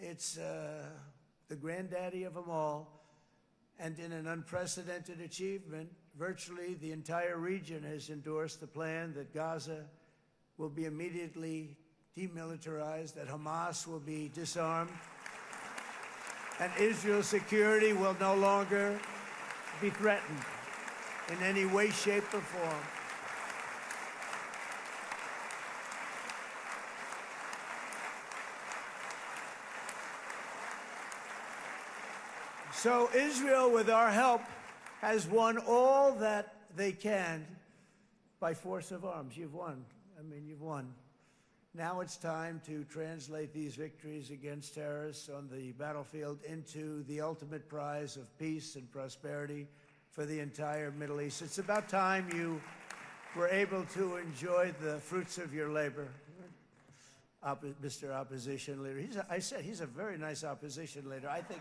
It's the granddaddy of them all. And in an unprecedented achievement, virtually the entire region has endorsed the plan that Gaza will be immediately demilitarized, that Hamas will be disarmed, and Israel's security will no longer be threatened in any way, shape, or form. So Israel, with our help, has won all that they can by force of arms. You've won. I mean, you've won. Now it's time to translate these victories against terrorists on the battlefield into the ultimate prize of peace and prosperity for the entire Middle East. It's about time you were able to enjoy the fruits of your labor. Mr. Opposition Leader. I said he's a very nice opposition leader. I think...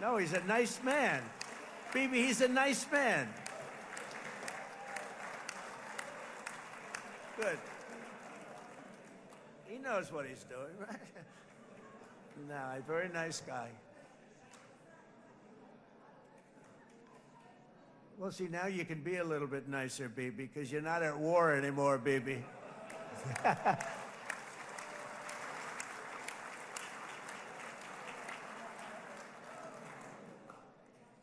No, he's a nice man. Bibi, he's a nice man. Good. He knows what he's doing, right? No, a very nice guy. Well, see, now you can be a little bit nicer, Bibi, because you're not at war anymore, Bibi.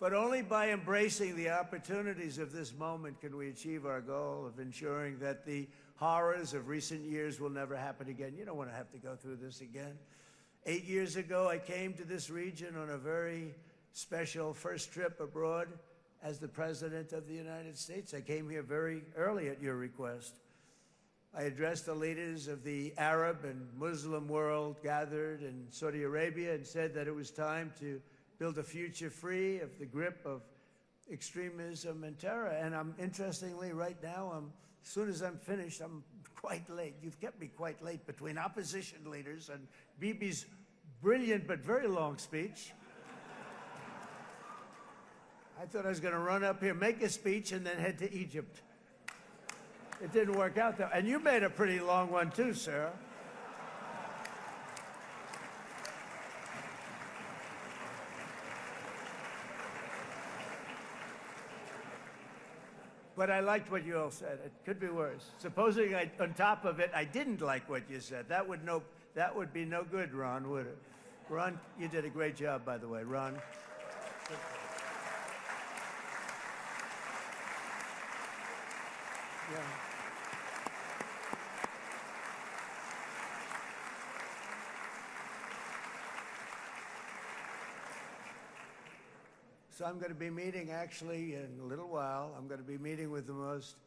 But only by embracing the opportunities of this moment can we achieve our goal of ensuring that the horrors of recent years will never happen again. You don't want to have to go through this again. 8 years ago, I came to this region on a very special first trip abroad as the President of the United States. I came here very early at your request. I addressed the leaders of the Arab and Muslim world gathered in Saudi Arabia and said that it was time to build a future free of the grip of extremism and terror. And interestingly, right now, as soon as I'm finished, I'm quite late. You've kept me quite late between opposition leaders and Bibi's brilliant but very long speech. I thought I was going to run up here, make a speech, and then head to Egypt. It didn't work out, though. And you made a pretty long one, too, Sarah. But I liked what you all said. It could be worse. Supposing on top of it, I didn't like what you said. That would be no good, Ron, would it? Ron, you did a great job, by the way, Ron. Yeah. So I'm going to be meeting, actually, in a little while, I'm going to be meeting with the most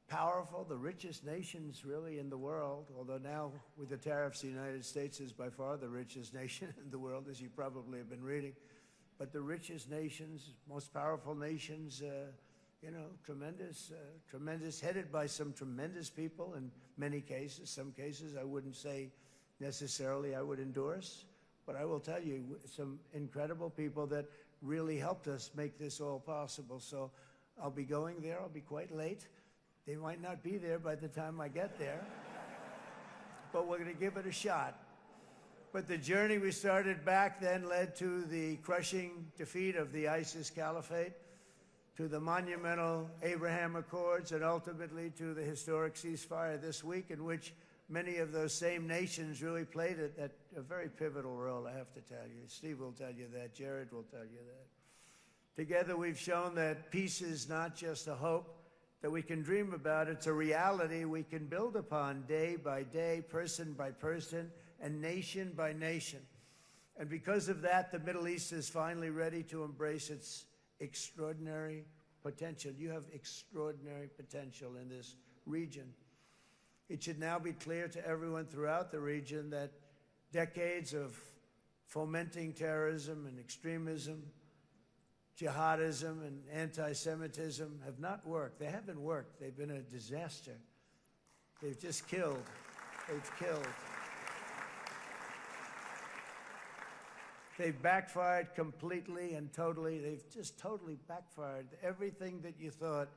powerful, the richest nations, really, in the world, although now, with the tariffs, the United States is by far the richest nation in the world, as you probably have been reading. But the richest nations, most powerful nations, you know, tremendous, headed by some tremendous people in many cases. Some cases I wouldn't say necessarily I would endorse, but I will tell you, some incredible people that really helped us make this all possible. So I'll be going there. I'll be quite late. They might not be there by the time I get there, but we're going to give it a shot. But the journey we started back then led to the crushing defeat of the ISIS caliphate, to the monumental Abraham Accords, and ultimately to the historic ceasefire this week, in which many of those same nations really played a very pivotal role, I have to tell you. Steve will tell you that. Jared will tell you that. Together, we've shown that peace is not just a hope that we can dream about. It's a reality we can build upon day by day, person by person, and nation by nation. And because of that, the Middle East is finally ready to embrace its extraordinary potential. You have extraordinary potential in this region. It should now be clear to everyone throughout the region that decades of fomenting terrorism and extremism, jihadism and anti-Semitism have not worked. They haven't worked. They've been a disaster. They've just killed. They've killed. They've backfired completely and totally. They've just totally backfired. Everything that you thought,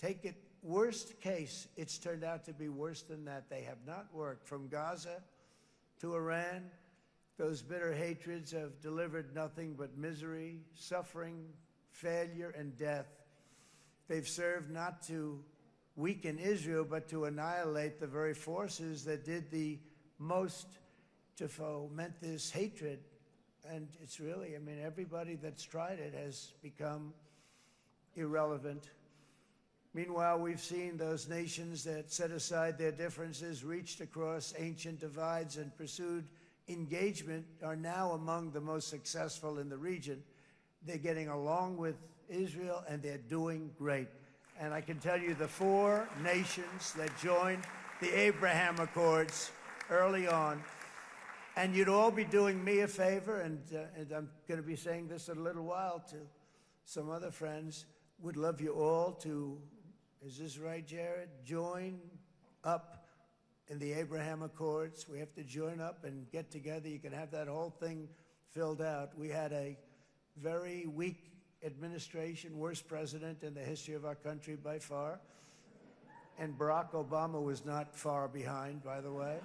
take it worst case, it's turned out to be worse than that. They have not worked. From Gaza to Iran, those bitter hatreds have delivered nothing but misery, suffering, failure, and death. They've served not to weaken Israel, but to annihilate the very forces that did the most to foment this hatred. And it's really, I mean, everybody that's tried it has become irrelevant. Meanwhile, we've seen those nations that set aside their differences, reached across ancient divides, and pursued engagement are now among the most successful in the region. They're getting along with Israel, and they're doing great. And I can tell you the 4 nations that joined the Abraham Accords early on, and you'd all be doing me a favor, and I'm going to be saying this in a little while to some other friends, would love you all to, is this right, Jared? Join up in the Abraham Accords. We have to join up and get together. You can have that whole thing filled out. We had a very weak administration, worst president in the history of our country by far. And Barack Obama was not far behind, by the way.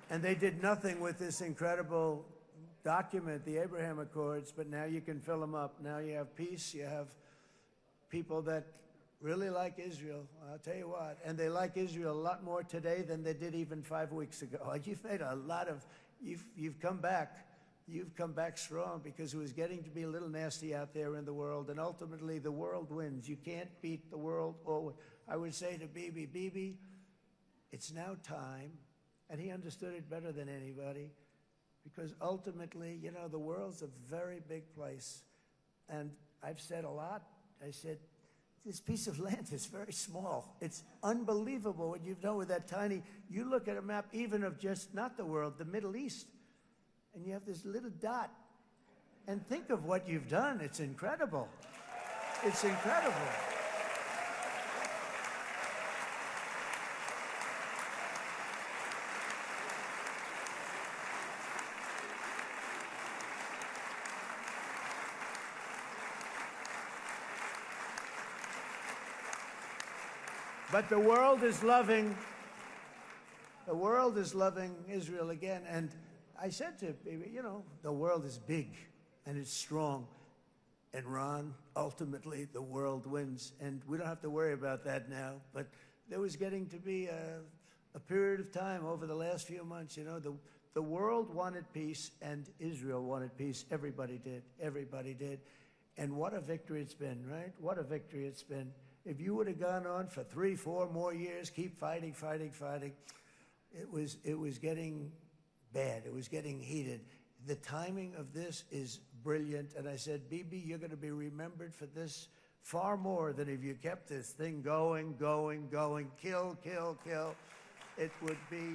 And they did nothing with this incredible document, the Abraham Accords, but now you can fill them up. Now you have peace, you have people that really like Israel. I'll tell you what, and they like Israel a lot more today than they did even 5 weeks ago. You've made a lot of, you've come back. You've come back strong, because it was getting to be a little nasty out there in the world, and ultimately the world wins. You can't beat the world always. I would say to Bibi, it's now time, and he understood it better than anybody, because ultimately, you know, the world's a very big place. And I've said a lot. I said, this piece of land is very small. It's unbelievable what you've done with that tiny, you look at a map even of just, not the world, the Middle East, and you have this little dot. And think of what you've done. It's incredible. It's incredible. But the world is loving Israel again. And I said to Bibi, you know, the world is big and it's strong. And Ron, ultimately, the world wins. And we don't have to worry about that now. But there was getting to be a period of time over the last few months, you know, the world wanted peace and Israel wanted peace. Everybody did. Everybody did. And what a victory it's been, right? What a victory it's been. If you would have gone on for 3, 4 more years, keep fighting, it was getting bad. It was getting heated. The timing of this is brilliant. And I said, Bibi, you're going to be remembered for this far more than if you kept this thing going, kill. It would be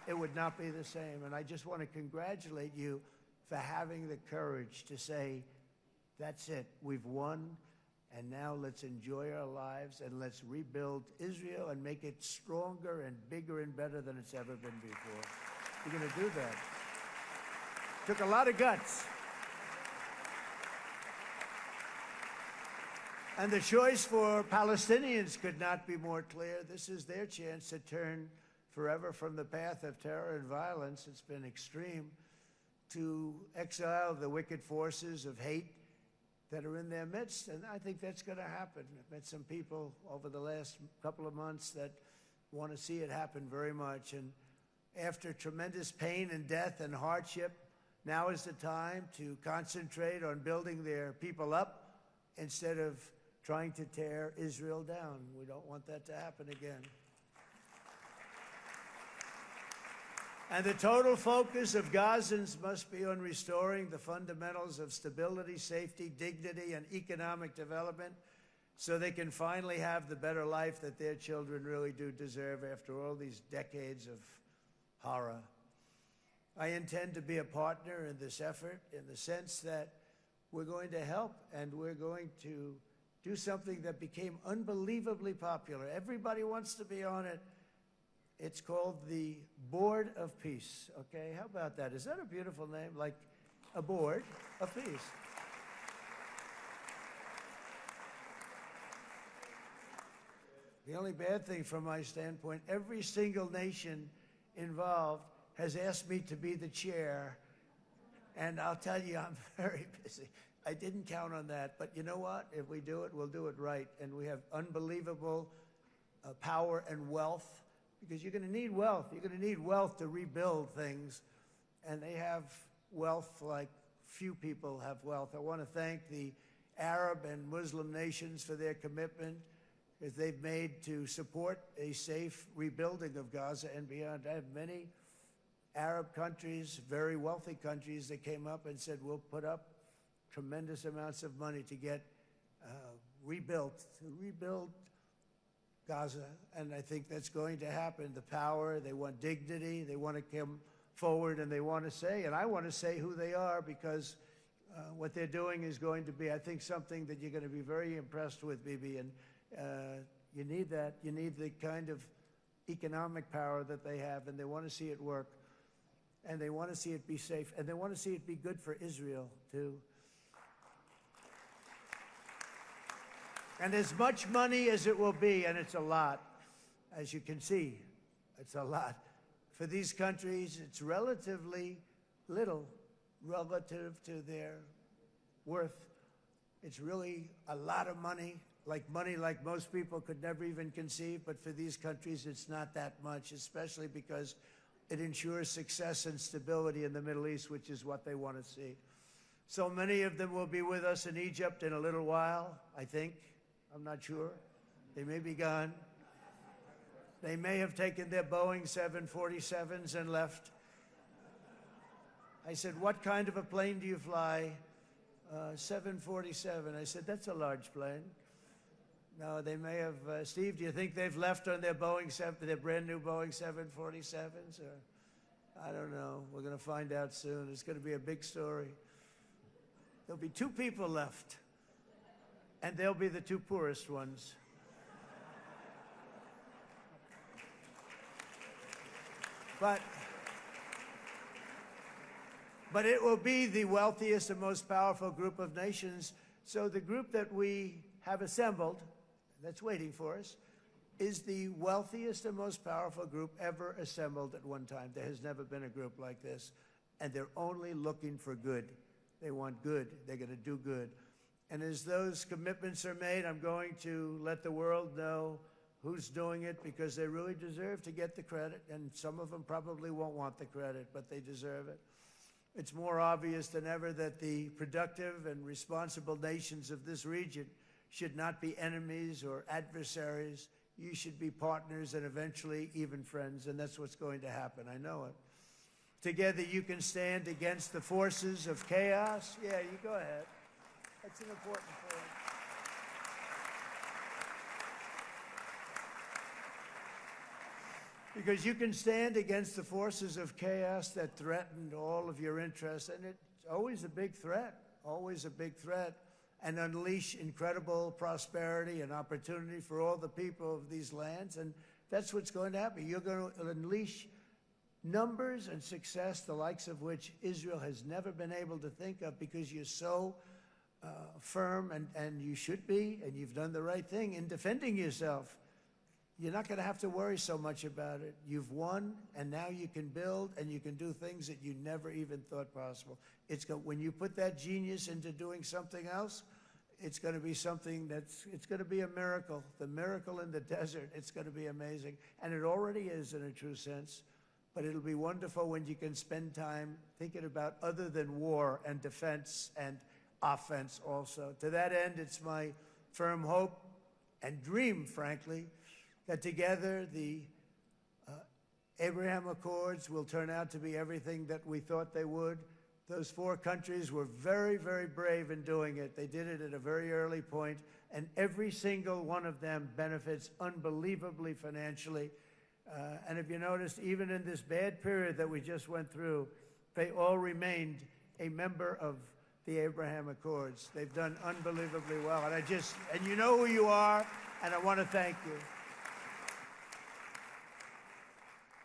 it would not be the same. And I just want to congratulate you for having the courage to say, that's it, we've won. And now let's enjoy our lives and let's rebuild Israel and make it stronger and bigger and better than it's ever been before. You're going to do that. Took a lot of guts. And the choice for Palestinians could not be more clear. This is their chance to turn forever from the path of terror and violence. It's been extreme, to exile the wicked forces of hate that are in their midst, and I think that's going to happen. I've met some people over the last couple of months that want to see it happen very much, and after tremendous pain and death and hardship, now is the time to concentrate on building their people up instead of trying to tear Israel down. We don't want that to happen again. And the total focus of Gazans must be on restoring the fundamentals of stability, safety, dignity, and economic development so they can finally have the better life that their children really do deserve after all these decades of horror. I intend to be a partner in this effort in the sense that we're going to help and we're going to do something that became unbelievably popular. Everybody wants to be on it. It's called the Board of Peace, okay? How about that? Is that a beautiful name? Like a Board of Peace. The only bad thing from my standpoint, every single nation involved has asked me to be the chair, and I'll tell you, I'm very busy. I didn't count on that, but you know what? If we do it, we'll do it right, and we have unbelievable power and wealth, because you're going to need wealth. You're going to need wealth to rebuild things, and they have wealth like few people have wealth. I want to thank the Arab and Muslim nations for their commitment as they've made to support a safe rebuilding of Gaza and beyond. I have many Arab countries, very wealthy countries, that came up and said, we'll put up tremendous amounts of money to get rebuild Gaza, and I think that's going to happen. The power, they want dignity, they want to come forward, and they want to say, and I want to say who they are, because what they're doing is going to be, I think, something that you're going to be very impressed with, Bibi, and you need that. You need the kind of economic power that they have, and they want to see it work, and they want to see it be safe, and they want to see it be good for Israel, too. And as much money as it will be, and it's a lot, as you can see, it's a lot. For these countries, it's relatively little relative to their worth. It's really a lot of money like most people could never even conceive, but for these countries, it's not that much, especially because it ensures success and stability in the Middle East, which is what they want to see. So many of them will be with us in Egypt in a little while, I think. I'm not sure. They may be gone. They may have taken their Boeing 747s and left. I said, what kind of a plane do you fly? 747. I said, that's a large plane. No, they may have. Steve, do you think they've left on their their brand new Boeing 747s? Or I don't know. We're going to find out soon. It's going to be a big story. There'll be 2 people left, and they'll be the 2 poorest ones. But it will be the wealthiest and most powerful group of nations. So the group that we have assembled, that's waiting for us, is the wealthiest and most powerful group ever assembled at one time. There has never been a group like this. And they're only looking for good. They want good. They're going to do good. And as those commitments are made, I'm going to let the world know who's doing it, because they really deserve to get the credit. And some of them probably won't want the credit, but they deserve it. It's more obvious than ever that the productive and responsible nations of this region should not be enemies or adversaries. You should be partners and eventually even friends, and that's what's going to happen. I know it. Together you can stand against the forces of chaos. Yeah, you go ahead. That's an important point. Because you can stand against the forces of chaos that threatened all of your interests, and it's always a big threat, and unleash incredible prosperity and opportunity for all the people of these lands, and that's what's going to happen. You're going to unleash numbers and success, the likes of which Israel has never been able to think of, because you're so firm, and you should be, and you've done the right thing in defending yourself. You're not going to have to worry so much about it. You've won, and now you can build, and you can do things that you never even thought possible. When you put that genius into doing something else, it's going to be something it's going to be a miracle. The miracle in the desert, it's going to be amazing. And it already is in a true sense. But it'll be wonderful when you can spend time thinking about other than war and defense and offense also. To that end, it's my firm hope and dream, frankly, that together the Abraham Accords will turn out to be everything that we thought they would. Those 4 countries were very, very brave in doing it. They did it at a very early point, and every single one of them benefits unbelievably financially. And if you noticed, even in this bad period that we just went through, they all remained a member of the Abraham Accords. They've done unbelievably well. And you know who you are, and I want to thank you.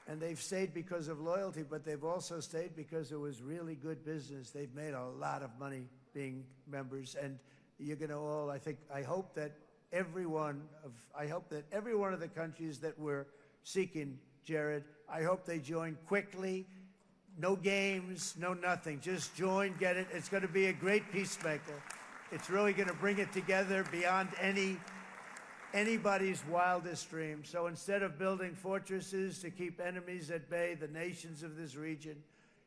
And they've stayed because of loyalty, but they've also stayed because it was really good business. They've made a lot of money being members, and you're going to all, I hope that every one of the countries that we're seeking, Jared, I hope they join quickly. No games, no nothing. Just join, get it. It's going to be a great peacemaker. It's really going to bring it together beyond anybody's wildest dream. So instead of building fortresses to keep enemies at bay, the nations of this region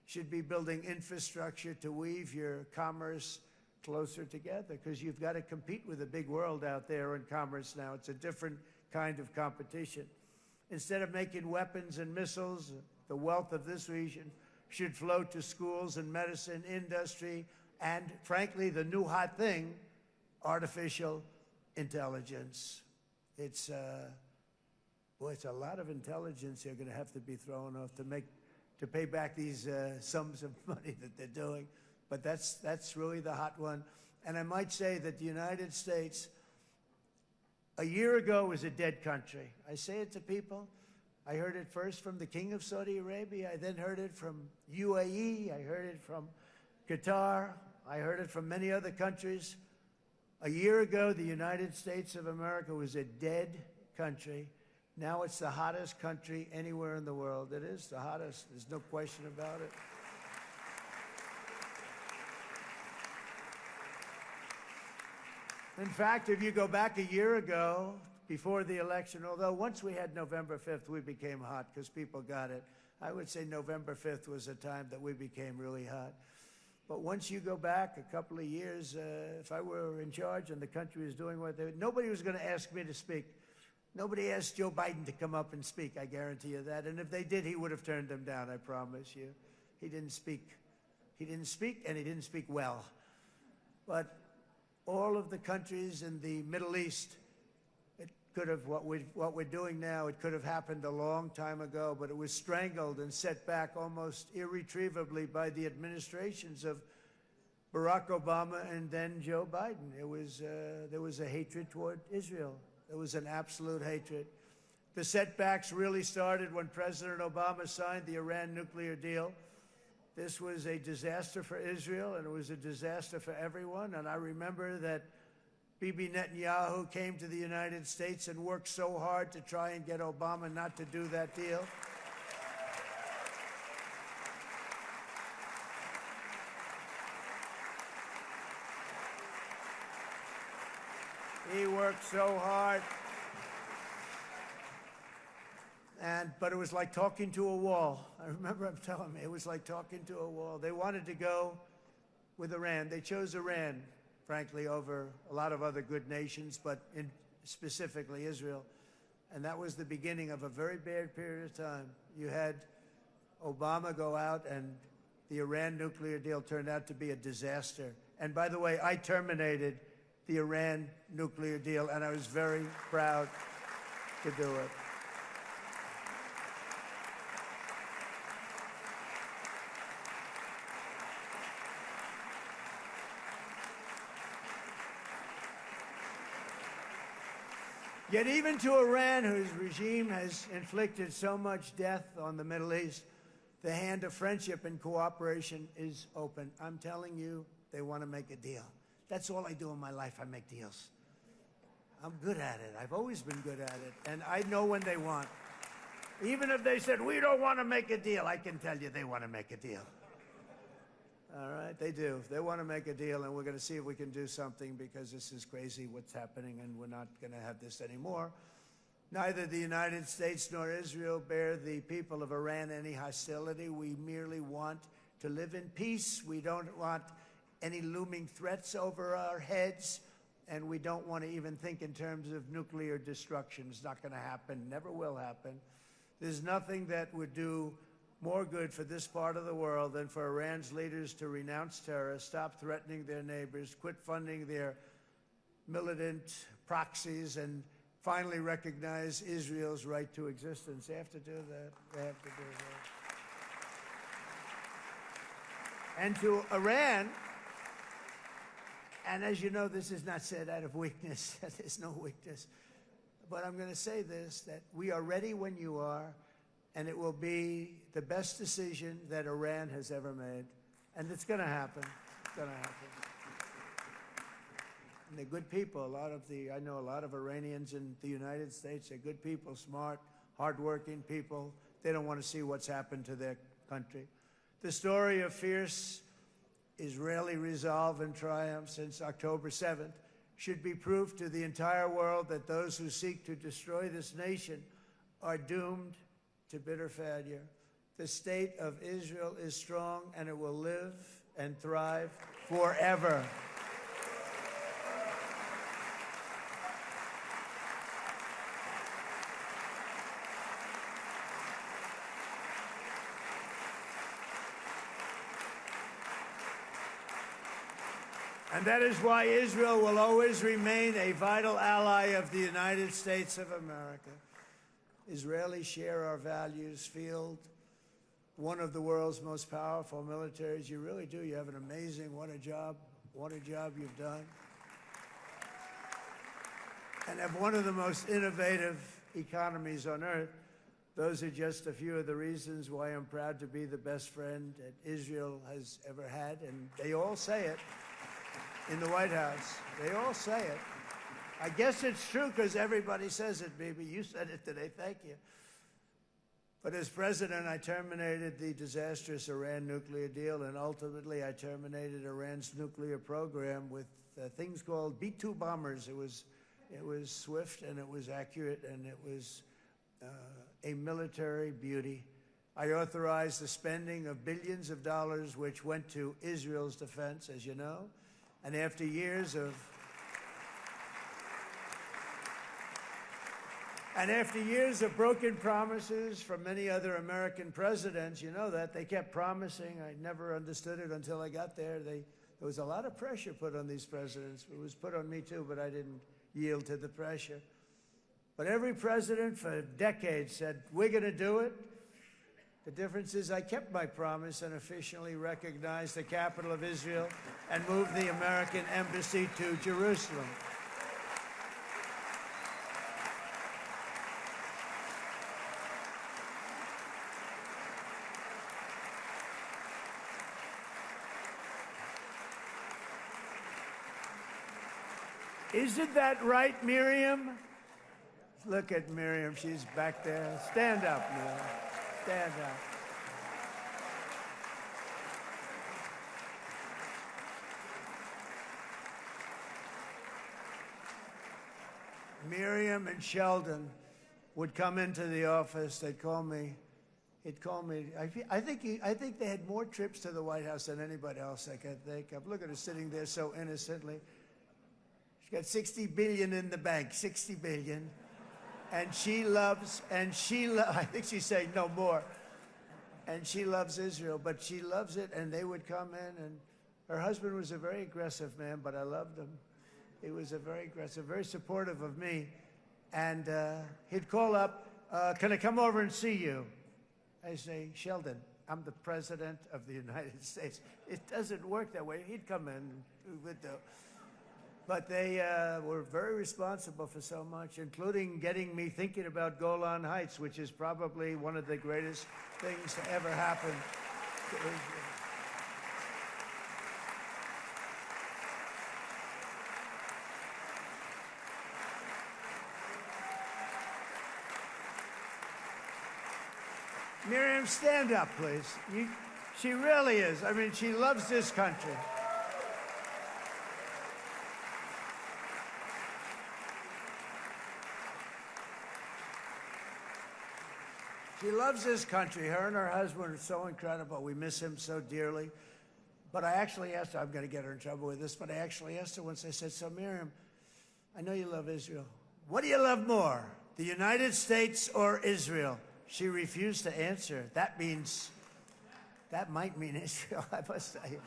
should be building infrastructure to weave your commerce closer together, because you've got to compete with the big world out there in commerce now. It's a different kind of competition. Instead of making weapons and missiles, the wealth of this region should flow to schools and medicine, industry, and frankly, the new hot thing, artificial intelligence. It's a lot of intelligence they're going to have to be thrown off to pay back these sums of money that they're doing. But that's really the hot one. And I might say that the United States, a year ago, was a dead country. I say it to people. I heard it first from the King of Saudi Arabia. I then heard it from UAE. I heard it from Qatar. I heard it from many other countries. A year ago, the United States of America was a dead country. Now it's the hottest country anywhere in the world. It is the hottest. There's no question about it. In fact, if you go back a year ago, before the election, although once we had November 5th, we became hot because people got it. I would say November 5th was a time that we became really hot. But once you go back a couple of years, if I were in charge and the country was doing what they were, nobody was going to ask me to speak. Nobody asked Joe Biden to come up and speak, I guarantee you that. And if they did, he would have turned them down, I promise you. He didn't speak. He didn't speak, and he didn't speak well. But all of the countries in the Middle East, it could have, what we're doing now, it could have happened a long time ago, but it was strangled and set back almost irretrievably by the administrations of Barack Obama and then Joe Biden. There was a hatred toward Israel. There was an absolute hatred. The setbacks really started when President Obama signed the Iran nuclear deal. This was a disaster for Israel, and it was a disaster for everyone. And I remember that Bibi Netanyahu came to the United States and worked so hard to try and get Obama not to do that deal. He worked so hard. But it was like talking to a wall. I remember him telling me it was like talking to a wall. They wanted to go with Iran. They chose Iran, frankly, over a lot of other good nations, but specifically Israel. And that was the beginning of a very bad period of time. You had Obama go out, and the Iran nuclear deal turned out to be a disaster. And by the way, I terminated the Iran nuclear deal, and I was very proud to do it. Yet even to Iran, whose regime has inflicted so much death on the Middle East, the hand of friendship and cooperation is open. I'm telling you, they want to make a deal. That's all I do in my life. I make deals. I'm good at it. I've always been good at it. And I know when they want. Even if they said, we don't want to make a deal, I can tell you they want to make a deal. All right, they do. They want to make a deal, and we're going to see if we can do something, because this is crazy what's happening, and we're not going to have this anymore. Neither the United States nor Israel bear the people of Iran any hostility. We merely want to live in peace. We don't want any looming threats over our heads, and we don't want to even think in terms of nuclear destruction. It's not going to happen, never will happen. There's nothing that would do more good for this part of the world than for Iran's leaders to renounce terror, stop threatening their neighbors, quit funding their militant proxies, and finally recognize Israel's right to existence. They have to do that. They have to do that. And to Iran, and as you know, this is not said out of weakness. There's no weakness. But I'm going to say this, that we are ready when you are, and it will be the best decision that Iran has ever made. And it's going to happen. It's going to happen. And they're good people. I know a lot of Iranians in the United States. They're good people, smart, hardworking people. They don't want to see what's happened to their country. The story of fierce Israeli resolve and triumph since October 7th should be proof to the entire world that those who seek to destroy this nation are doomed to bitter failure. The state of Israel is strong, and it will live and thrive forever. And that is why Israel will always remain a vital ally of the United States of America. Israelis share our values, field one of the world's most powerful militaries. You really do. You have an amazing, what a job you've done. And have one of the most innovative economies on earth. Those are just a few of the reasons why I'm proud to be the best friend that Israel has ever had. And they all say it in the White House. They all say it. I guess it's true because everybody says it, Bibi. You said it today. Thank you. But as president, I terminated the disastrous Iran nuclear deal, and ultimately I terminated Iran's nuclear program with things called B-2 bombers. It was swift, and it was accurate, and it was a military beauty. I authorized the spending of billions of dollars, which went to Israel's defense, as you know. And after years of broken promises from many other American presidents, you know that, they kept promising. I never understood it until I got there. There was a lot of pressure put on these presidents. It was put on me too, but I didn't yield to the pressure. But every president for decades said, we're going to do it. The difference is I kept my promise and officially recognized the capital of Israel and moved the American embassy to Jerusalem. Isn't that right, Miriam? Look at Miriam. She's back there. Stand up, Miriam. Stand up. Miriam and Sheldon would come into the office. They'd call me. He'd call me. I think they had more trips to the White House than anybody else I can think of. Look at her sitting there so innocently. She's got $60 billion in the bank. $60 billion. And I think she's saying no more. And she loves Israel, but she loves it, and they would come in, and her husband was a very aggressive man, but I loved him. He was a very aggressive, very supportive of me. And he'd call up, can I come over and see you? I say, Sheldon, I'm the president of the United States. It doesn't work that way. He'd come in, we would do. But they were very responsible for so much, including getting me thinking about Golan Heights, which is probably one of the greatest things to ever happen to Israel. Miriam, stand up, please. She really is. I mean, she loves this country. She loves this country. Her and her husband are so incredible. We miss him so dearly. But I actually asked her, I'm going to get her in trouble with this, but I actually asked her once, I said, so Miriam, I know you love Israel. What do you love more, the United States or Israel? She refused to answer. That might mean Israel, I must say.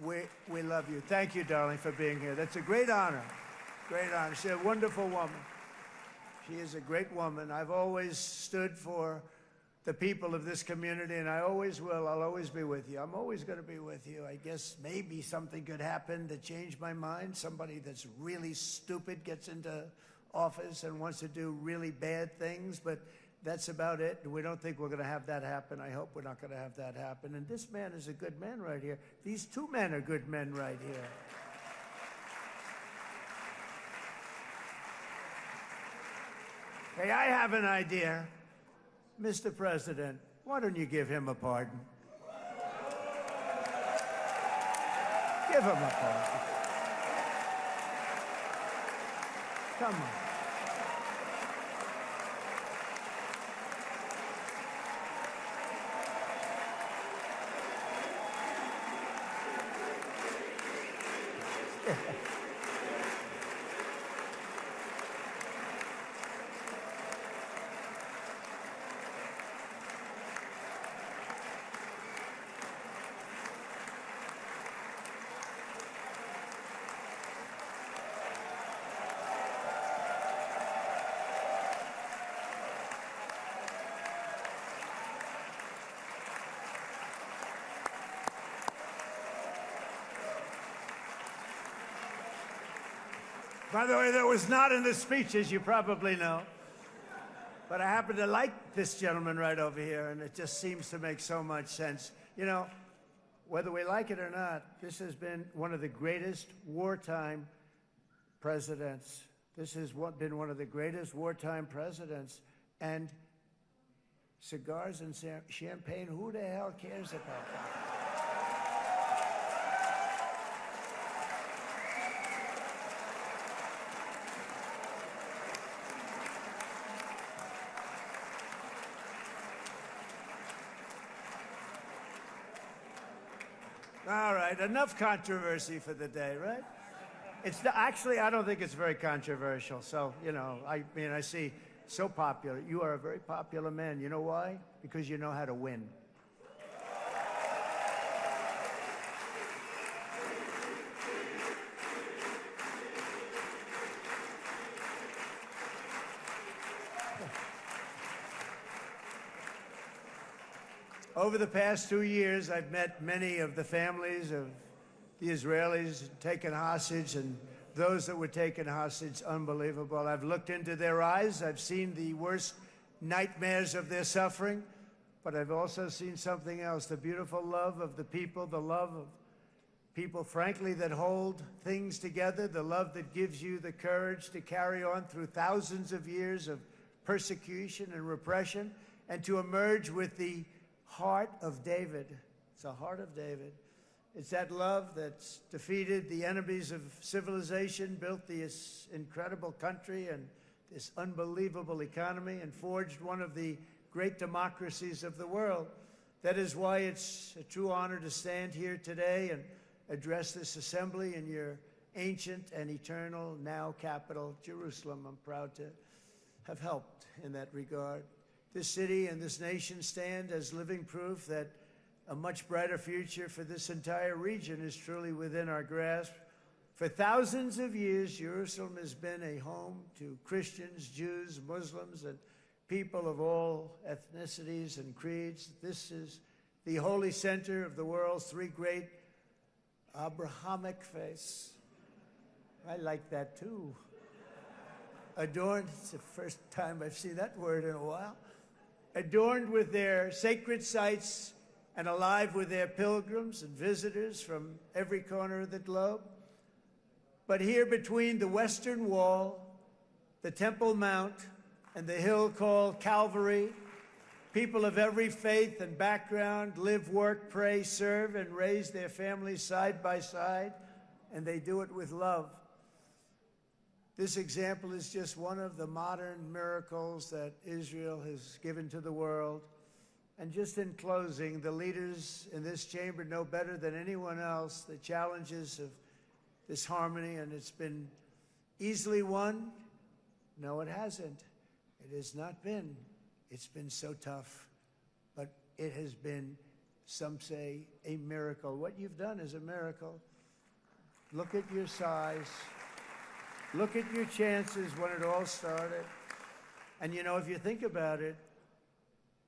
We love you. Thank you, darling, for being here. That's a great honor. Great honor. She's a wonderful woman. She is a great woman. I've always stood for the people of this community, and I always will. I'll always be with you. I'm always going to be with you. I guess maybe something could happen to change my mind. Somebody that's really stupid gets into office and wants to do really bad things, but that's about it. We don't think we're going to have that happen. I hope we're not going to have that happen. And this man is a good man right here. These two men are good men right here. Hey, I have an idea. Mr. President, why don't you give him a pardon? Give him a pardon. Come on. By the way, that was not in the speech, as you probably know. But I happen to like this gentleman right over here, and it just seems to make so much sense. You know, whether we like it or not, this has been one of the greatest wartime presidents. This has been one of the greatest wartime presidents. And cigars and champagne, who the hell cares about that? All right, enough controversy for the day, right? Actually, I don't think it's very controversial. So, you know, I mean, I see so popular. You are a very popular man. You know why? Because you know how to win. Over the past 2 years, I've met many of the families of the Israelis taken hostage and those that were taken hostage. Unbelievable. I've looked into their eyes. I've seen the worst nightmares of their suffering, but I've also seen something else, the beautiful love of the people, the love of people, frankly, that hold things together, the love that gives you the courage to carry on through thousands of years of persecution and repression and to emerge with the heart of David. It's the heart of David. It's that love that's defeated the enemies of civilization, built this incredible country and this unbelievable economy, and forged one of the great democracies of the world. That is why it's a true honor to stand here today and address this assembly in your ancient and eternal now capital, Jerusalem. I'm proud to have helped in that regard. This city and this nation stand as living proof that a much brighter future for this entire region is truly within our grasp. For thousands of years, Jerusalem has been a home to Christians, Jews, Muslims, and people of all ethnicities and creeds. This is the holy center of the world's three great Abrahamic faiths. I like that too. Adorned, it's the first time I've seen that word in a while. Adorned with their sacred sites and alive with their pilgrims and visitors from every corner of the globe. But here between the Western Wall, the Temple Mount, and the hill called Calvary, people of every faith and background live, work, pray, serve, and raise their families side by side, and they do it with love. This example is just one of the modern miracles that Israel has given to the world. And just in closing, the leaders in this chamber know better than anyone else the challenges of this harmony, and it's been easily won. No, it hasn't. It has not been. It's been so tough, but it has been, some say, a miracle. What you've done is a miracle. Look at your size. Look at your chances when it all started. And you know, if you think about it,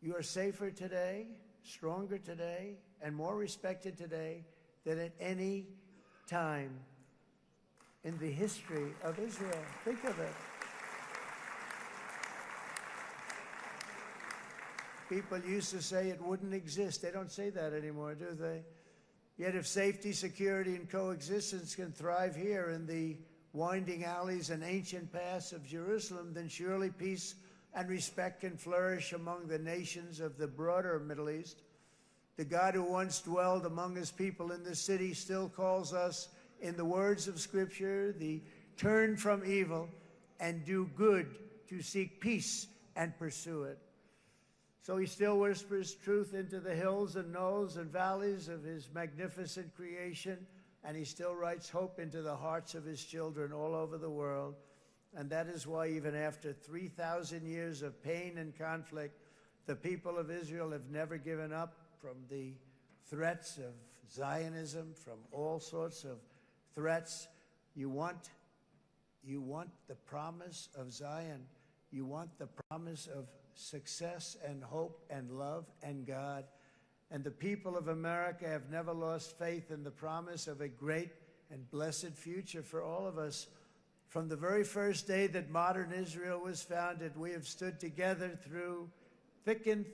you are safer today, stronger today, and more respected today than at any time in the history of Israel. Think of it. People used to say it wouldn't exist. They don't say that anymore, do they? Yet if safety, security, and coexistence can thrive here in the winding alleys and ancient paths of Jerusalem, then surely peace and respect can flourish among the nations of the broader Middle East. The God who once dwelled among his people in this city still calls us, in the words of Scripture, the turn from evil and do good, to seek peace and pursue it. So he still whispers truth into the hills and knolls and valleys of his magnificent creation, and he still writes hope into the hearts of his children all over the world. And that is why even after 3,000 years of pain and conflict, the people of Israel have never given up from the threats of Zionism, from all sorts of threats. You want the promise of Zion. You want the promise of success and hope and love and God. And the people of America have never lost faith in the promise of a great and blessed future for all of us. From the very first day that modern Israel was founded, we have stood together through thick and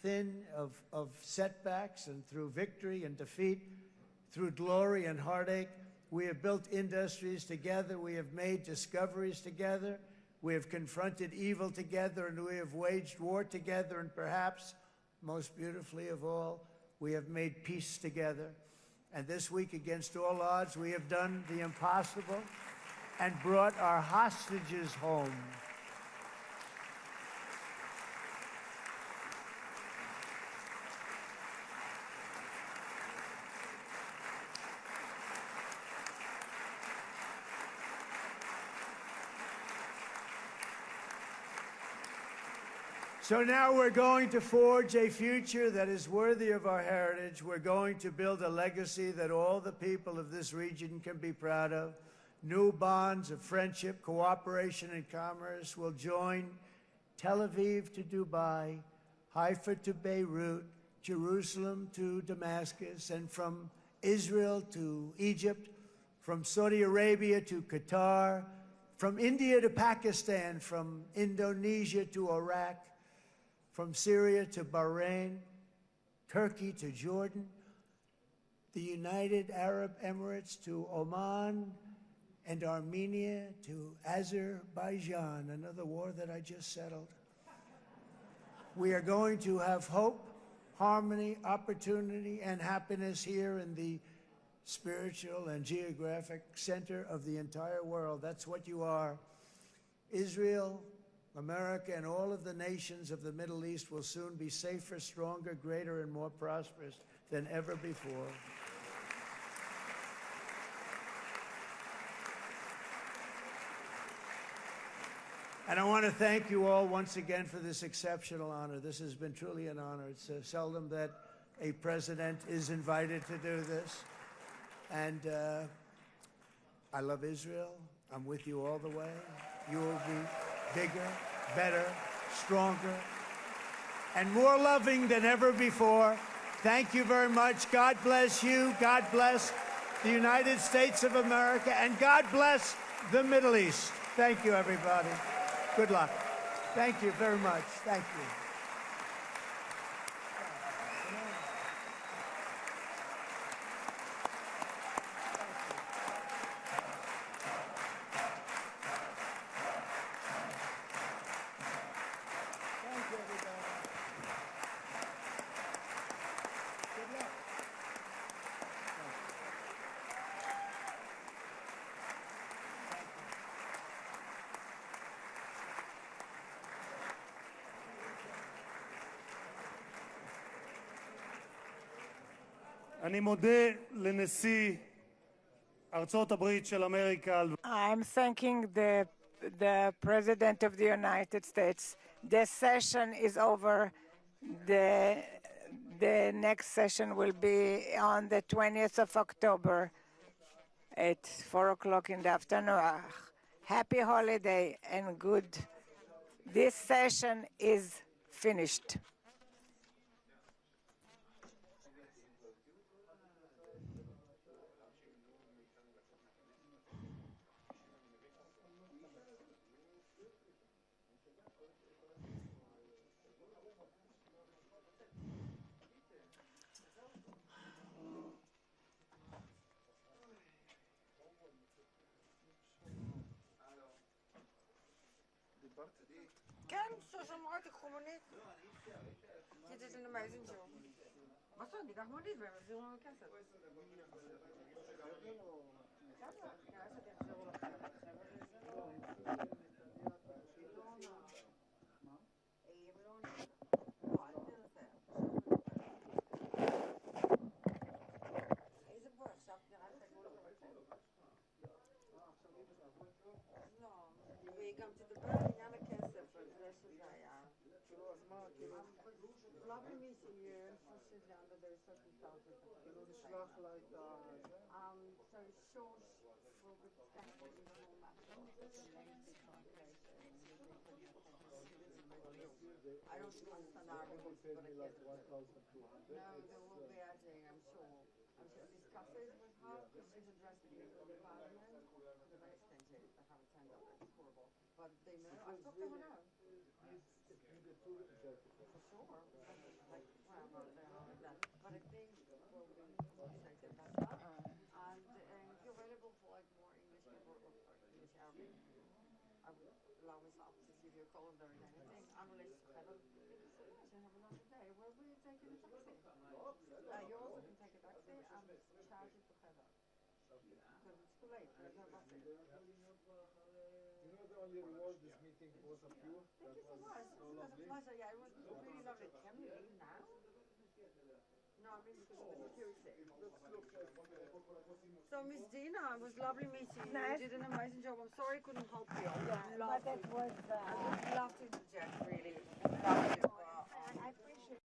thin of setbacks, and through victory and defeat, through glory and heartache. We have built industries together. We have made discoveries together. We have confronted evil together, and we have waged war together. And perhaps most beautifully of all, we have made peace together. And this week, against all odds, we have done the impossible and brought our hostages home. So now we're going to forge a future that is worthy of our heritage. We're going to build a legacy that all the people of this region can be proud of. New bonds of friendship, cooperation, and commerce will join Tel Aviv to Dubai, Haifa to Beirut, Jerusalem to Damascus, and from Israel to Egypt, from Saudi Arabia to Qatar, from India to Pakistan, from Indonesia to Iraq, from Syria to Bahrain, Turkey to Jordan, the United Arab Emirates to Oman, and Armenia to Azerbaijan, another war that I just settled. We are going to have hope, harmony, opportunity, and happiness here in the spiritual and geographic center of the entire world. That's what you are. Israel, America, and all of the nations of the Middle East will soon be safer, stronger, greater, and more prosperous than ever before. And I want to thank you all once again for this exceptional honor. This has been truly an honor. It's seldom that a president is invited to do this. And I love Israel. I'm with you all the way. You will be bigger, better, stronger, and more loving than ever before. Thank you very much. God bless you. God bless the United States of America. And God bless the Middle East. Thank you, everybody. Good luck. Thank you very much. Thank you. אני מודה לנשיא ארצות הברית של אמריקה. I'm thanking the the President of the United States. The session is over. The next session will be on the 20th of October at 4 o'clock in the afternoon. Happy holiday and good. This session is finished. כן, שושה אמרתי, קחו מונית. He did an amazing job. מה זאת, ניקח מונית והם יחזירו לנו כסף. איזה בוא, עכשיו נראה לך גבול ברכב. לא, והיא גם תדבר על עניין הכסף, על זה שזה היה. כאילו, אז מה, כאילו... Lovely meeting you, unfortunately under those circumstances. כאילו, נשלח לה את ה... So short will be definitely the more matter. It's a lengthy translation. I don't understand Arabic, but I get it. No, they will be adding, I'm sure. I'm sure discuss it with her, because she's addressed me in the parliament. They're very extensive, they have a tender, it's horrible. But they know, I talked to her now. For sure. Like, well, not like that. But I think we'll be compensated better. And if you're available for like more English people, or English Arabic, I would allow myself to give you a call during anything. Unless you have a lovely day. We'll be taking a taxi. You also can take a taxi and charge it to Heather. Because it's too late, there's no buses. You know the only reward this meeting was of you? Thank you so much. It was a pleasure. Yeah, it was really lovely. Can we leave now? No, I mean because of the security. So Miss Dina, it was lovely meeting you. You did an amazing job. I'm sorry I couldn't help you. But it was... I would love to interject, really. Love to. I appreciate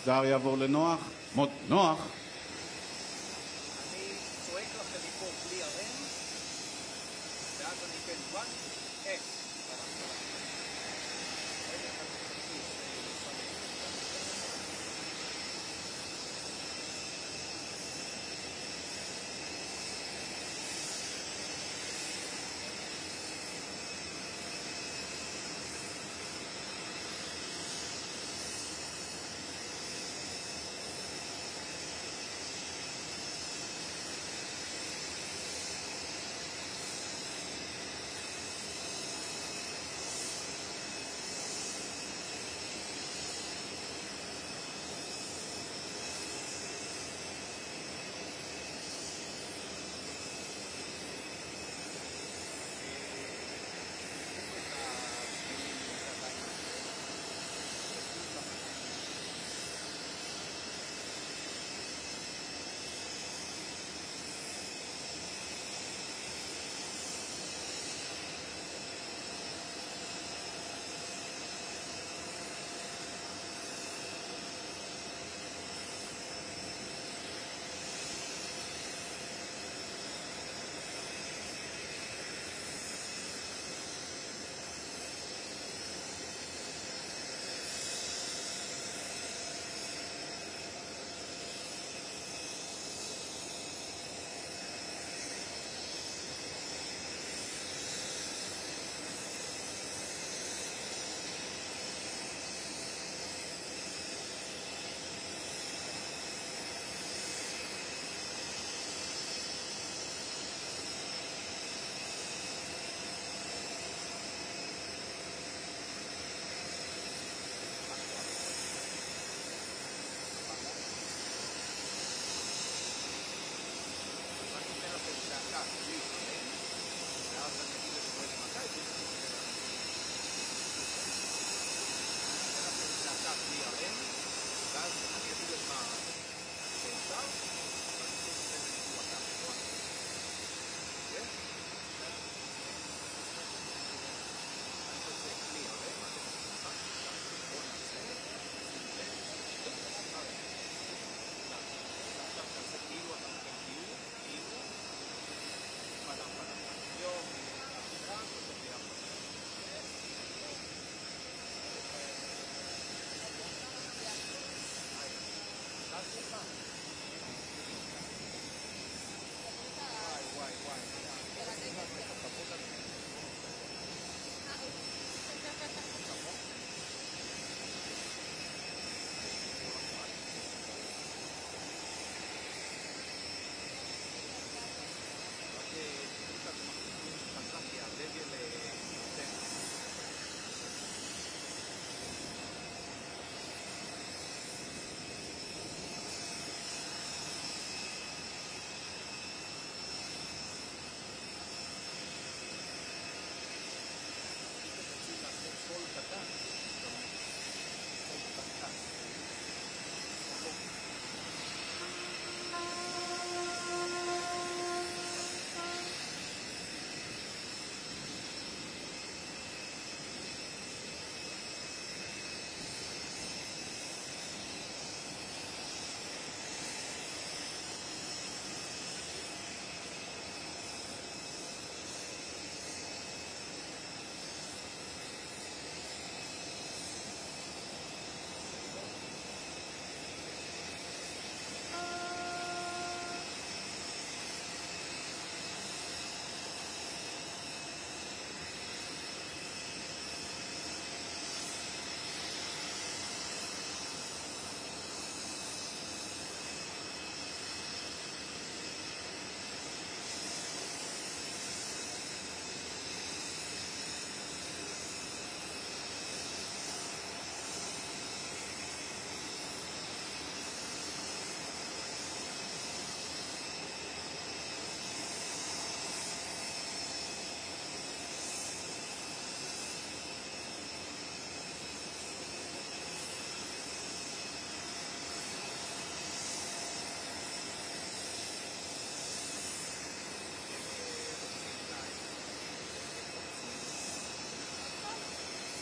המסדר יעבור לנוח. נוח? אני צועק לכם מפה בלי הרם, ואז אני אתן וואן, אין.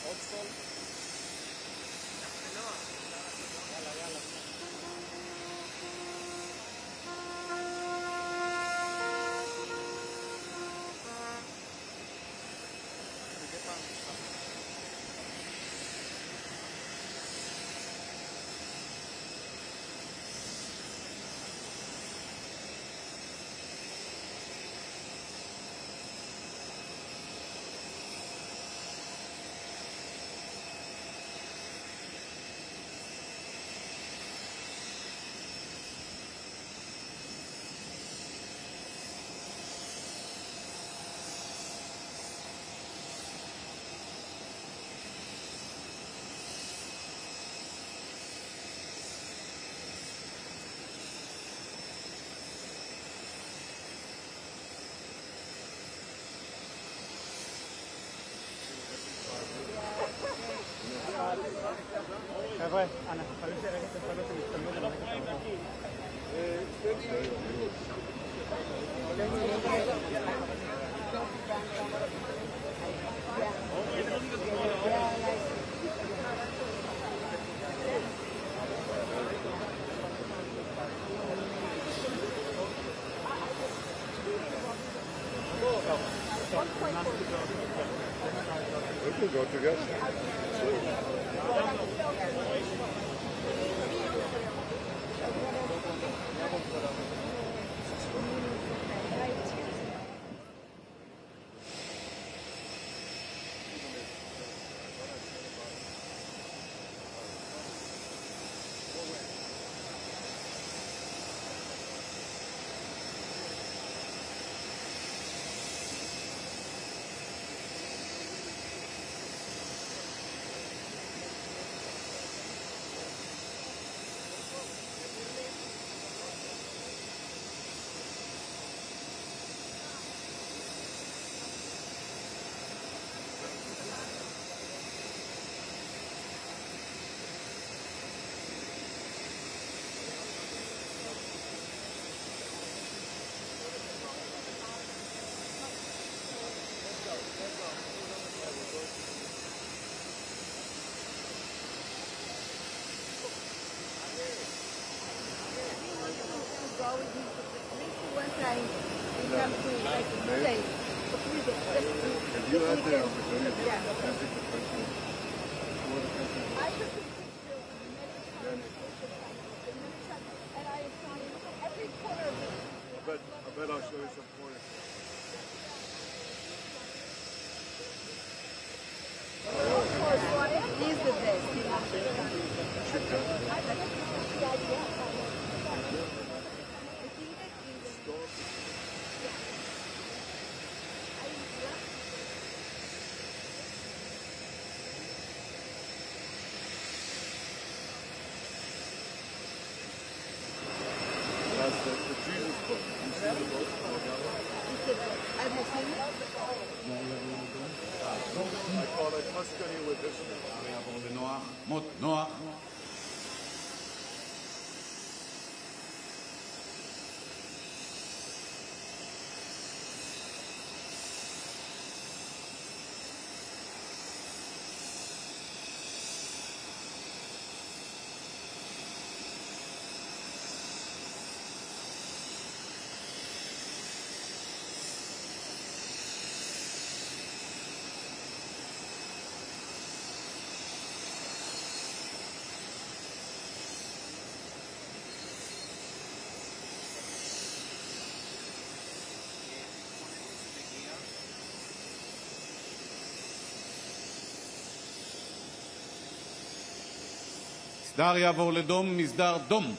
עוד סול? יאללה, יאללה. חבר'ה, אנחנו חייבים שרגע תפעלו אתם יצטלמו לראות את האוטו. We can go together. You had the opportunity. I bet I'll show you some pointers. He's the best. That's the Jesus book. You see the book? Have you seen it? I call it Tuscany with history. יעבור לנוח, מות נוח. מסדר יעבור לדום, מסדר דום.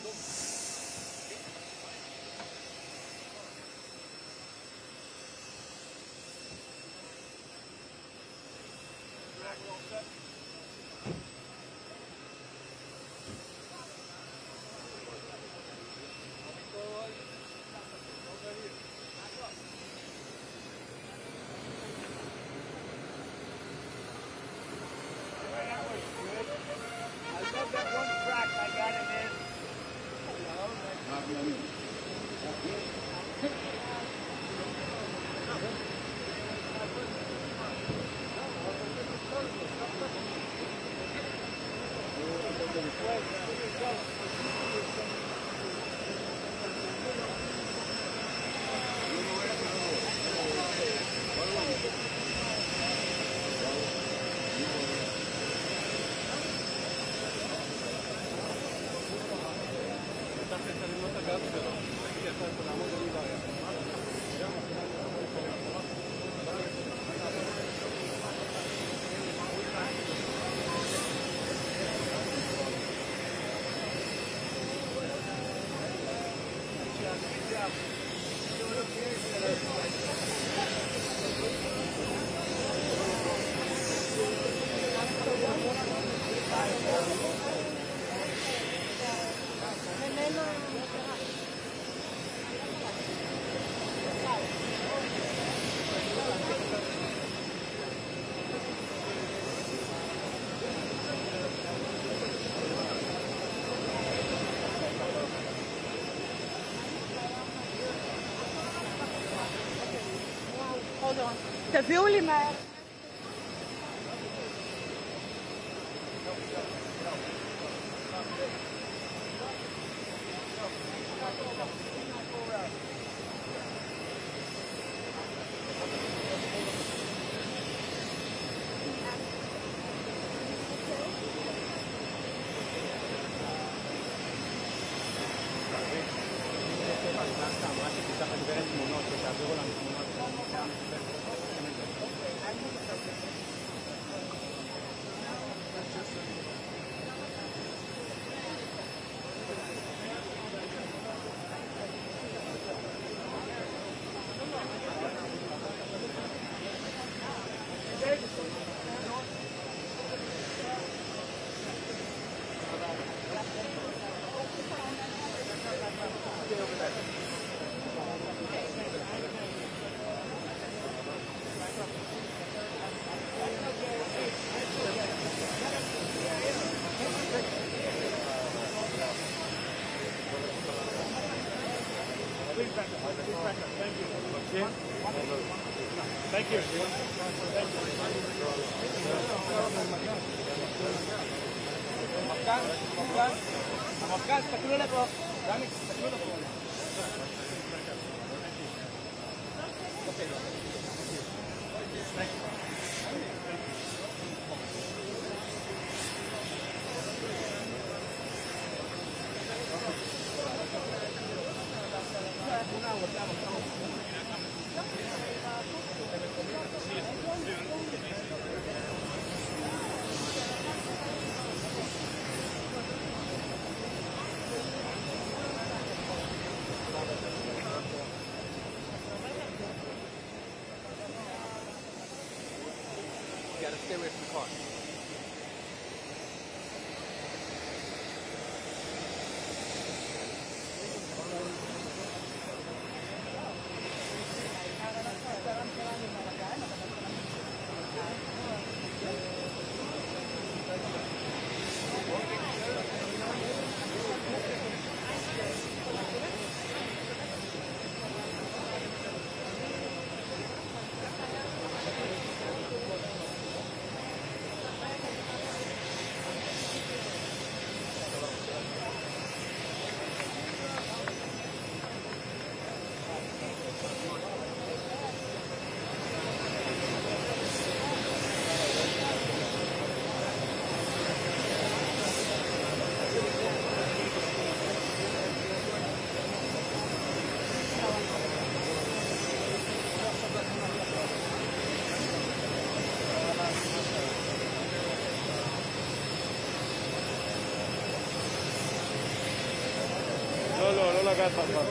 תביאו לי מהר. Thank you. המפכ"ל, תסתכלו לפה. דני, תסתכלו לפה. You gotta stay away from the car. לא לגעת באחד.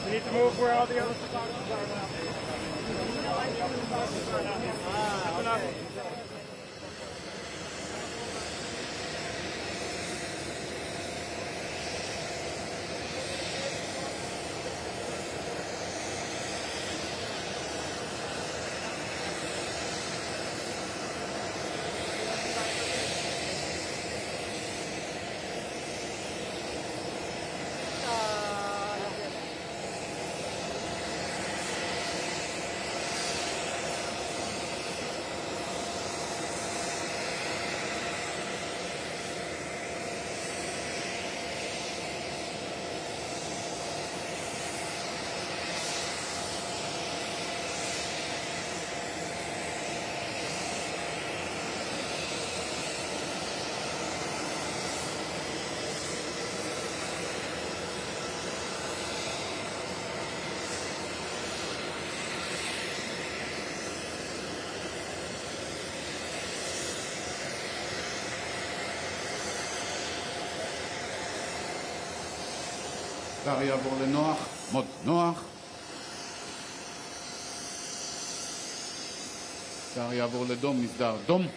We need to move where all the other photographers are now. שר יעבור לנוח, מוד נוח. שר יעבור לדום, מסדר דום.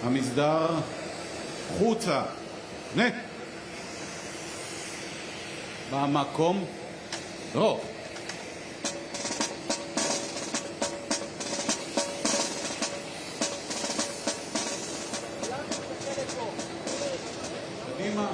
המסדר חוצה. נה. במקום. לא. קדימה.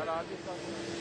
Gracias.